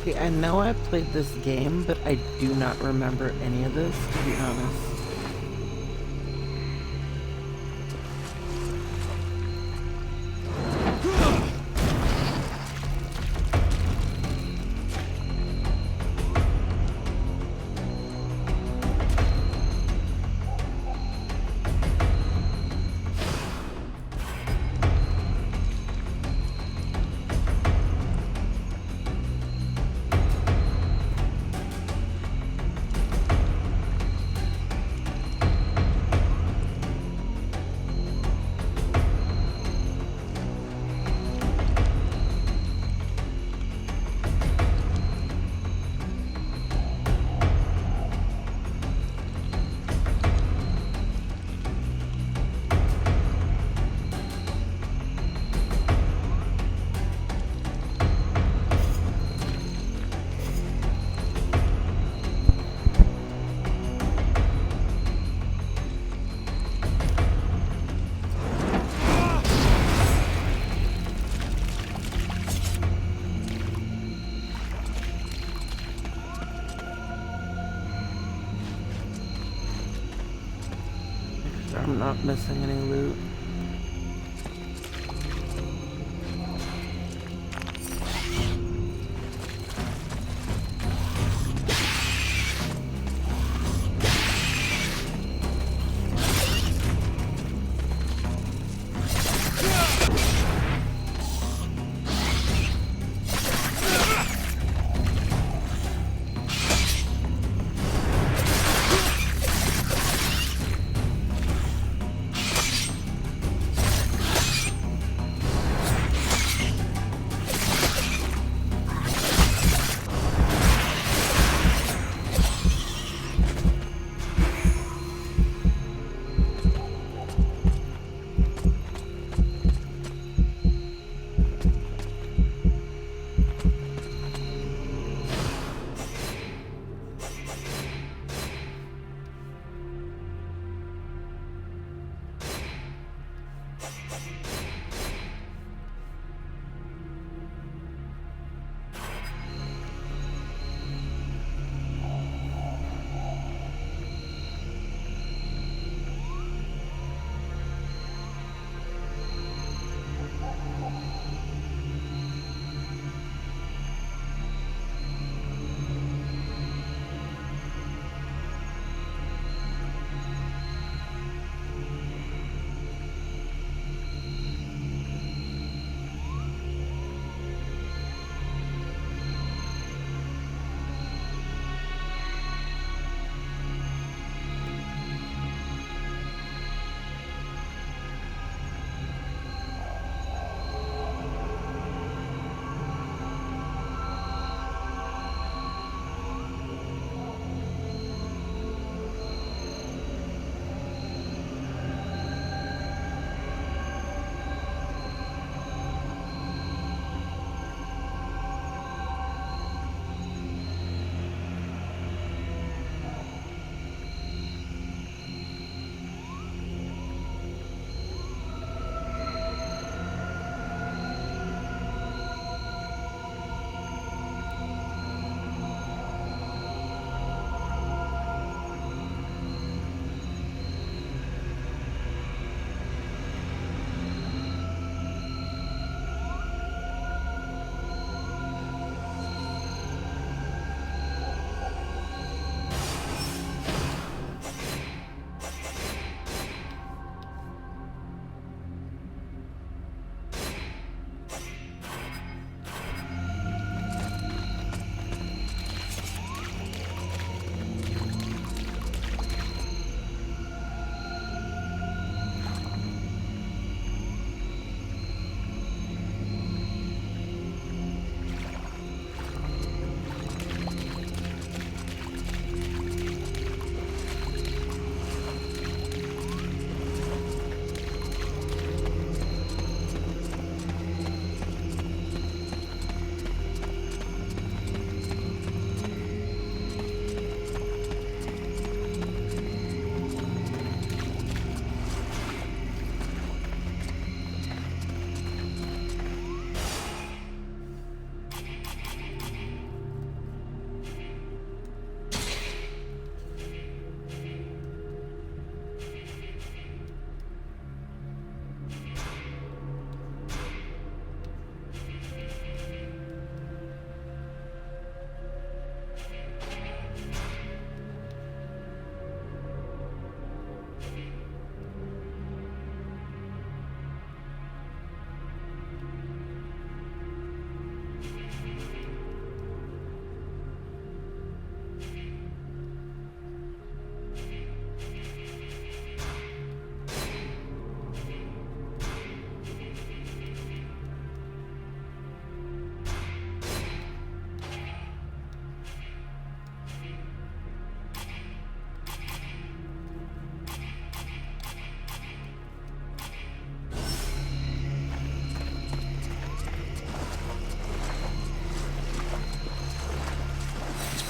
Okay, I know I played this game, but I do not remember any of this, to be honest. I'm not missing any loot.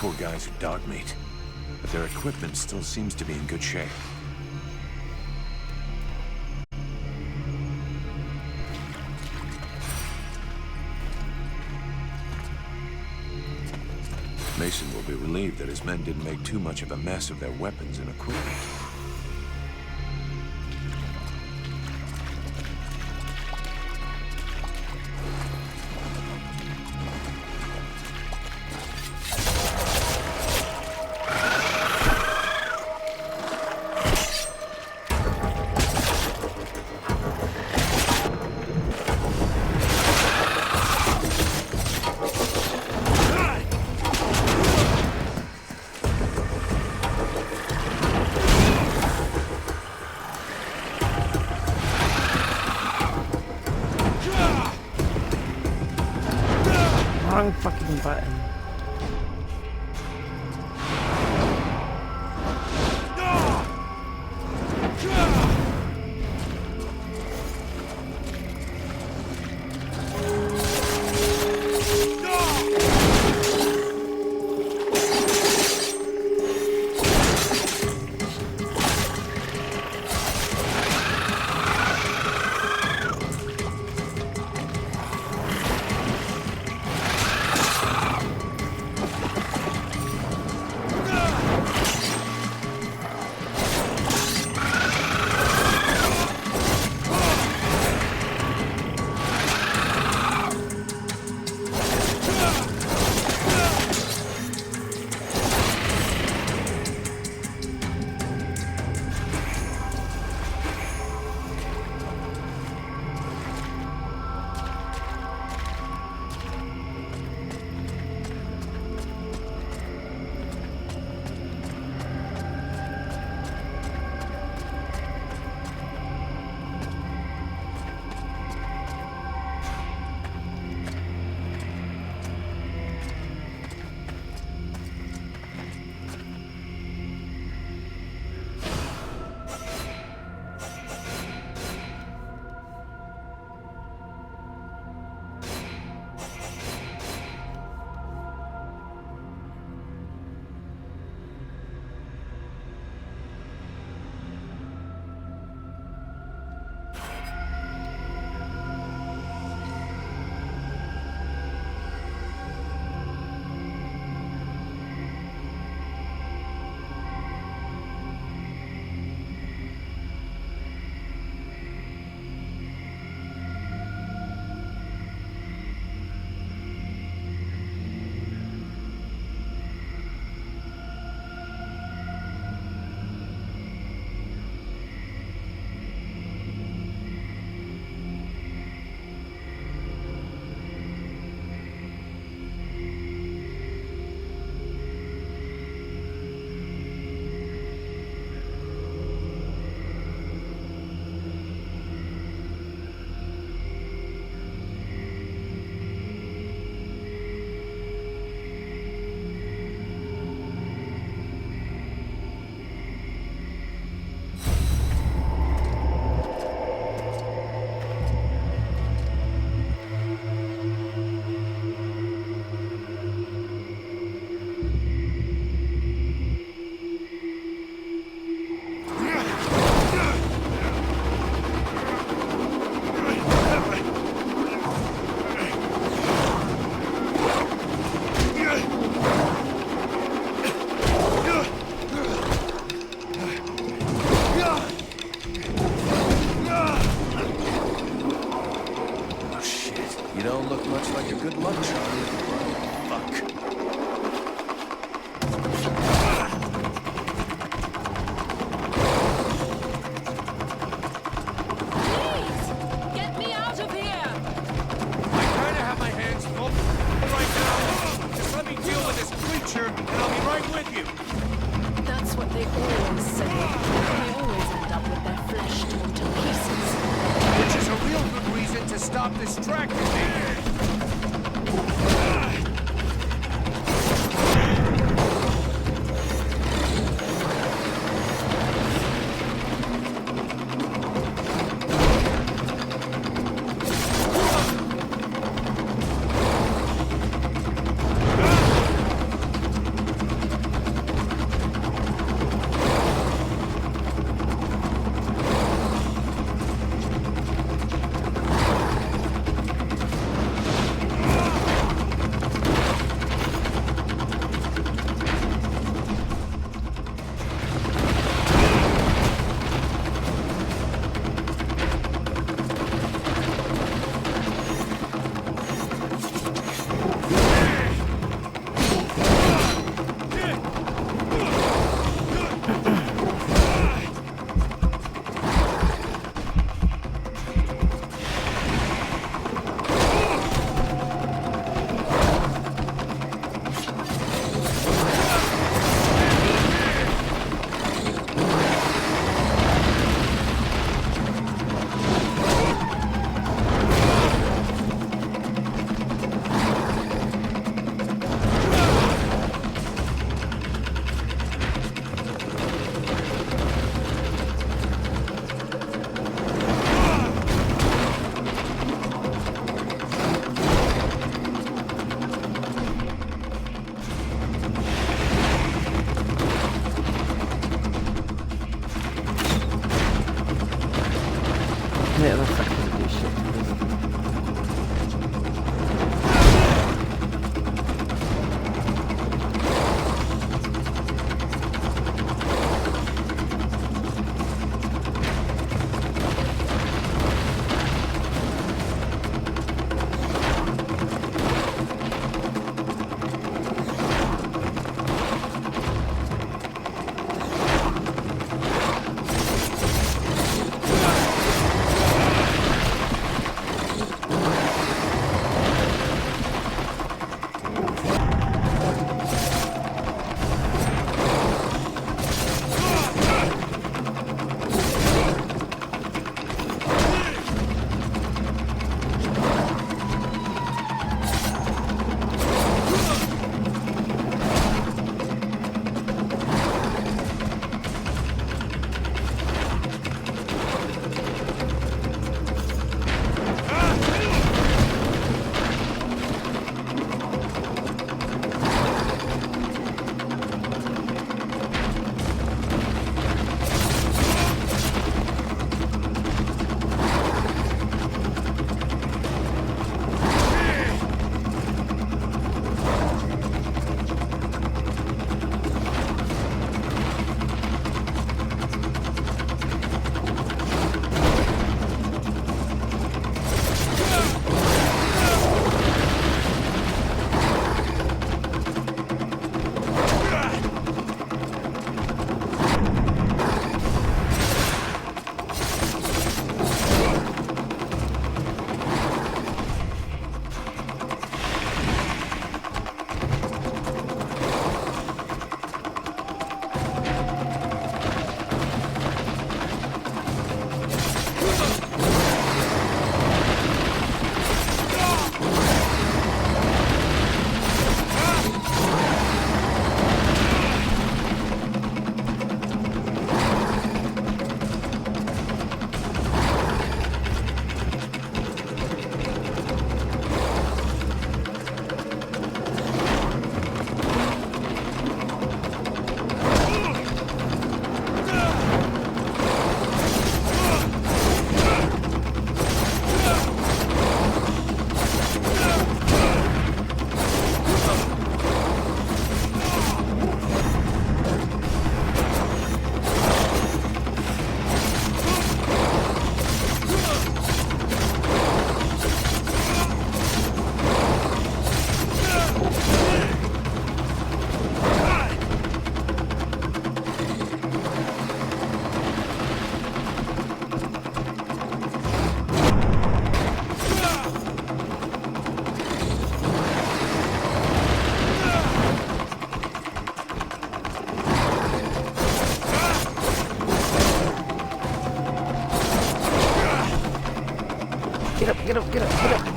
poor guys are dog meat, but their equipment still seems to be in good shape. Mason will be relieved that his men didn't make too much of a mess of their weapons and equipment. Wrong fucking button.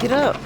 Get up.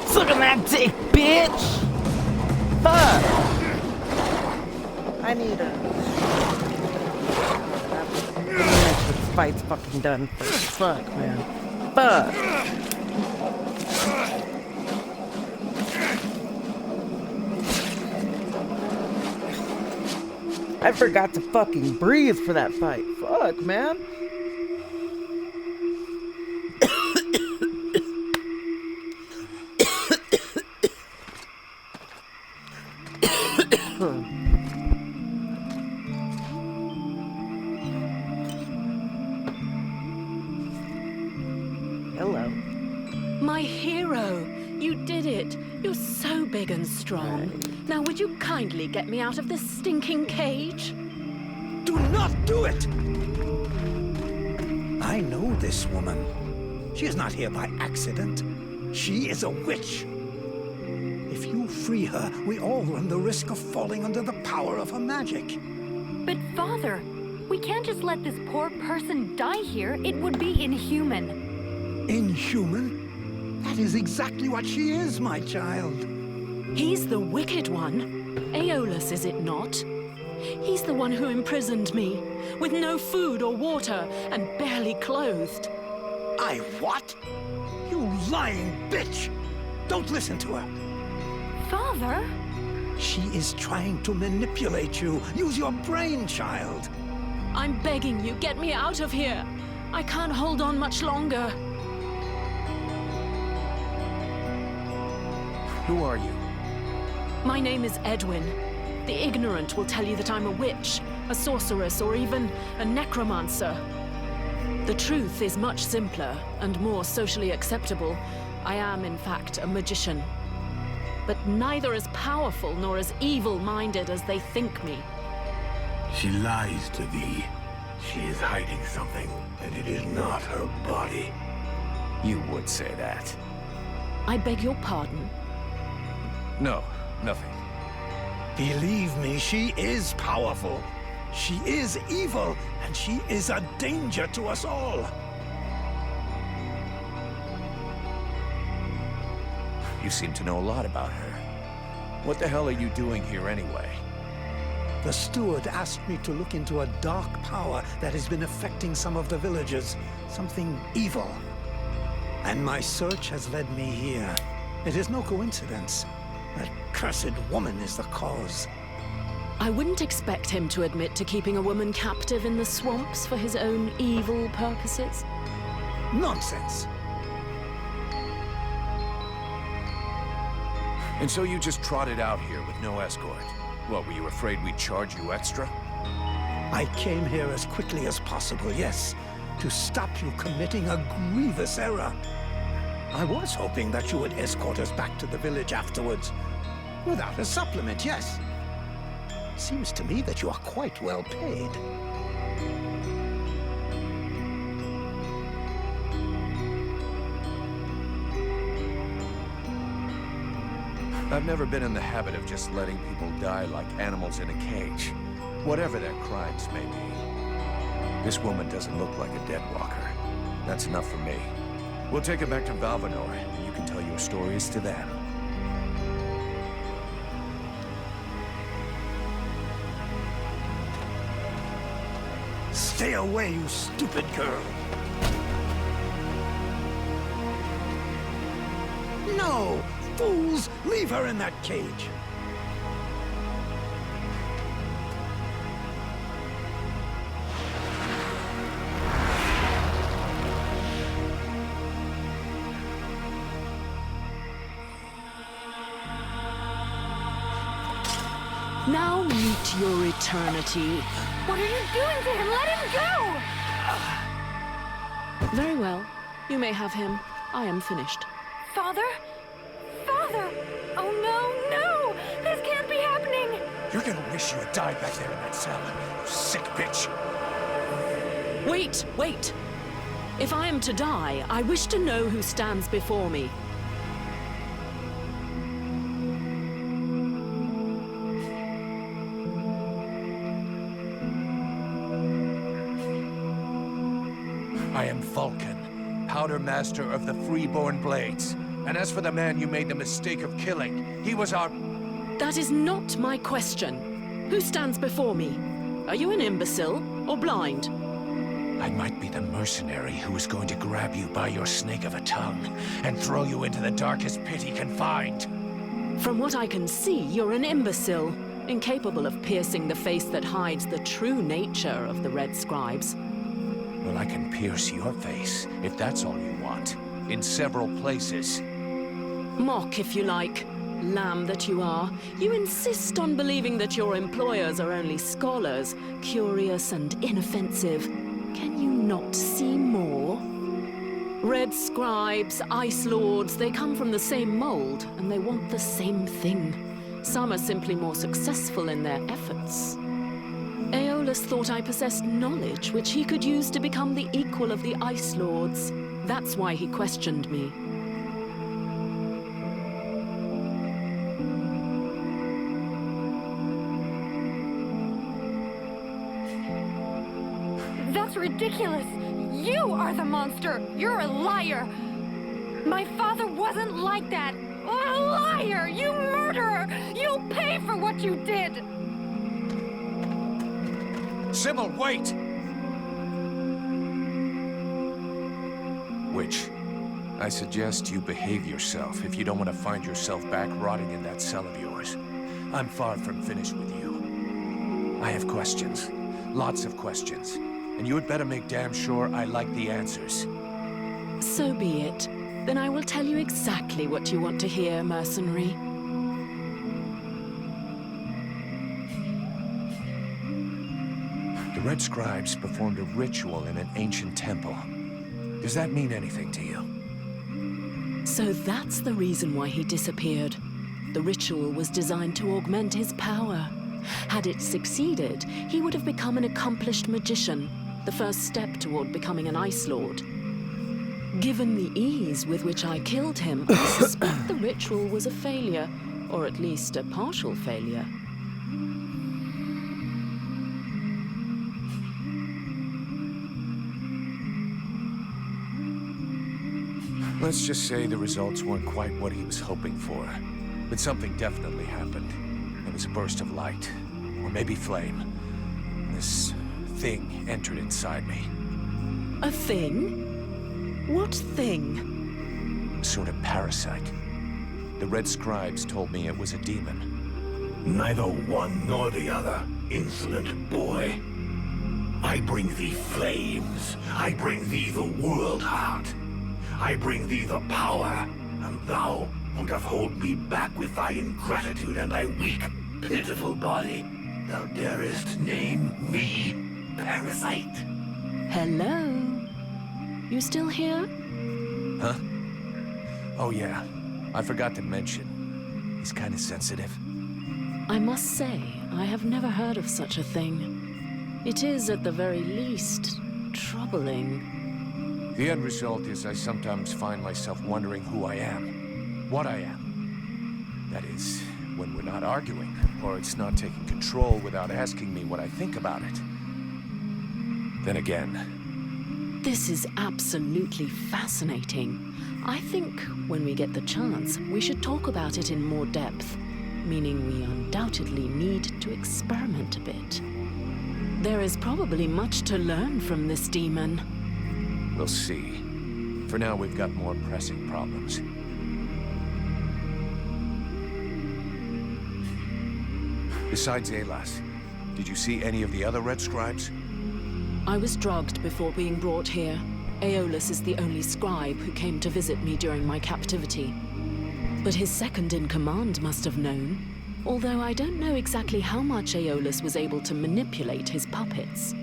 Suck on that dick, bitch! Fuck! I need a... This fight's fucking done. Fuck, man. Fuck! I forgot to fucking breathe for that fight. Fuck, man. Hello. My hero! You did it! You're so big and strong. Right. Now would you kindly get me out of this stinking cage? Do not do it! I know this woman. She is not here by accident. She is a witch. If you free her, we all run the risk of falling under the power of her magic. But Father, we can't just let this poor person die here. It would be inhuman. Inhuman? That is exactly what she is, my child. He's the wicked one. Aeolus, is it not? He's the one who imprisoned me, with no food or water, and barely clothed. I what? You lying bitch! Don't listen to her. Father? She is trying to manipulate you. Use your brain, child. I'm begging you, get me out of here. I can't hold on much longer. Who are you? My name is Edwin. The ignorant will tell you that I'm a witch, a sorceress, or even a necromancer. The truth is much simpler and more socially acceptable. I am, in fact, a magician. But neither as powerful nor as evil-minded as they think me. She lies to thee. She is hiding something, and it is not her body. You would say that. I beg your pardon? No, nothing. Believe me, she is powerful. She is evil, and she is a danger to us all. You seem to know a lot about her. What the hell are you doing here anyway? The steward asked me to look into a dark power that has been affecting some of the villagers. Something evil. And my search has led me here. It is no coincidence. That cursed woman is the cause. I wouldn't expect him to admit to keeping a woman captive in the swamps for his own evil purposes. Nonsense. And so you just trotted out here with no escort? What, were you afraid we'd charge you extra? I came here as quickly as possible, yes, to stop you committing a grievous error. I was hoping that you would escort us back to the village afterwards. Without a supplement, yes. Seems to me that you are quite well paid. I've never been in the habit of just letting people die like animals in a cage, whatever their crimes may be. This woman doesn't look like a dead walker. That's enough for me. We'll take her back to Valvanor, and you can tell your stories to them. Stay away, you stupid girl. No! Fools! Leave her in that cage! Now meet your eternity. What are you doing to him? Let him go! Very well. You may have him. I am finished. Father? Father! Oh no, no! This can't be happening! You're gonna wish you had died back there in that cell, you sick bitch. Wait, wait! If I am to die, I wish to know who stands before me. I am Vulcan, Powder Master of the Freeborn Blades. And as for the man you made the mistake of killing, he was our... That is not my question. Who stands before me? Are you an imbecile or blind? I might be the mercenary who is going to grab you by your snake of a tongue and throw you into the darkest pit he can find. From what I can see, you're an imbecile, incapable of piercing the face that hides the true nature of the Red Scribes. Well, I can pierce your face, if that's all you want, in several places. Mock, if you like. Lamb that you are. You insist on believing that your employers are only scholars, curious and inoffensive. Can you not see more? Red Scribes, Ice Lords, they come from the same mold, and they want the same thing. Some are simply more successful in their efforts. Aeolus thought I possessed knowledge which he could use to become the equal of the Ice Lords. That's why he questioned me. That's ridiculous! You are the monster! You're a liar! My father wasn't like that! A liar! You murderer! You'll pay for what you did! Sybil, wait! Witch, I suggest you behave yourself if you don't want to find yourself back rotting in that cell of yours. I'm far from finished with you. I have questions. Lots of questions. And you had better make damn sure I like the answers. So be it. Then I will tell you exactly what you want to hear, mercenary. The Red Scribes performed a ritual in an ancient temple. Does that mean anything to you? So that's the reason why he disappeared. The ritual was designed to augment his power. Had it succeeded, he would have become an accomplished magician, the first step toward becoming an Ice Lord. Given the ease with which I killed him, I suspect the ritual was a failure, or at least a partial failure. Let's just say the results weren't quite what he was hoping for. But something definitely happened. There was a burst of light, or maybe flame. This thing entered inside me. A thing? What thing? A sort of parasite. The Red Scribes told me it was a demon. Neither one nor the other, insolent boy. I bring thee flames. I bring thee the world heart. I bring thee the power, and thou wouldst hold me back with thy ingratitude and thy weak, pitiful body. Thou darest name me parasite. Hello? You still here? Huh? Oh yeah, I forgot to mention. He's kind of sensitive. I must say, I have never heard of such a thing. It is, at the very least, troubling. The end result is I sometimes find myself wondering who I am. What I am. That is, when we're not arguing, or it's not taking control without asking me what I think about it. Then again... This is absolutely fascinating. I think, when we get the chance, we should talk about it in more depth. Meaning we undoubtedly need to experiment a bit. There is probably much to learn from this demon. We'll see. For now, we've got more pressing problems. Besides Alas, did you see any of the other Red Scribes? I was drugged before being brought here. Aeolus is the only scribe who came to visit me during my captivity. But his second-in-command must have known, although I don't know exactly how much Aeolus was able to manipulate his puppets.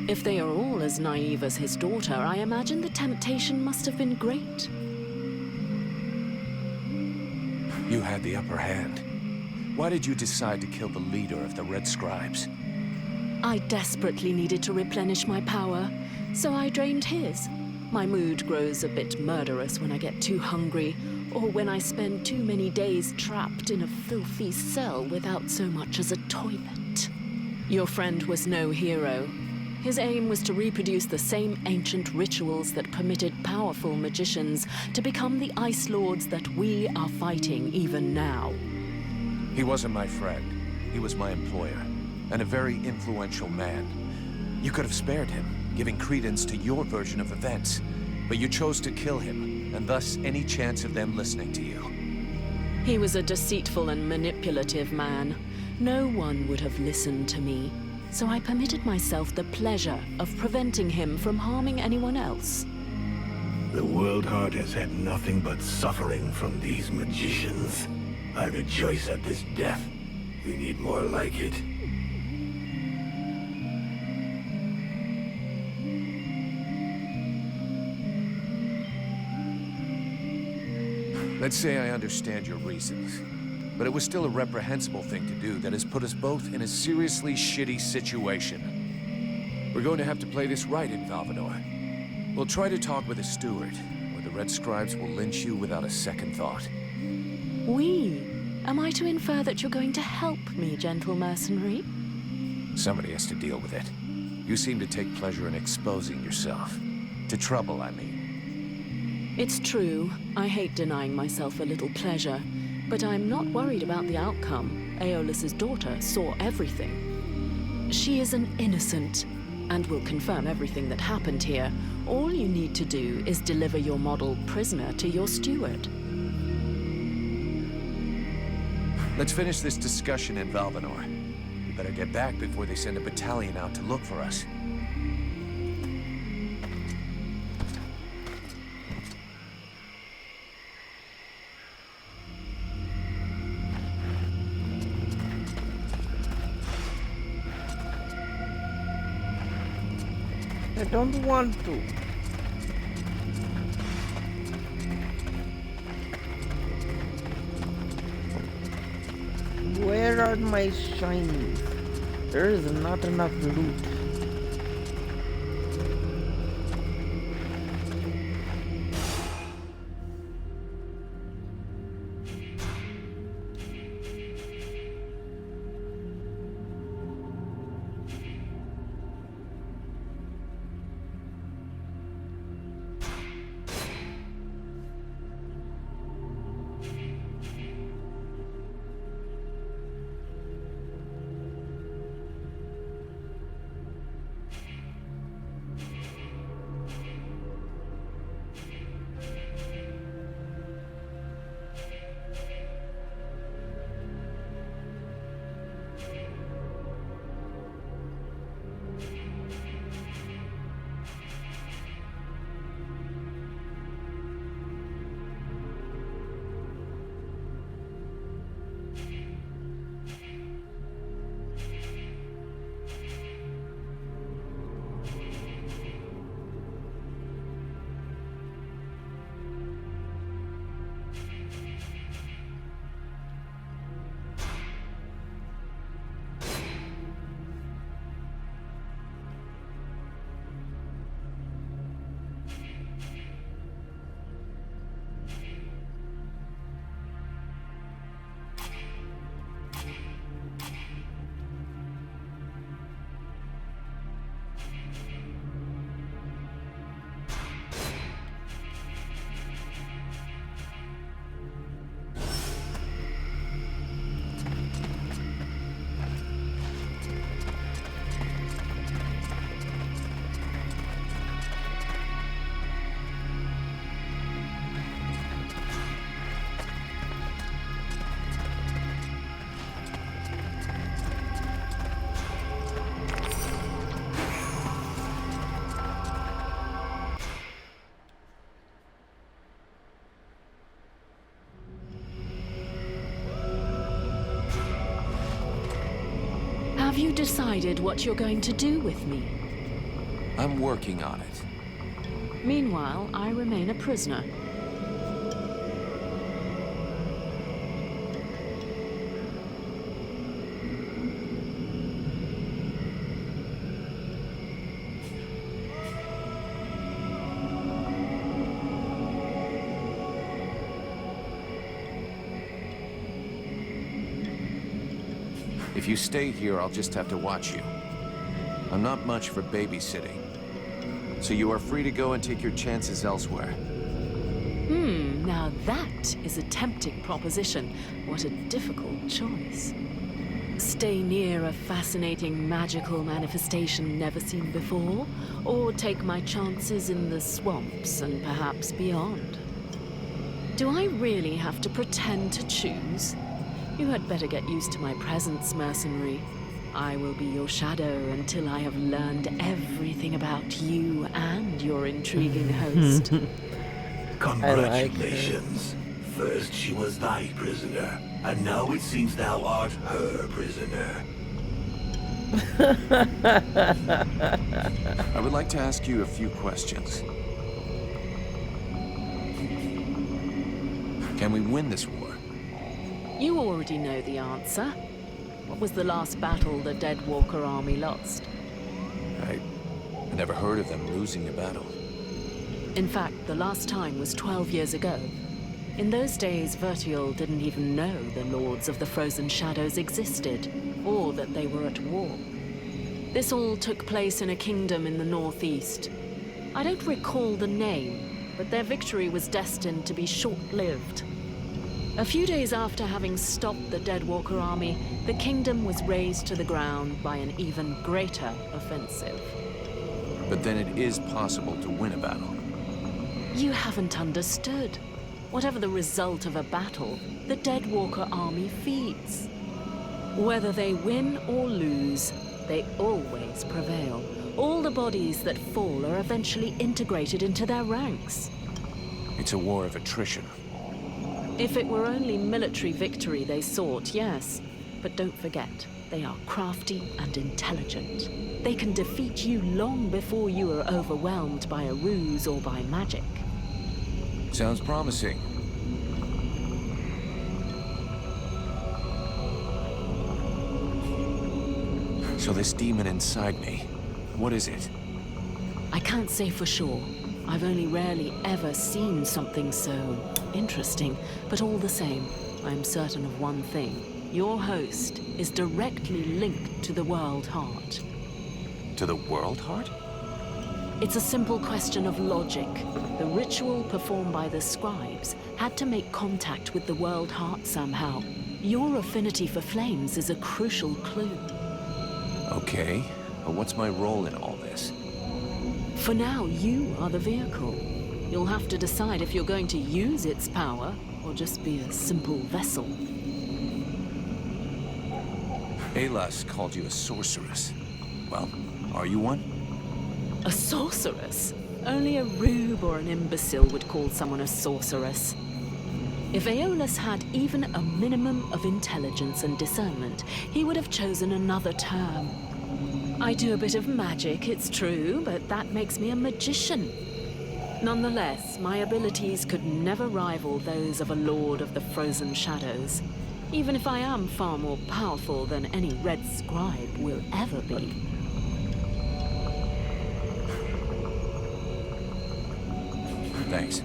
If they are all as naive as his daughter, I imagine the temptation must have been great. You had the upper hand. Why did you decide to kill the leader of the Red Scribes? I desperately needed to replenish my power, so I drained his. My mood grows a bit murderous when I get too hungry, or when I spend too many days trapped in a filthy cell without so much as a toilet. Your friend was no hero. His aim was to reproduce the same ancient rituals that permitted powerful magicians to become the Ice Lords that we are fighting even now. He wasn't my friend. He was my employer, and a very influential man. You could have spared him, giving credence to your version of events, but you chose to kill him, and thus any chance of them listening to you. He was a deceitful and manipulative man. No one would have listened to me, so I permitted myself the pleasure of preventing him from harming anyone else. The World Heart has had nothing but suffering from these magicians. I rejoice at this death. We need more like it. Let's say I understand your reasons, but it was still a reprehensible thing to do that has put us both in a seriously shitty situation. We're going to have to play this right in Valvanor. We'll try to talk with a steward, or the Red Scribes will lynch you without a second thought. We? Am I to infer that you're going to help me, gentle mercenary? Somebody has to deal with it. You seem to take pleasure in exposing yourself. To trouble, I mean. It's true. I hate denying myself a little pleasure, but I'm not worried about the outcome. Aeolus's daughter saw everything. She is an innocent, and will confirm everything that happened here. All you need to do is deliver your model prisoner to your steward. Let's finish this discussion in Valvanor. We better get back before they send a battalion out to look for us. I don't want to. Where are my shinies? There is not enough loot. decided what you're going to do with me? I'm working on it. Meanwhile, I remain a prisoner. If you stay here, I'll just have to watch you. I'm not much for babysitting. So you are free to go and take your chances elsewhere. Now that is a tempting proposition. What a difficult choice. Stay near a fascinating magical manifestation never seen before, or take my chances in the swamps and perhaps beyond. Do I really have to pretend to choose? You had better get used to my presence, mercenary. I will be your shadow until I have learned everything about you and your intriguing host. Congratulations. First she was thy prisoner, and now it seems thou art her prisoner. I would like to ask you a few questions. Can we win this war? You already know the answer. What was the last battle the Deadwalker army lost? I never heard of them losing a battle. In fact, the last time was 12 years ago. In those days, Vertial didn't even know the Lords of the Frozen Shadows existed, or that they were at war. This all took place in a kingdom in the northeast. I don't recall the name, but their victory was destined to be short-lived. A few days after having stopped the Deadwalker army, the kingdom was razed to the ground by an even greater offensive. But then it is possible to win a battle. You haven't understood. Whatever the result of a battle, the Deadwalker army feeds. Whether they win or lose, they always prevail. All the bodies that fall are eventually integrated into their ranks. It's a war of attrition. If it were only military victory they sought, yes. But don't forget, they are crafty and intelligent. They can defeat you long before you are overwhelmed by a ruse or by magic. Sounds promising. So this demon inside me, what is it? I can't say for sure. I've only rarely ever seen something so interesting, but all the same, I'm certain of one thing. Your host is directly linked to the World Heart. To the World Heart? It's a simple question of logic. The ritual performed by the scribes had to make contact with the World Heart somehow. Your affinity for flames is a crucial clue. Okay, but what's my role in all this? For now, you are the vehicle. You'll have to decide if you're going to use its power, or just be a simple vessel. Alas called you a sorceress. Well, are you one? A sorceress? Only a rube or an imbecile would call someone a sorceress. If Aeolus had even a minimum of intelligence and discernment, he would have chosen another term. I do a bit of magic, it's true, but that makes me a magician. Nonetheless, my abilities could never rival those of a Lord of the Frozen Shadows, even if I am far more powerful than any Red Scribe will ever be. Thanks.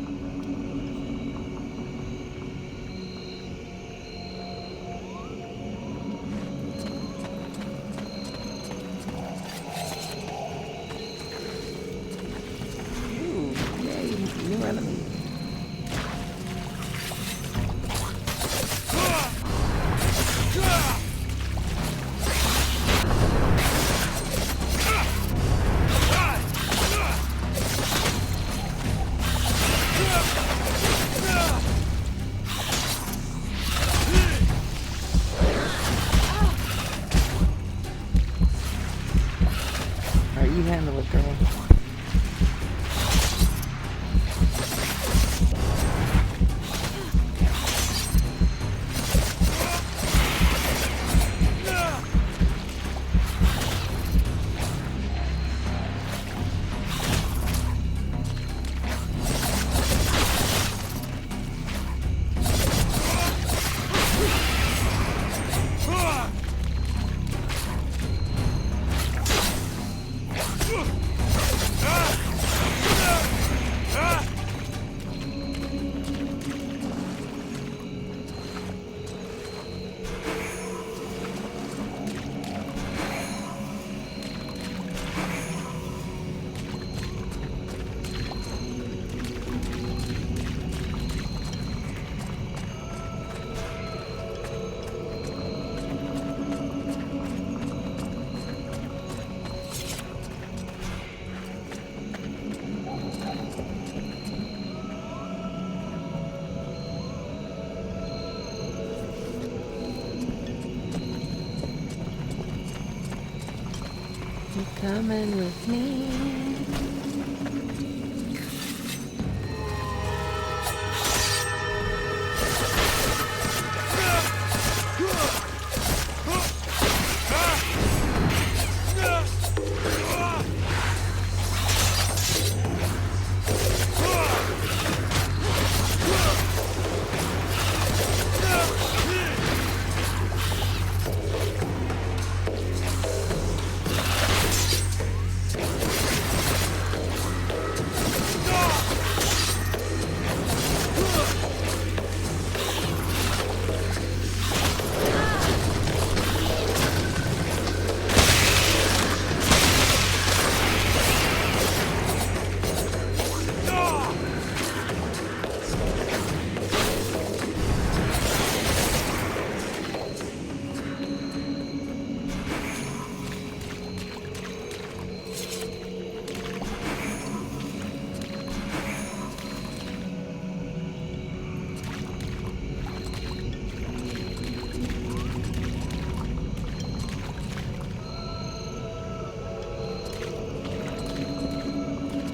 New enemy. Alright, you handle it, girl. You coming with me?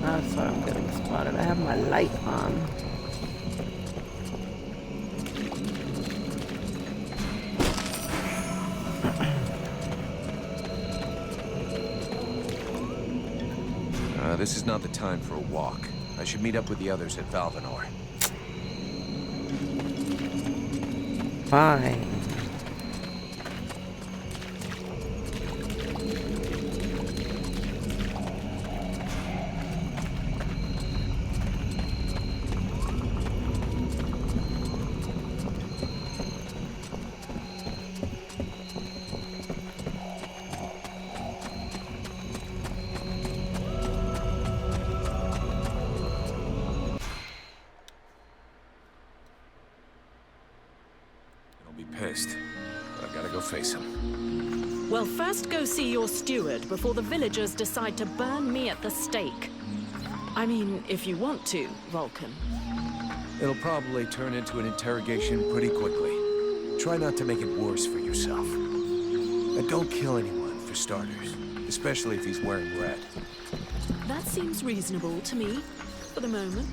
That's why I'm getting spotted. I have my light on. This is not the time for a walk. I should meet up with the others at Valvanor. Fine. Pissed, but I've got to go face him. Well, first go see your steward before the villagers decide to burn me at the stake. I mean, if you want to, Vulcan. It'll probably turn into an interrogation pretty quickly. Try not to make it worse for yourself. And don't kill anyone, for starters. Especially if he's wearing red. That seems reasonable to me, for the moment.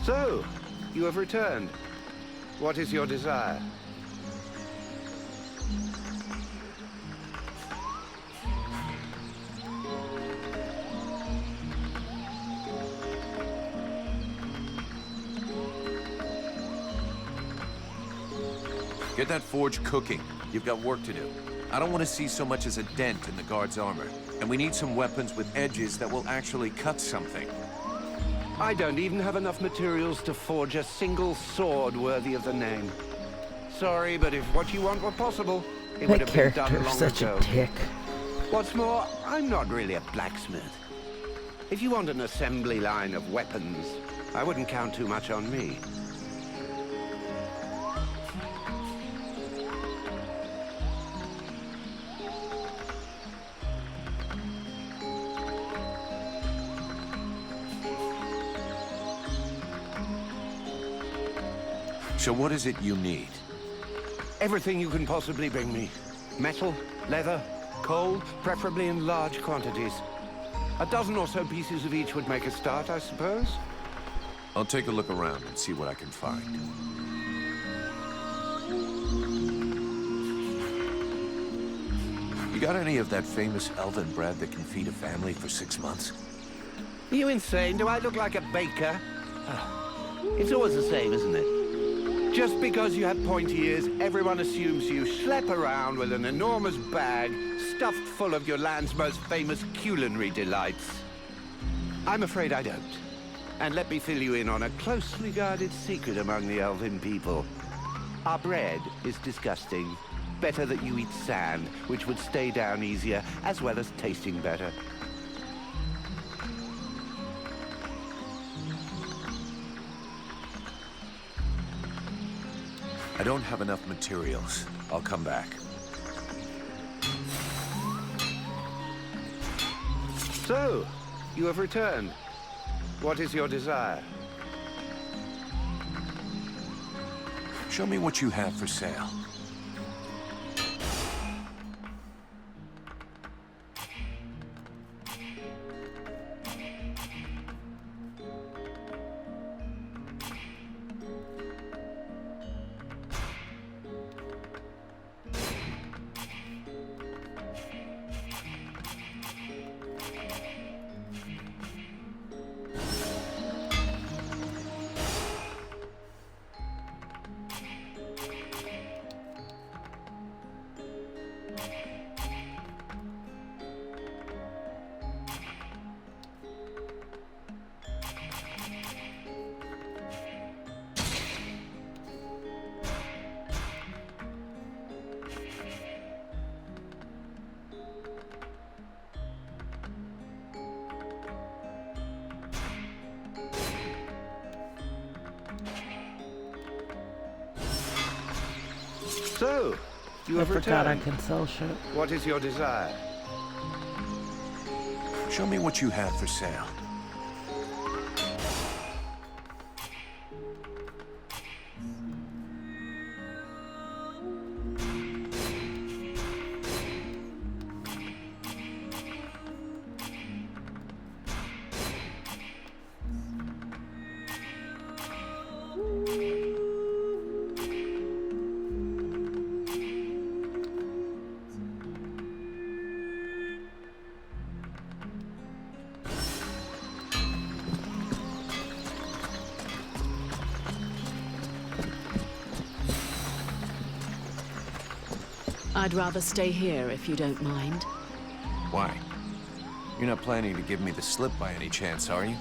So, you have returned. What is your desire? Get that forge cooking. You've got work to do. I don't want to see so much as a dent in the guard's armor. And we need some weapons with edges that will actually cut something. I don't even have enough materials to forge a single sword worthy of the name. Sorry, but if what you want were possible, it would That have been done character's long such ago. a dick. What's more, I'm not really a blacksmith. If you want an assembly line of weapons, I wouldn't count too much on me. So what is it you need? Everything you can possibly bring me. Metal, leather, coal, preferably in large quantities. A dozen or so pieces of each would make a start, I suppose. I'll take a look around and see what I can find. You got any of that famous elven bread that can feed a family for 6 months? Are you insane? Do I look like a baker? It's always the same, isn't it? Just because you have pointy ears, everyone assumes you schlep around with an enormous bag stuffed full of your land's most famous culinary delights. I'm afraid I don't. And let me fill you in on a closely guarded secret among the elven people. Our bread is disgusting. better that you eat sand, which would stay down easier, as well as tasting better. I don't have enough materials. I'll come back. So, you have returned. What is your desire? Show me what you have for sale. So, you have forgot returned. I can sell shit. What is your desire? Show me what you have for sale. I'd rather stay here if you don't mind. Why? You're not planning to give me the slip by any chance, are you?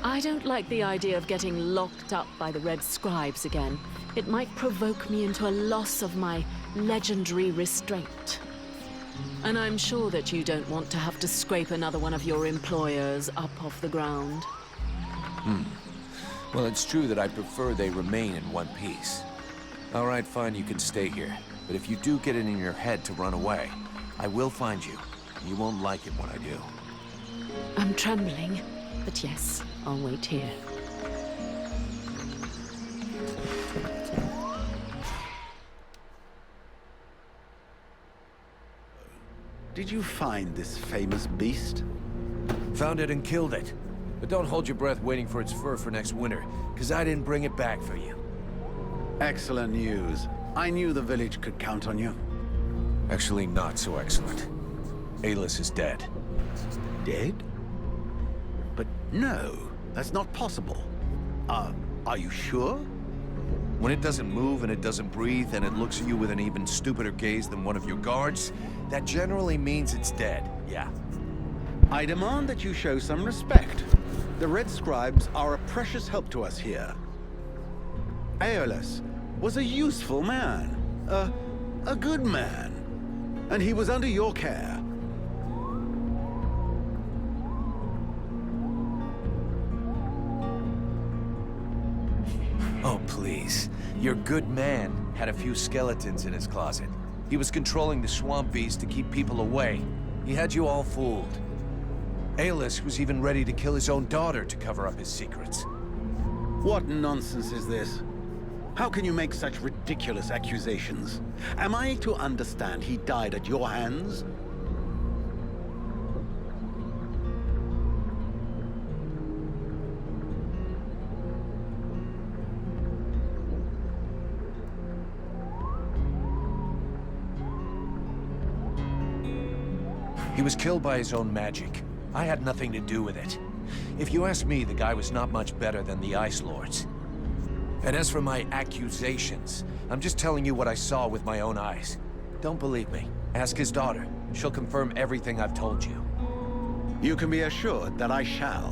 I don't like the idea of getting locked up by the Red Scribes again. It might provoke me into a loss of my legendary restraint. And I'm sure that you don't want to have to scrape another one of your employers up off the ground. Well, it's true that I prefer they remain in one piece. All right, fine, you can stay here. But if you do get it in your head to run away, I will find you. You won't like it when I do. I'm trembling, but yes, I'll wait here. Did you find this famous beast? Found it and killed it. But don't hold your breath waiting for its fur for next winter, because I didn't bring it back for you. Excellent news. I knew the village could count on you. Actually, not so excellent. Alis is dead. Dead? But no, that's not possible. Are you sure? When it doesn't move and it doesn't breathe and it looks at you with an even stupider gaze than one of your guards, that generally means it's dead, yeah. I demand that you show some respect. The Red Scribes are a precious help to us here. Aeolus was a useful man, a good man, and he was under your care. Oh, please. Your good man had a few skeletons in his closet. He was controlling the swamp beast to keep people away. He had you all fooled. Aeolus was even ready to kill his own daughter to cover up his secrets. What nonsense is this? How can you make such ridiculous accusations? Am I to understand he died at your hands? He was killed by his own magic. I had nothing to do with it. If you ask me, the guy was not much better than the Ice Lords. And as for my accusations, I'm just telling you what I saw with my own eyes. Don't believe me. Ask his daughter. She'll confirm everything I've told you. You can be assured that I shall.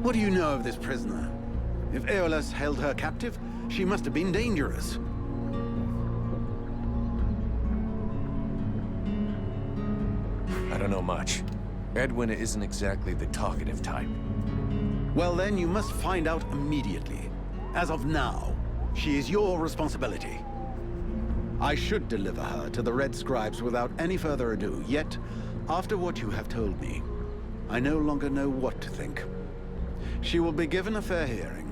What do you know of this prisoner? If Aeolus held her captive, she must have been dangerous. I don't know much. Edwin isn't exactly the talkative type. Well then, you must find out immediately. As of now, she is your responsibility. I should deliver her to the Red Scribes without any further ado, yet, after what you have told me, I no longer know what to think. She will be given a fair hearing.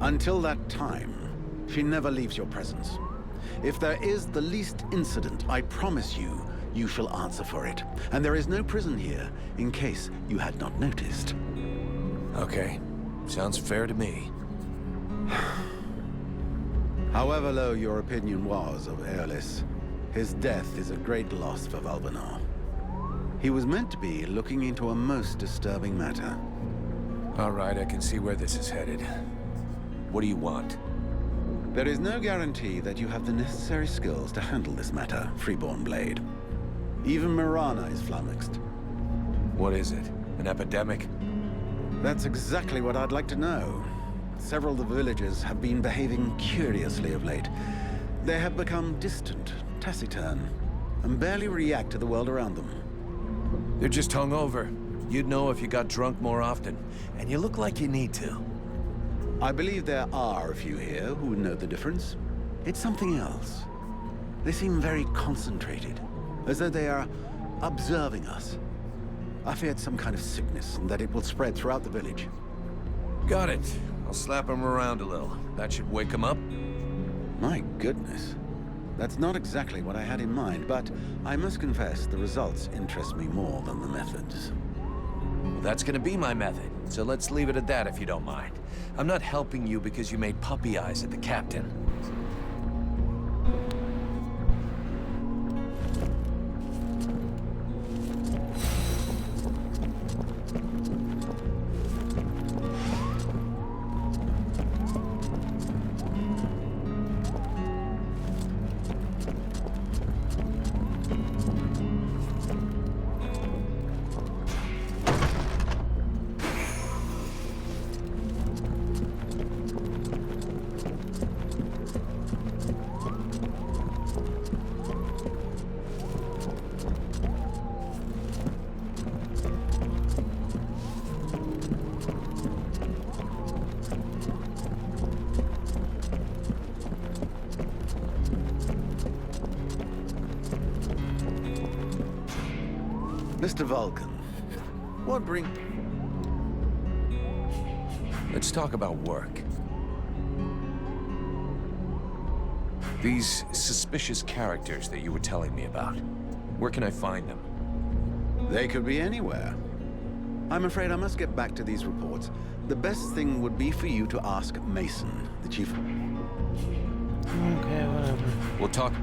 Until that time, she never leaves your presence. If there is the least incident, I promise you, you shall answer for it. And there is no prison here, in case you had not noticed. Okay. Sounds fair to me. However low your opinion was of Aeolus, his death is a great loss for Valvanar. He was meant to be looking into a most disturbing matter. All right, I can see where this is headed. What do you want? There is no guarantee that you have the necessary skills to handle this matter, Freeborn Blade. Even Mirana is flummoxed. What is it? An epidemic? That's exactly what I'd like to know. Several of the villagers have been behaving curiously of late. They have become distant, taciturn, and barely react to the world around them. They're just hungover. You'd know if you got drunk more often, and you look like you need to. I believe there are a few here who would know the difference. It's something else. They seem very concentrated, as though they are observing us. I feared some kind of sickness, and that it will spread throughout the village. Got it. I'll slap him around a little. That should wake him up. My goodness. That's not exactly what I had in mind, but I must confess the results interest me more than the methods. Well, that's gonna be my method, so let's leave it at that if you don't mind. I'm not helping you because you made puppy eyes at the captain. Mr. Vulcan, what bring... Let's talk about work. These suspicious characters that you were telling me about, where can I find them? They could be anywhere. I'm afraid I must get back to these reports. The best thing would be for you to ask Mason, the chief... Okay, whatever. We'll talk...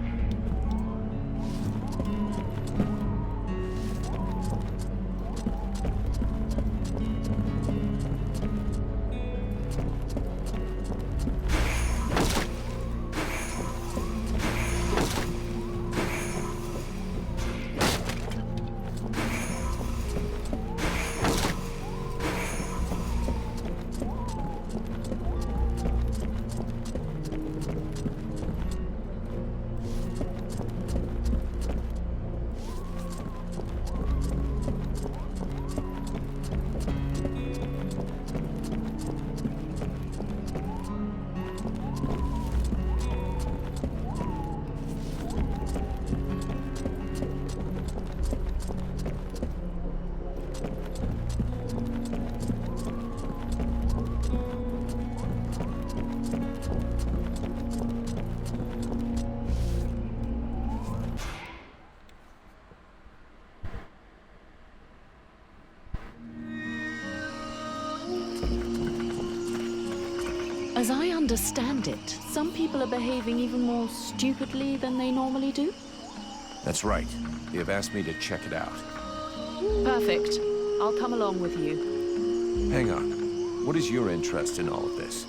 As I understand it, some people are behaving even more stupidly than they normally do? That's right. They have asked me to check it out. Perfect. I'll come along with you. Hang on. What is your interest in all of this?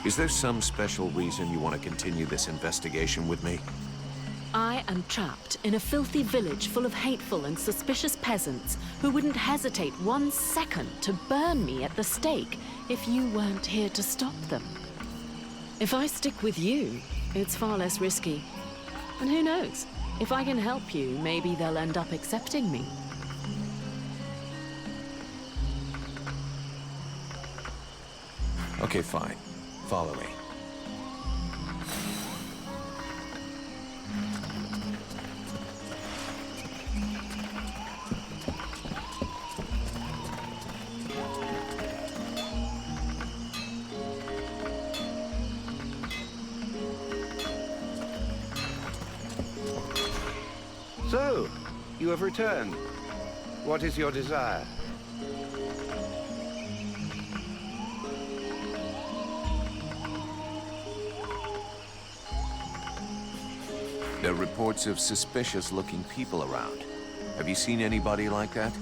Is there some special reason you want to continue this investigation with me? I am trapped in a filthy village full of hateful and suspicious peasants who wouldn't hesitate 1 second to burn me at the stake if you weren't here to stop them. If I stick with you, it's far less risky. And who knows? If I can help you, maybe they'll end up accepting me. Okay, fine. Follow me. So, you have returned. What is your desire? There are reports of suspicious-looking people around. Have you seen anybody like that?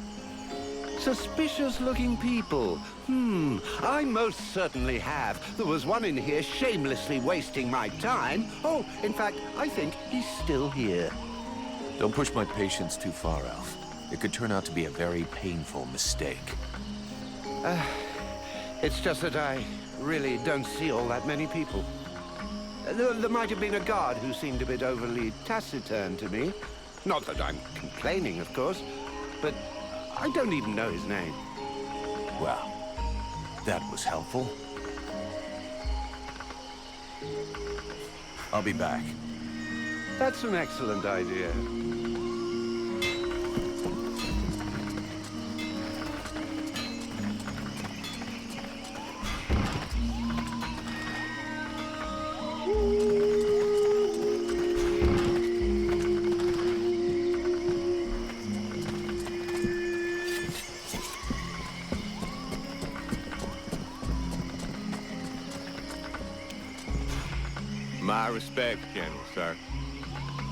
Suspicious-looking people? I most certainly have. There was one in here shamelessly wasting my time. Oh, in fact, I think he's still here. Don't push my patience too far, Alf. It could turn out to be a very painful mistake. It's just that I really don't see all that many people. There might have been a guard who seemed a bit overly taciturn to me. Not that I'm complaining, of course, but I don't even know his name. Well, that was helpful. I'll be back. That's an excellent idea. My respect, General, sir.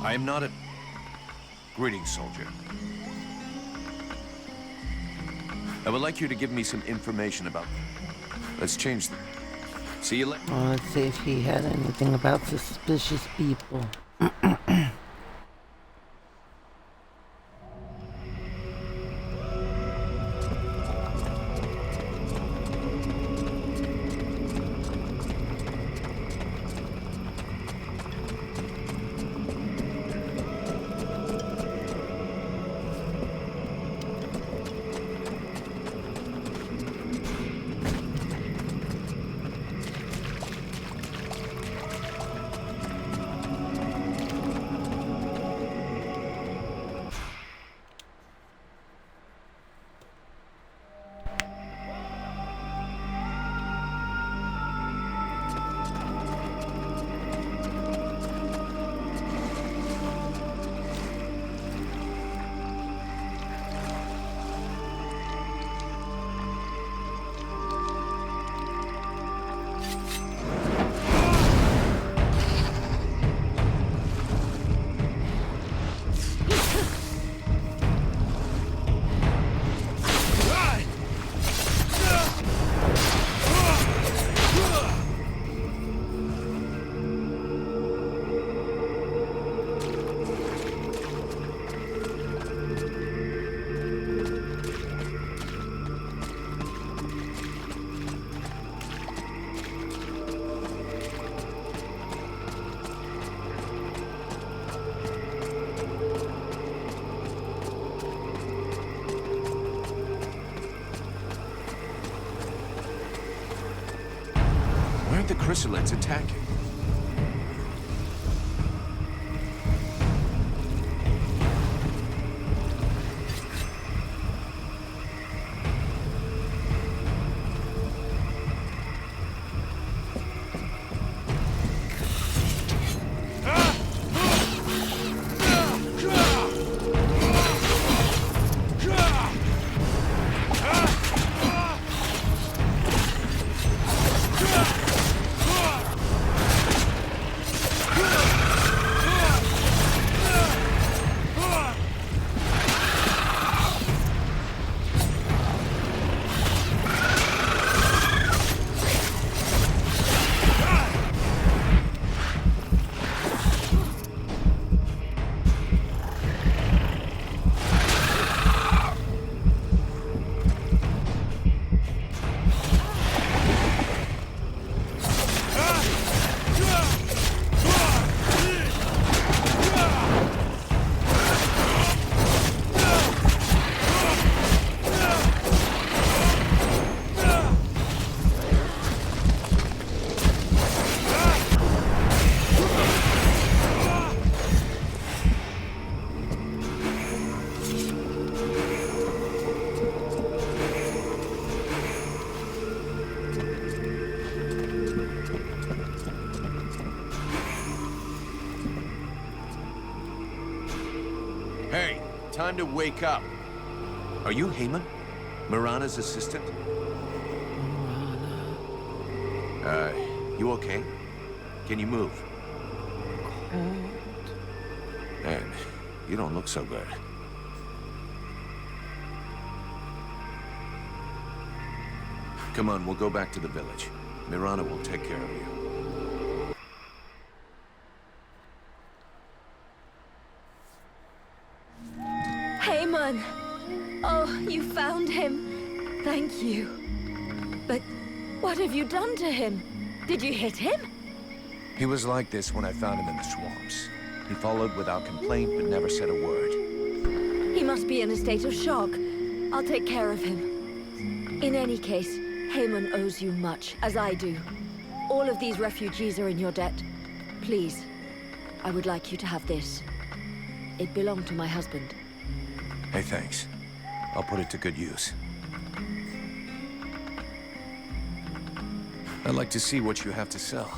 I am not a... Greetings, soldier. I would like you to give me some information about... Let's change the... See you later. Well, let's see if he had anything about suspicious people. The chrysalids attacking. time to wake up. Are you Heyman? Mirana's assistant? You okay? Can you move? Man, you don't look so good. Come on, we'll go back to the village. Mirana will take care of you. Heyman! Oh, you found him. Thank you. But what have you done to him? Did you hit him? He was like this when I found him in the swamps. He followed without complaint, but never said a word. He must be in a state of shock. I'll take care of him. In any case, Heyman owes you much, as I do. All of these refugees are in your debt. Please, I would like you to have this. It belonged to my husband. Hey, thanks. I'll put it to good use. I'd like to see what you have to sell.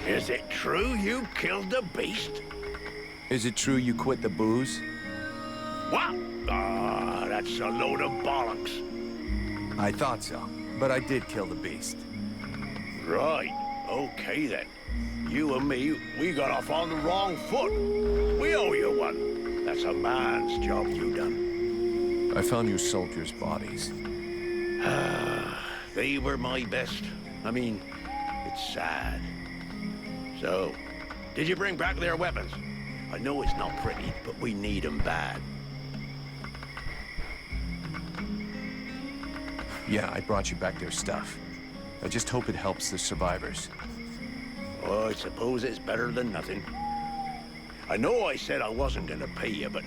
Is it true you killed the beast? Is it true you quit the booze? What? Ah, that's a load of bollocks. I thought so, but I did kill the beast. Right. Okay, then. You and me, we got off on the wrong foot. We owe you one. That's a man's job you done. I found your soldiers' bodies. They were my best. I mean, it's sad. So, did you bring back their weapons? I know it's not pretty, but we need them bad. Yeah, I brought you back their stuff. I just hope it helps the survivors. Oh, I suppose it's better than nothing. I know I said I wasn't gonna pay you, but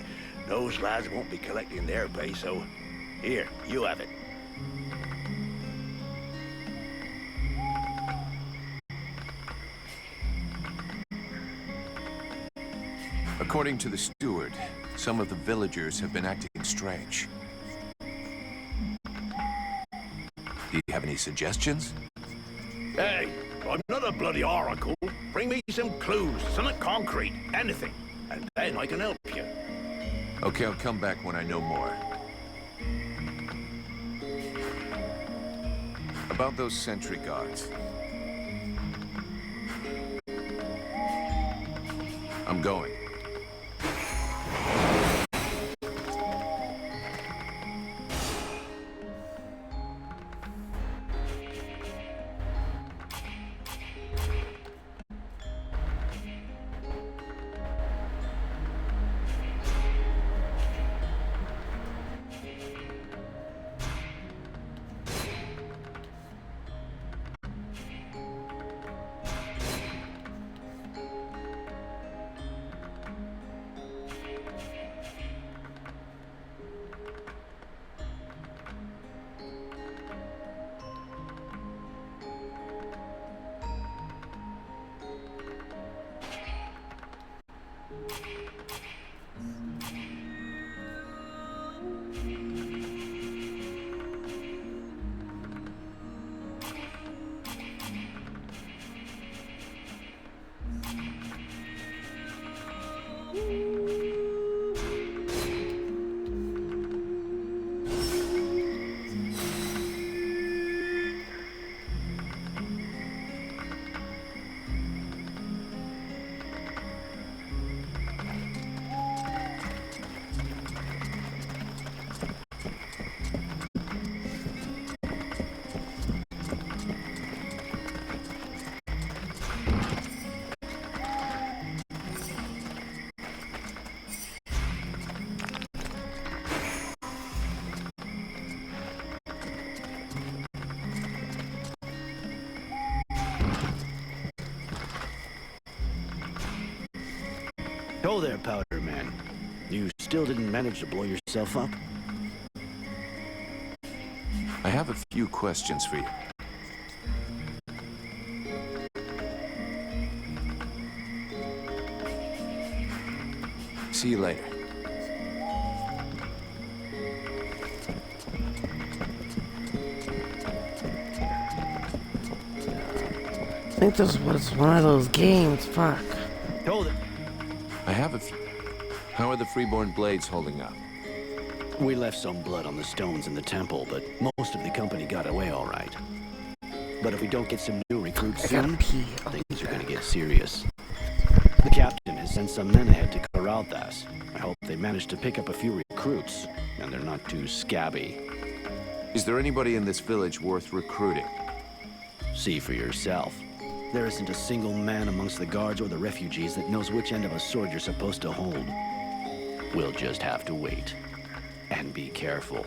those lads won't be collecting their pay, so here, you have it. According to the steward, some of the villagers have been acting strange. Do you have any suggestions? Hey, I'm not a bloody oracle. Bring me some clues, something concrete, anything, and then I can help you. Okay, I'll come back when I know more. About those sentry guards. I'm going. Ho there, Powder Man. You still didn't manage to blow yourself up? I have a few questions for you. See you later. I think this was one of those games, fuck. Hold it. I have a few. How are the Freeborn Blades holding up? We left some blood on the stones in the temple, but most of the company got away all right. But if we don't get some new recruits soon, things are gonna get serious. The captain has sent some men ahead to Corraldas. I hope they manage to pick up a few recruits, and they're not too scabby. Is there anybody in this village worth recruiting? See for yourself. There isn't a single man amongst the guards or the refugees that knows which end of a sword you're supposed to hold. We'll just have to wait. And be careful.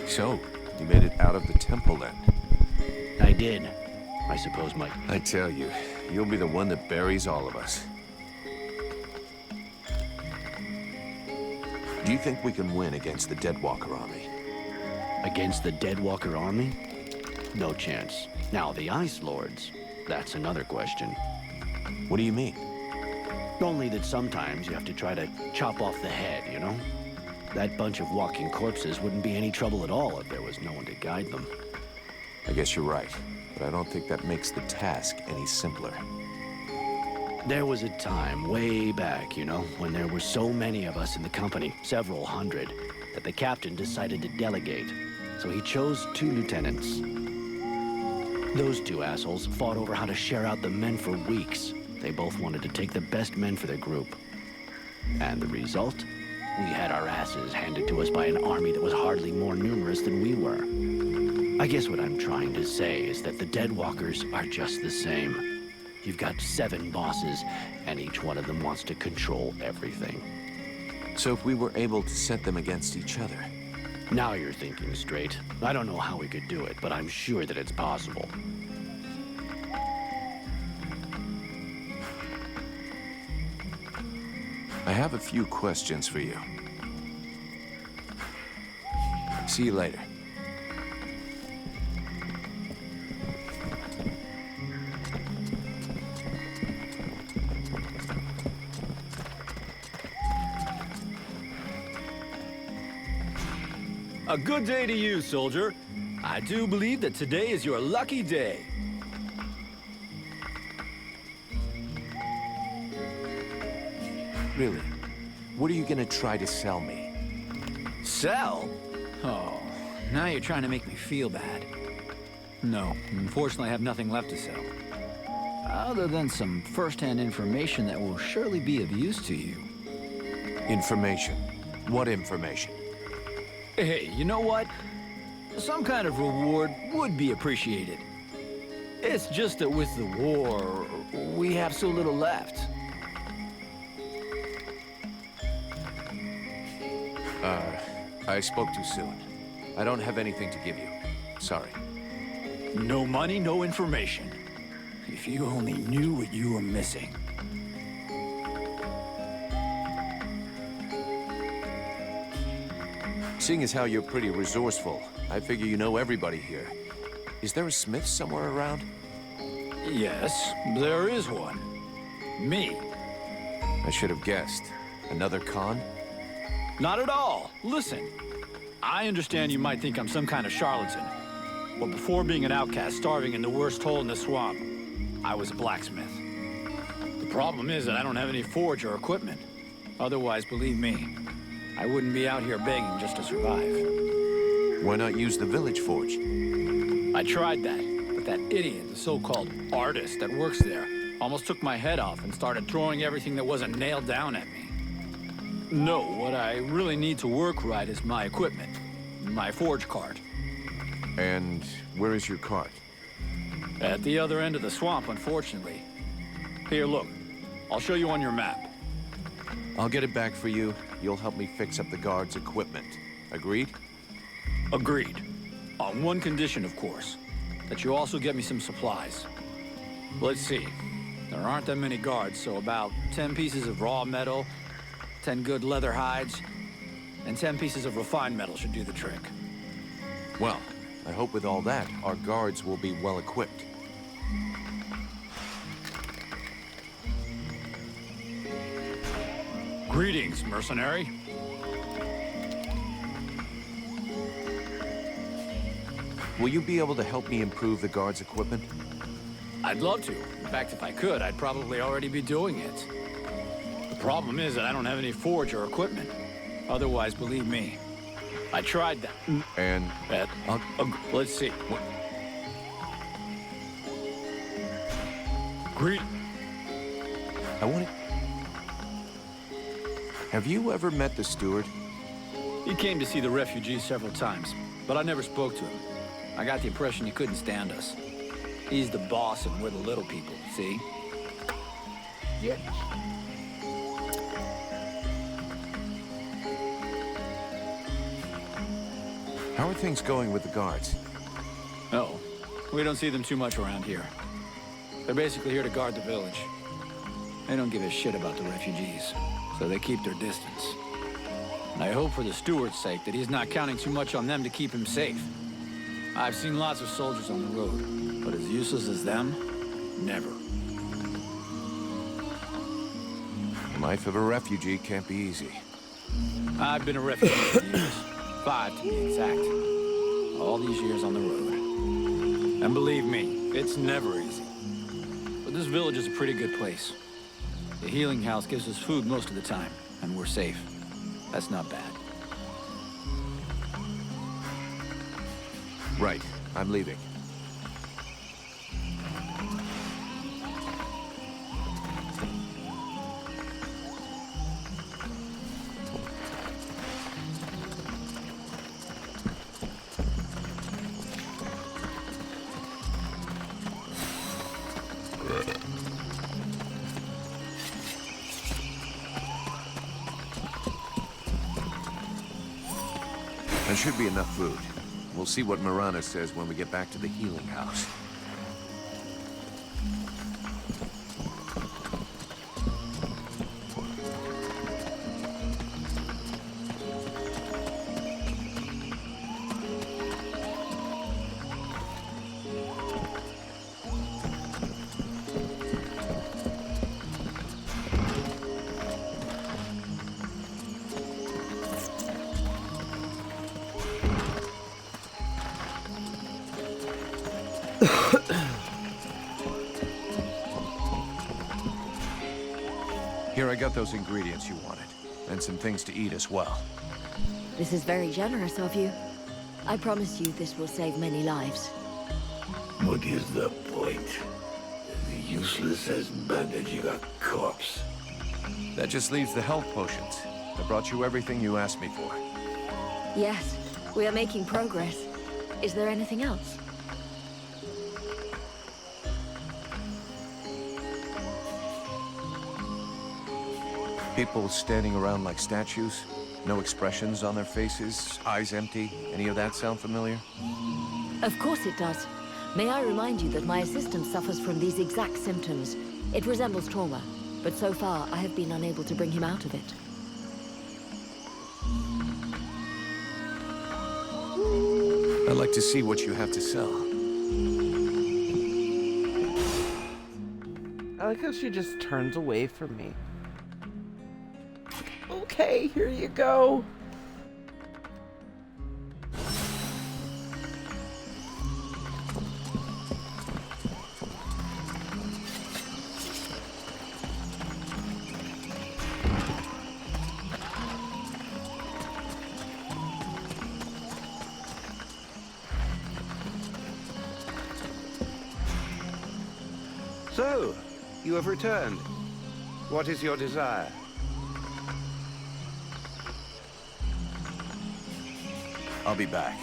So, you made it out of the temple then? I did. I suppose my... I tell you, you'll be the one that buries all of us. Do you think we can win against the Deadwalker army? Against the Deadwalker army? No chance. Now, the Ice Lords, that's another question. What do you mean? Only that sometimes you have to try to chop off the head, you know? That bunch of walking corpses wouldn't be any trouble at all if there was no one to guide them. I guess you're right, but I don't think that makes the task any simpler. There was a time way back, you know, when there were so many of us in the company, several hundred, that the captain decided to delegate. So he chose 2 lieutenants. Those 2 assholes fought over how to share out the men for weeks. They both wanted to take the best men for their group. And the result? We had our asses handed to us by an army that was hardly more numerous than we were. I guess what I'm trying to say is that the Deadwalkers are just the same. You've got 7 bosses, and each one of them wants to control everything. So if we were able to set them against each other? Now you're thinking straight. I don't know how we could do it, but I'm sure that it's possible. I have a few questions for you. See you later. A good day to you, soldier. I do believe that today is your lucky day. Really? What are you gonna try to sell me? Sell? Oh, now you're trying to make me feel bad. No, unfortunately I have nothing left to sell. Other than some first-hand information that will surely be of use to you. Information? What information? Hey, you know what? Some kind of reward would be appreciated. It's just that with the war, we have so little left. I spoke too soon. I don't have anything to give you. Sorry. No money, no information. If you only knew what you were missing. Seeing as how you're pretty resourceful, I figure you know everybody here. Is there a smith somewhere around? Yes, there is one. Me. I should have guessed. Another con? Not at all. Listen, I understand you might think I'm some kind of charlatan. But before being an outcast starving in the worst hole in the swamp, I was a blacksmith. The problem is that I don't have any forge or equipment. Otherwise, believe me, I wouldn't be out here begging just to survive. Why not use the village forge? I tried that, but that idiot, the so-called artist that works there, almost took my head off and started throwing everything that wasn't nailed down at me. No, what I really need to work right is my equipment. My forge cart. And where is your cart? At the other end of the swamp, unfortunately. Here, look. I'll show you on your map. I'll get it back for you. You'll help me fix up the guard's equipment. Agreed? Agreed. On one condition, of course. That you also get me some supplies. Let's see. There aren't that many guards, so about 10 pieces of raw metal, 10 good leather hides, and 10 pieces of refined metal should do the trick. Well, I hope with all that, our guards will be well equipped. Greetings, mercenary. Will you be able to help me improve the guard's equipment? I'd love to. In fact, if I could, I'd probably already be doing it. The problem is that I don't have any forge or equipment. Otherwise, believe me, I tried that. And? Let's see. Greet. I want to... Have you ever met the steward? He came to see the refugees several times, but I never spoke to him. I got the impression he couldn't stand us. He's the boss and we're the little people, see? Yeah. How are things going with the guards? Oh, we don't see them too much around here. They're basically here to guard the village. They don't give a shit about the refugees, so they keep their distance. And I hope for the steward's sake that he's not counting too much on them to keep him safe. I've seen lots of soldiers on the road, but as useless as them, never. The life of a refugee can't be easy. I've been a refugee for years. 5 to be exact. All these years on the road. And believe me, it's never easy. But this village is a pretty good place. The healing house gives us food most of the time, and we're safe. That's not bad. Right. I'm leaving. There should be enough food. We'll see what Marana says when we get back to the healing house. Here, I got those ingredients you wanted, and some things to eat as well. This is very generous of you. I promise you this will save many lives. What is the point? As useless as bandaging a corpse. That just leaves the health potions. I brought you everything you asked me for. Yes, we are making progress. Is there anything else? People standing around like statues, no expressions on their faces, eyes empty. Any of that sound familiar? Of course it does. May I remind you that my assistant suffers from these exact symptoms. It resembles trauma, but so far I have been unable to bring him out of it. I'd like to see what you have to sell. I like how she just turns away from me. Okay, here you go. So, you have returned. What is your desire? I'll be back.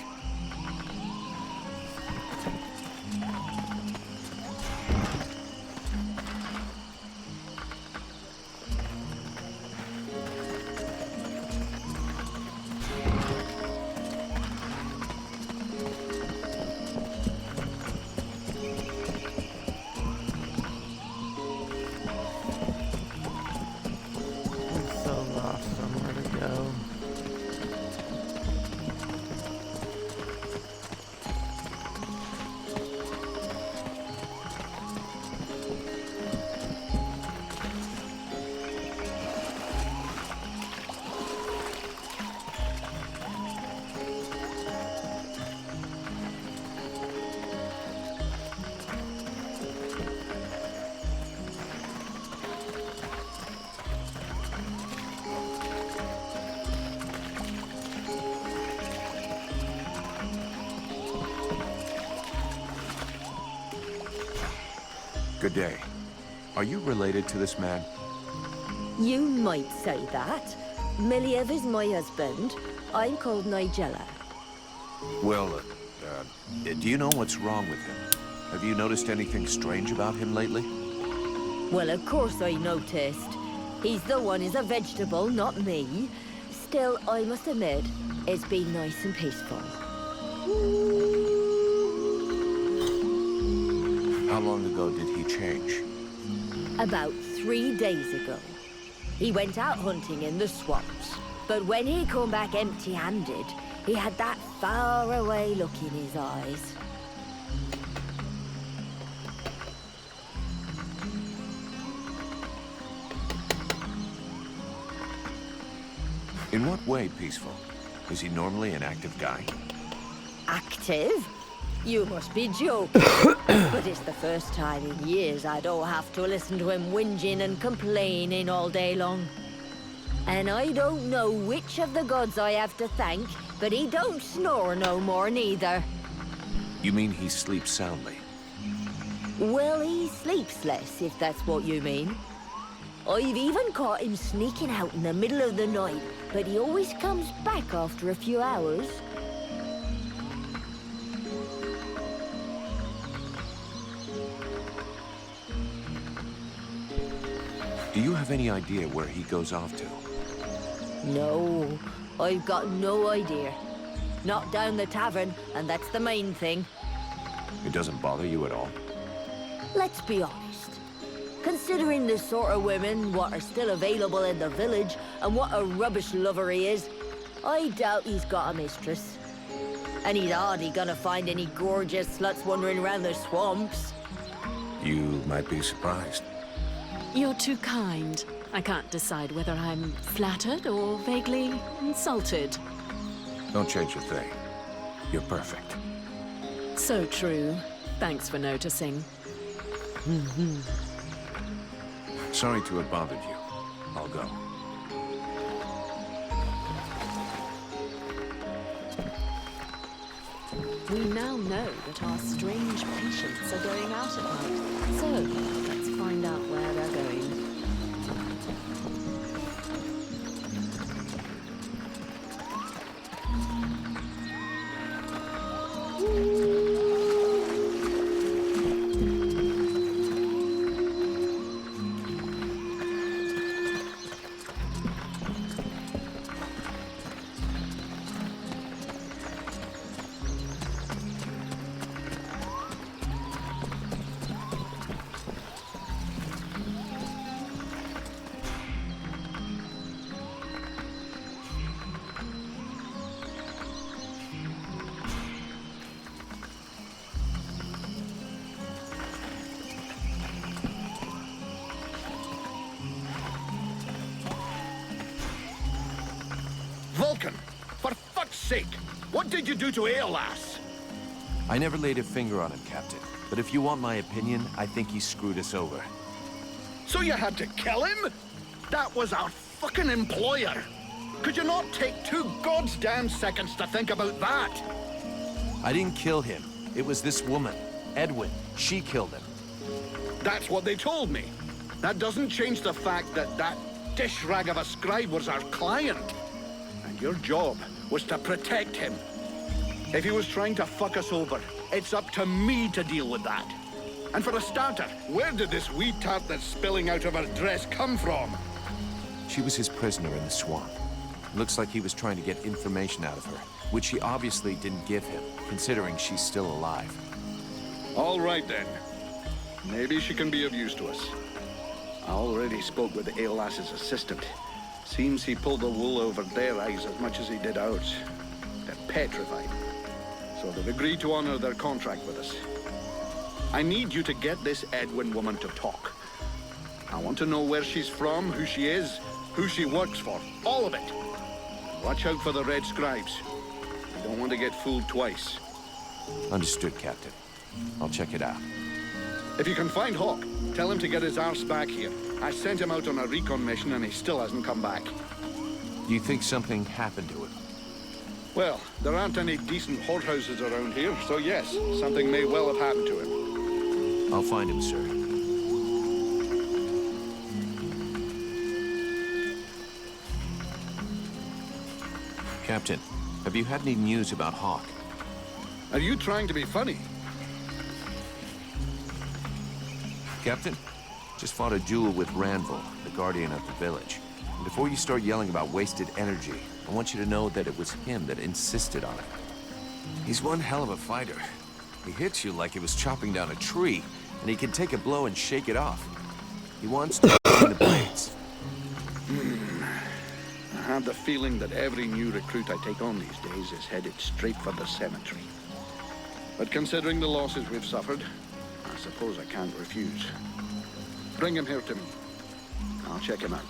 Good day. Are you related to this man? You might say that. Miliev is my husband. I'm called Nigella. Well, do you know what's wrong with him? Have you noticed anything strange about him lately? Well, of course I noticed. He's the one who's a vegetable, not me. Still, I must admit, it's been nice and peaceful. How long ago did he change? About 3 days ago. He went out hunting in the swamps. But when he come back empty-handed, he had that far-away look in his eyes. In what way peaceful? Is he normally an active guy? Active? You must be joking. But it's the first time in years I don't have to listen to him whinging and complaining all day long. And I don't know which of the gods I have to thank, but he don't snore no more neither. You mean he sleeps soundly? Well, he sleeps less, if that's what you mean. I've even caught him sneaking out in the middle of the night, but he always comes back after a few hours. Do you have any idea where he goes off to? No, I've got no idea. Not down the tavern, and that's the main thing. It doesn't bother you at all? Let's be honest. Considering the sort of women what are still available in the village, and what a rubbish lover he is, I doubt he's got a mistress. And he's hardly gonna find any gorgeous sluts wandering around the swamps. You might be surprised. You're too kind. I can't decide whether I'm flattered or vaguely insulted. Don't change a thing. You're perfect. So true. Thanks for noticing. Sorry to have bothered you. I'll go. We now know that our strange patients are going out at night. So, let's find out where they're going. sake! What did you do to Aeolas? I never laid a finger on him, Captain. But if you want my opinion, I think he screwed us over. So you had to kill him? That was our fucking employer. Could you not take 2 goddamn seconds to think about that? I didn't kill him. It was this woman, Edwin. She killed him. That's what they told me. That doesn't change the fact that that dish rag of a scribe was our client. And your job was to protect him. If he was trying to fuck us over, it's up to me to deal with that. And for a starter, where did this wee tart that's spilling out of her dress come from? She was his prisoner in the swamp. Looks like he was trying to get information out of her, which he obviously didn't give him, considering she's still alive. All right then. Maybe she can be of use to us. I already spoke with Aeolas's assistant. Seems he pulled the wool over their eyes as much as he did ours. They're petrified. So they've agreed to honor their contract with us. I need you to get this Edwin woman to talk. I want to know where she's from, who she is, who she works for, all of it. And watch out for the Red Scribes. I don't want to get fooled twice. Understood, Captain. I'll check it out. If you can find Hawk, tell him to get his arse back here. I sent him out on a recon mission and he still hasn't come back. Do you think something happened to him? Well, there aren't any decent whorehouses around here, so yes, something may well have happened to him. I'll find him, sir. Captain, have you had any news about Hawk? Are you trying to be funny? Captain, just fought a duel with Ranville, the guardian of the village. And before you start yelling about wasted energy, I want you to know that it was him that insisted on it. He's one hell of a fighter. He hits you like he was chopping down a tree, and he can take a blow and shake it off. He wants to burn the blades. I have the feeling that every new recruit I take on these days is headed straight for the cemetery. But considering the losses we've suffered, I suppose I can't refuse. Bring him here to me. I'll check him out.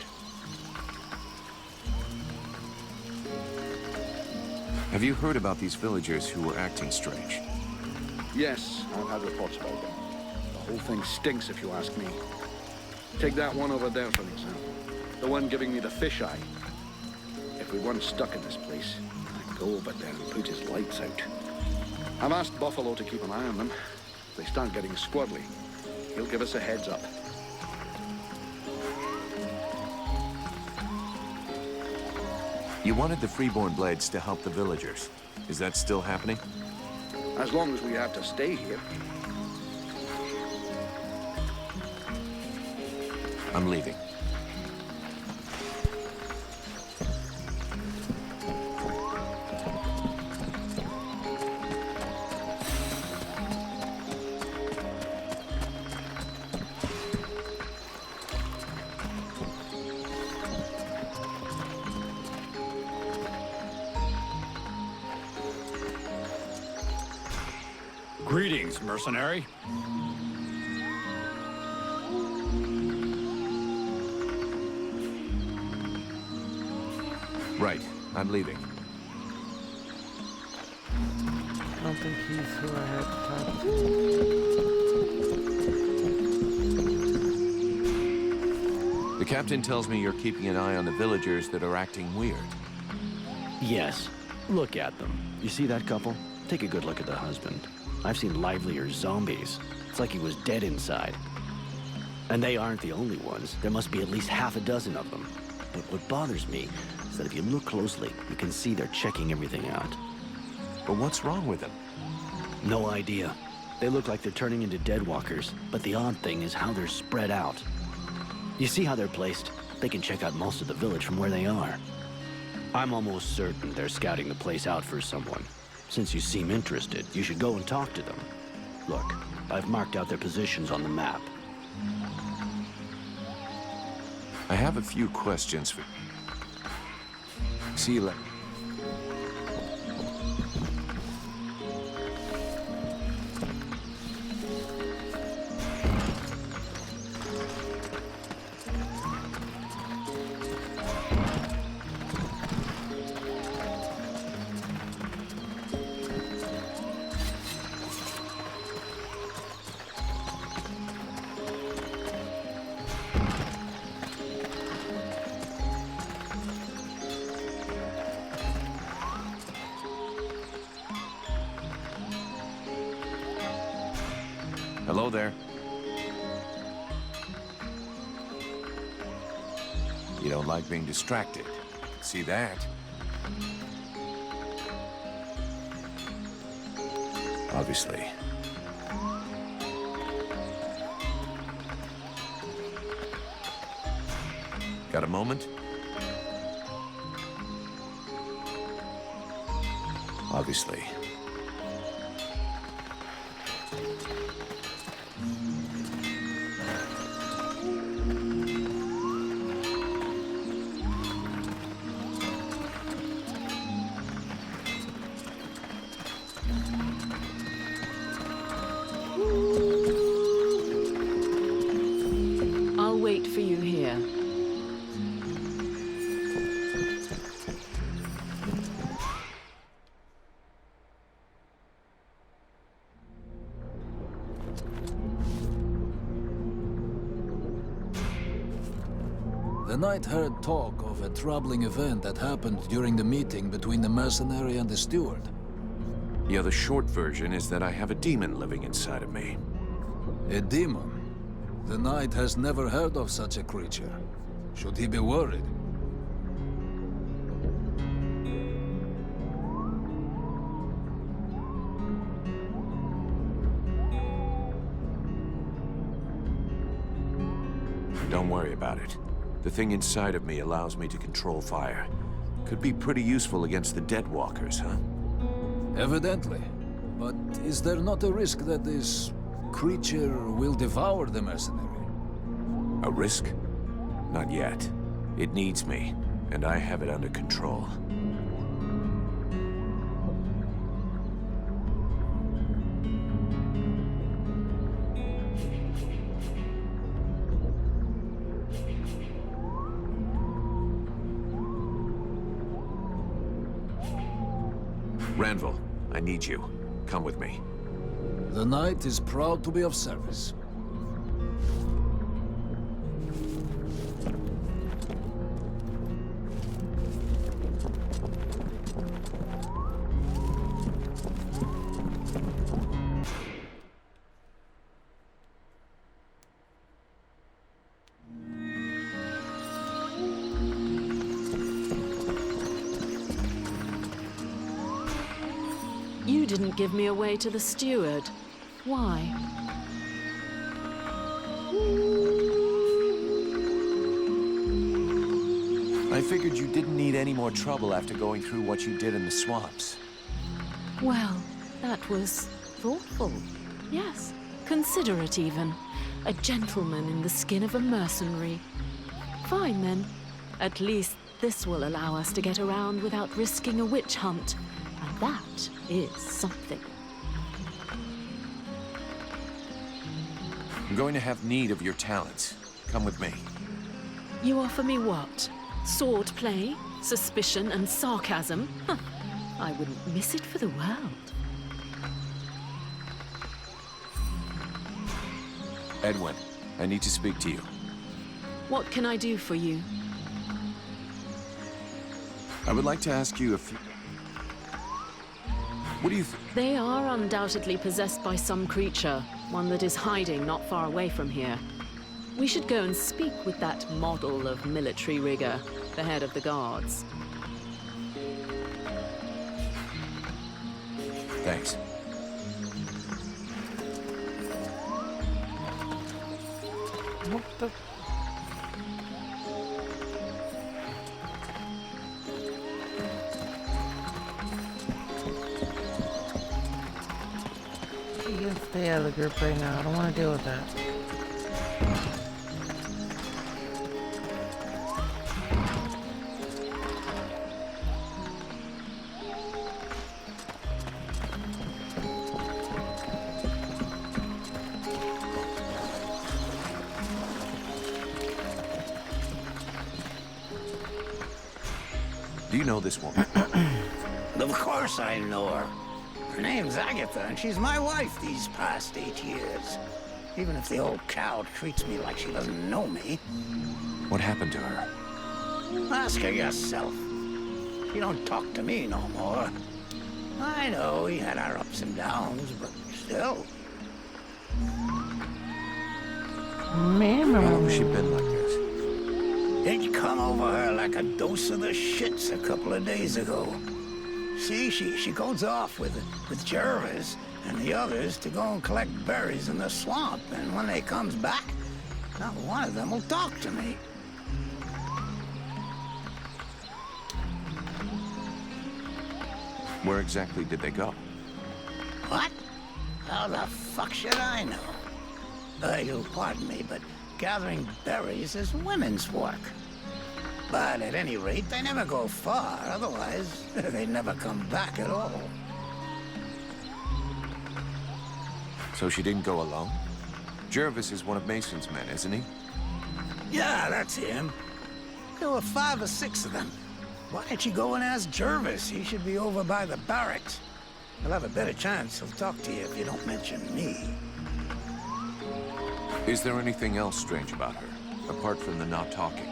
Have you heard about these villagers who were acting strange? Yes, I've had reports about them. The whole thing stinks if you ask me. Take that one over there for example. The one giving me the fisheye. If we weren't stuck in this place, I'd go over there and put his lights out. I've asked Buffalo to keep an eye on them. If they start getting squirrely, he'll give us a heads up. You wanted the Freeborn Blades to help the villagers. Is that still happening? As long as we have to stay here. I'm leaving. Greetings, mercenary. Right, I'm leaving. I don't think he's who I had to talk to. The captain tells me you're keeping an eye on the villagers that are acting weird. Yes. Look at them. You see that couple? Take a good look at the husband. I've seen livelier zombies. It's like he was dead inside. And they aren't the only ones. There must be at least half a dozen of them. But what bothers me is that if you look closely, you can see they're checking everything out. But what's wrong with them? No idea. They look like they're turning into deadwalkers, but the odd thing is how they're spread out. You see how they're placed? They can check out most of the village from where they are. I'm almost certain they're scouting the place out for someone. Since you seem interested, you should go and talk to them. Look, I've marked out their positions on the map. I have a few questions for... See you later. Hello there. You don't like being distracted. See that? Obviously. Got a moment? Obviously. I'll wait for you here. The knight heard talk of a troubling event that happened during the meeting between the mercenary and the steward. Yeah, the short version is that I have a demon living inside of me. A demon? The knight has never heard of such a creature. Should he be worried? Don't worry about it. The thing inside of me allows me to control fire. Could be pretty useful against the dead walkers, huh? Evidently. But is there not a risk that this creature will devour the mercenary? A risk? Not yet. It needs me, and I have it under control. Ranville, I need you. Come with me. The knight is proud to be of service. You didn't give me away to the steward. Why? I figured you didn't need any more trouble after going through what you did in the swamps. Well, that was thoughtful. Yes, considerate even. A gentleman in the skin of a mercenary. Fine then. At least this will allow us to get around without risking a witch hunt. And that is something. I'm going to have need of your talents. Come with me. You offer me what? Sword play, suspicion, and sarcasm? Huh. I wouldn't miss it for the world. Edwin, I need to speak to you. What can I do for you? I would like to ask you if... What do you think? They are undoubtedly possessed by some creature, one that is hiding not far away from here. We should go and speak with that model of military rigor, the head of the guards. Thanks. What the... You can stay out of the group right now. I don't want to deal with that. Do you know this woman? Of course I know her. Her name's Agatha, and she's my wife these past 8 years. Even if the old cow treats me like she doesn't know me. What happened to her? Ask her yourself. She don't talk to me no more. I know we had our ups and downs, but still. How long has she been like this? It come over her like a dose of the shits a couple of days ago. See, she goes off with Jervis and the others to go and collect berries in the swamp, and when they comes back, not one of them will talk to me. Where exactly did they go? What? How the fuck should I know? You'll pardon me, but gathering berries is women's work. But at any rate, they never go far, otherwise they never come back at all. So she didn't go alone? Jervis is one of Mason's men, isn't he? Yeah, that's him. There were 5 or 6 of them. Why don't you go and ask Jervis? He should be over by the barracks. He'll have a better chance. He'll talk to you if you don't mention me. Is there anything else strange about her, apart from the not talking?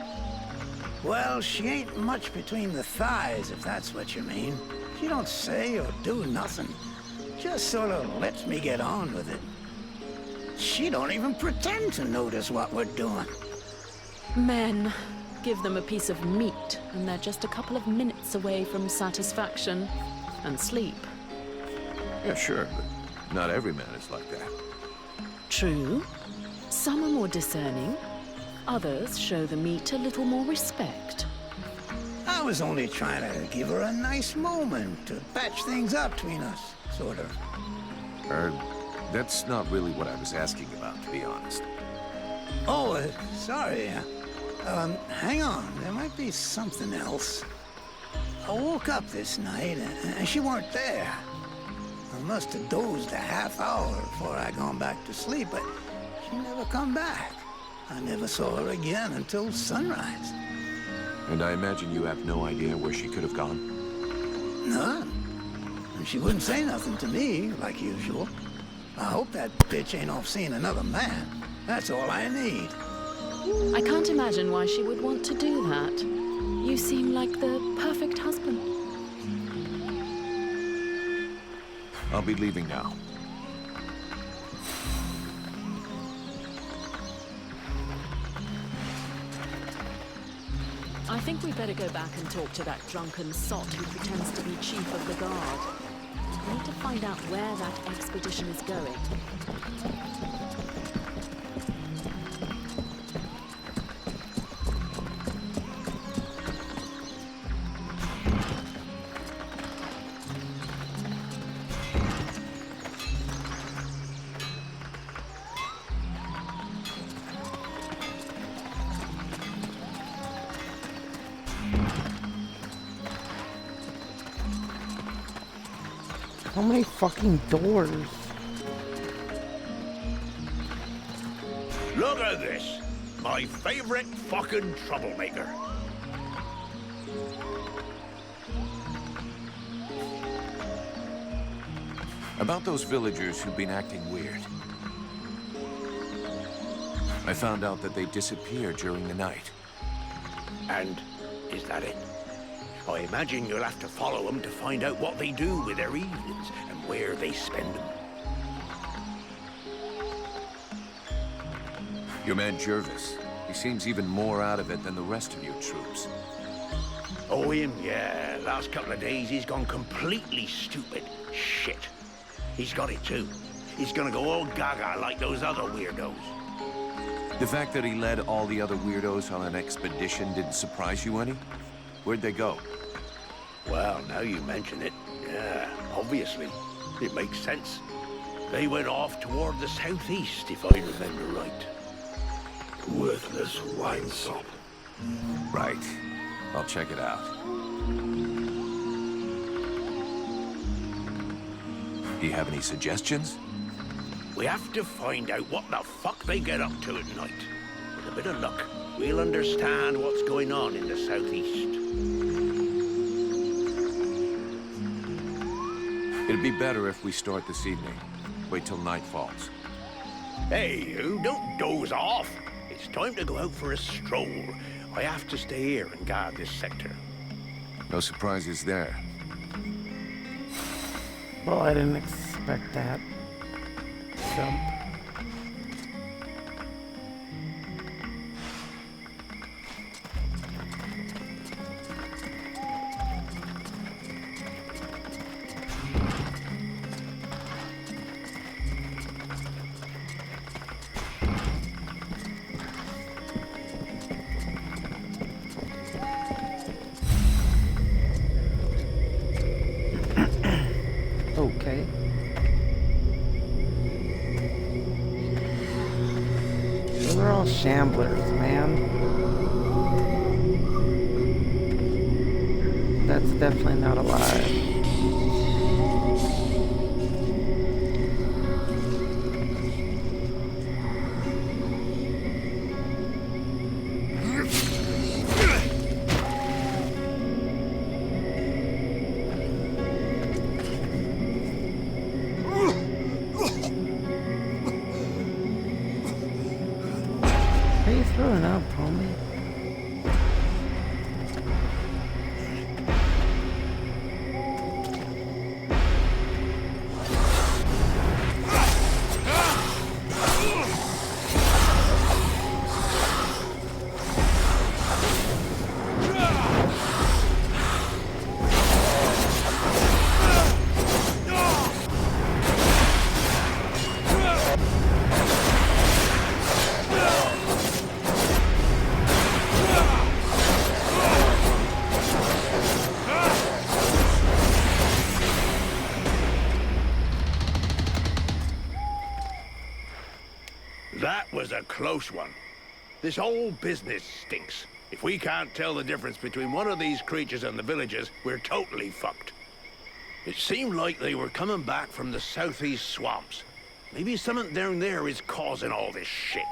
Well, she ain't much between the thighs, if that's what you mean. She don't say or do nothing. Just sort of lets me get on with it. She don't even pretend to notice what we're doing. Men. Give them a piece of meat, and they're just a couple of minutes away from satisfaction and sleep. Yeah, sure, but not every man is like that. True. Some are more discerning. Others show the meat a little more respect. I was only trying to give her a nice moment to patch things up between us, sort of. That's not really what I was asking about, to be honest. Oh, sorry. Hang on. There might be something else. I woke up this night, and she weren't there. I must have dozed a half hour before I gone back to sleep, but she never come back. I never saw her again until sunrise. And I imagine you have no idea where she could have gone? None. And she wouldn't say nothing to me, like usual. I hope that bitch ain't off seeing another man. That's all I need. I can't imagine why she would want to do that. You seem like the perfect husband. I'll be leaving now. I think we better go back and talk to that drunken sot who pretends to be chief of the guard. I need to find out where that expedition is going. How many fucking doors? Look at this. My favorite fucking troublemaker. About those villagers who've been acting weird. I found out that they disappeared during the night. And is that it? I imagine you'll have to follow them to find out what they do with their evenings and where they spend them. Your man Jervis. He seems even more out of it than the rest of you troops. Oh, him? Yeah. Last couple of days, he's gone completely stupid. Shit. He's got it, too. He's gonna go all gaga like those other weirdos. The fact that he led all the other weirdos on an expedition didn't surprise you any? Where'd they go? Well, now you mention it, yeah, obviously. It makes sense. They went off toward the southeast, if I remember right. Worthless wine sop. Right. I'll check it out. Do you have any suggestions? We have to find out what the fuck they get up to at night. With a bit of luck, we'll understand what's going on in the southeast. It'd be better if we start this evening. Wait till night falls. Hey, you don't doze off. It's time to go out for a stroll. I have to stay here and guard this sector. No surprises there. Well, I didn't expect that. Jump. are all shamblers, man. That's definitely not alive. Are you throwing up, homie? That was a close one. This whole business stinks. If we can't tell the difference between one of these creatures and the villagers, we're totally fucked. It seemed like they were coming back from the southeast swamps. Maybe something down there is causing all this shit.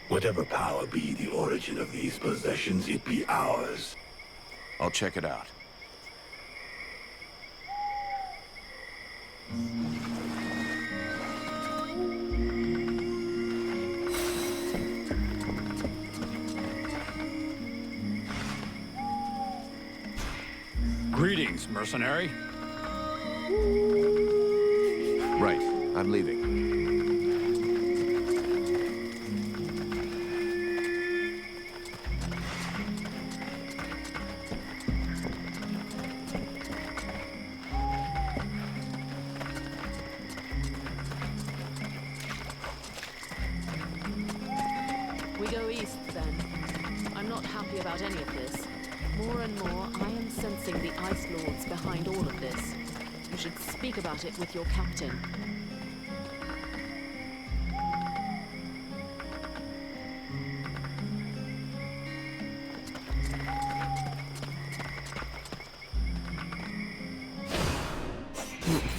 Whatever power be the origin of these possessions, it be ours. I'll check it out. Greetings, mercenary. Right, I'm leaving. We go east, then. I'm not happy about any of this. More and more, I am sensing the Ice Lords behind all of this. You should speak about it with your captain.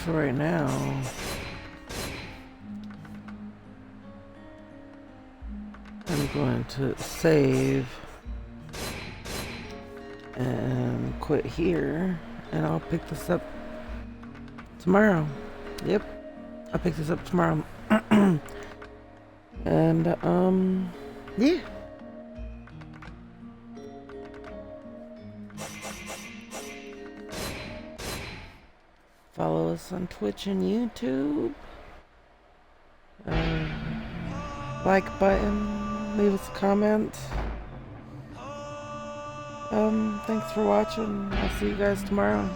For right now, I'm going to save and quit here, and I'll pick this up tomorrow. Yep, I'll pick this up tomorrow. And yeah. Follow us on Twitch and YouTube. Like button, leave us a comment. Thanks for watching. I'll see you guys tomorrow.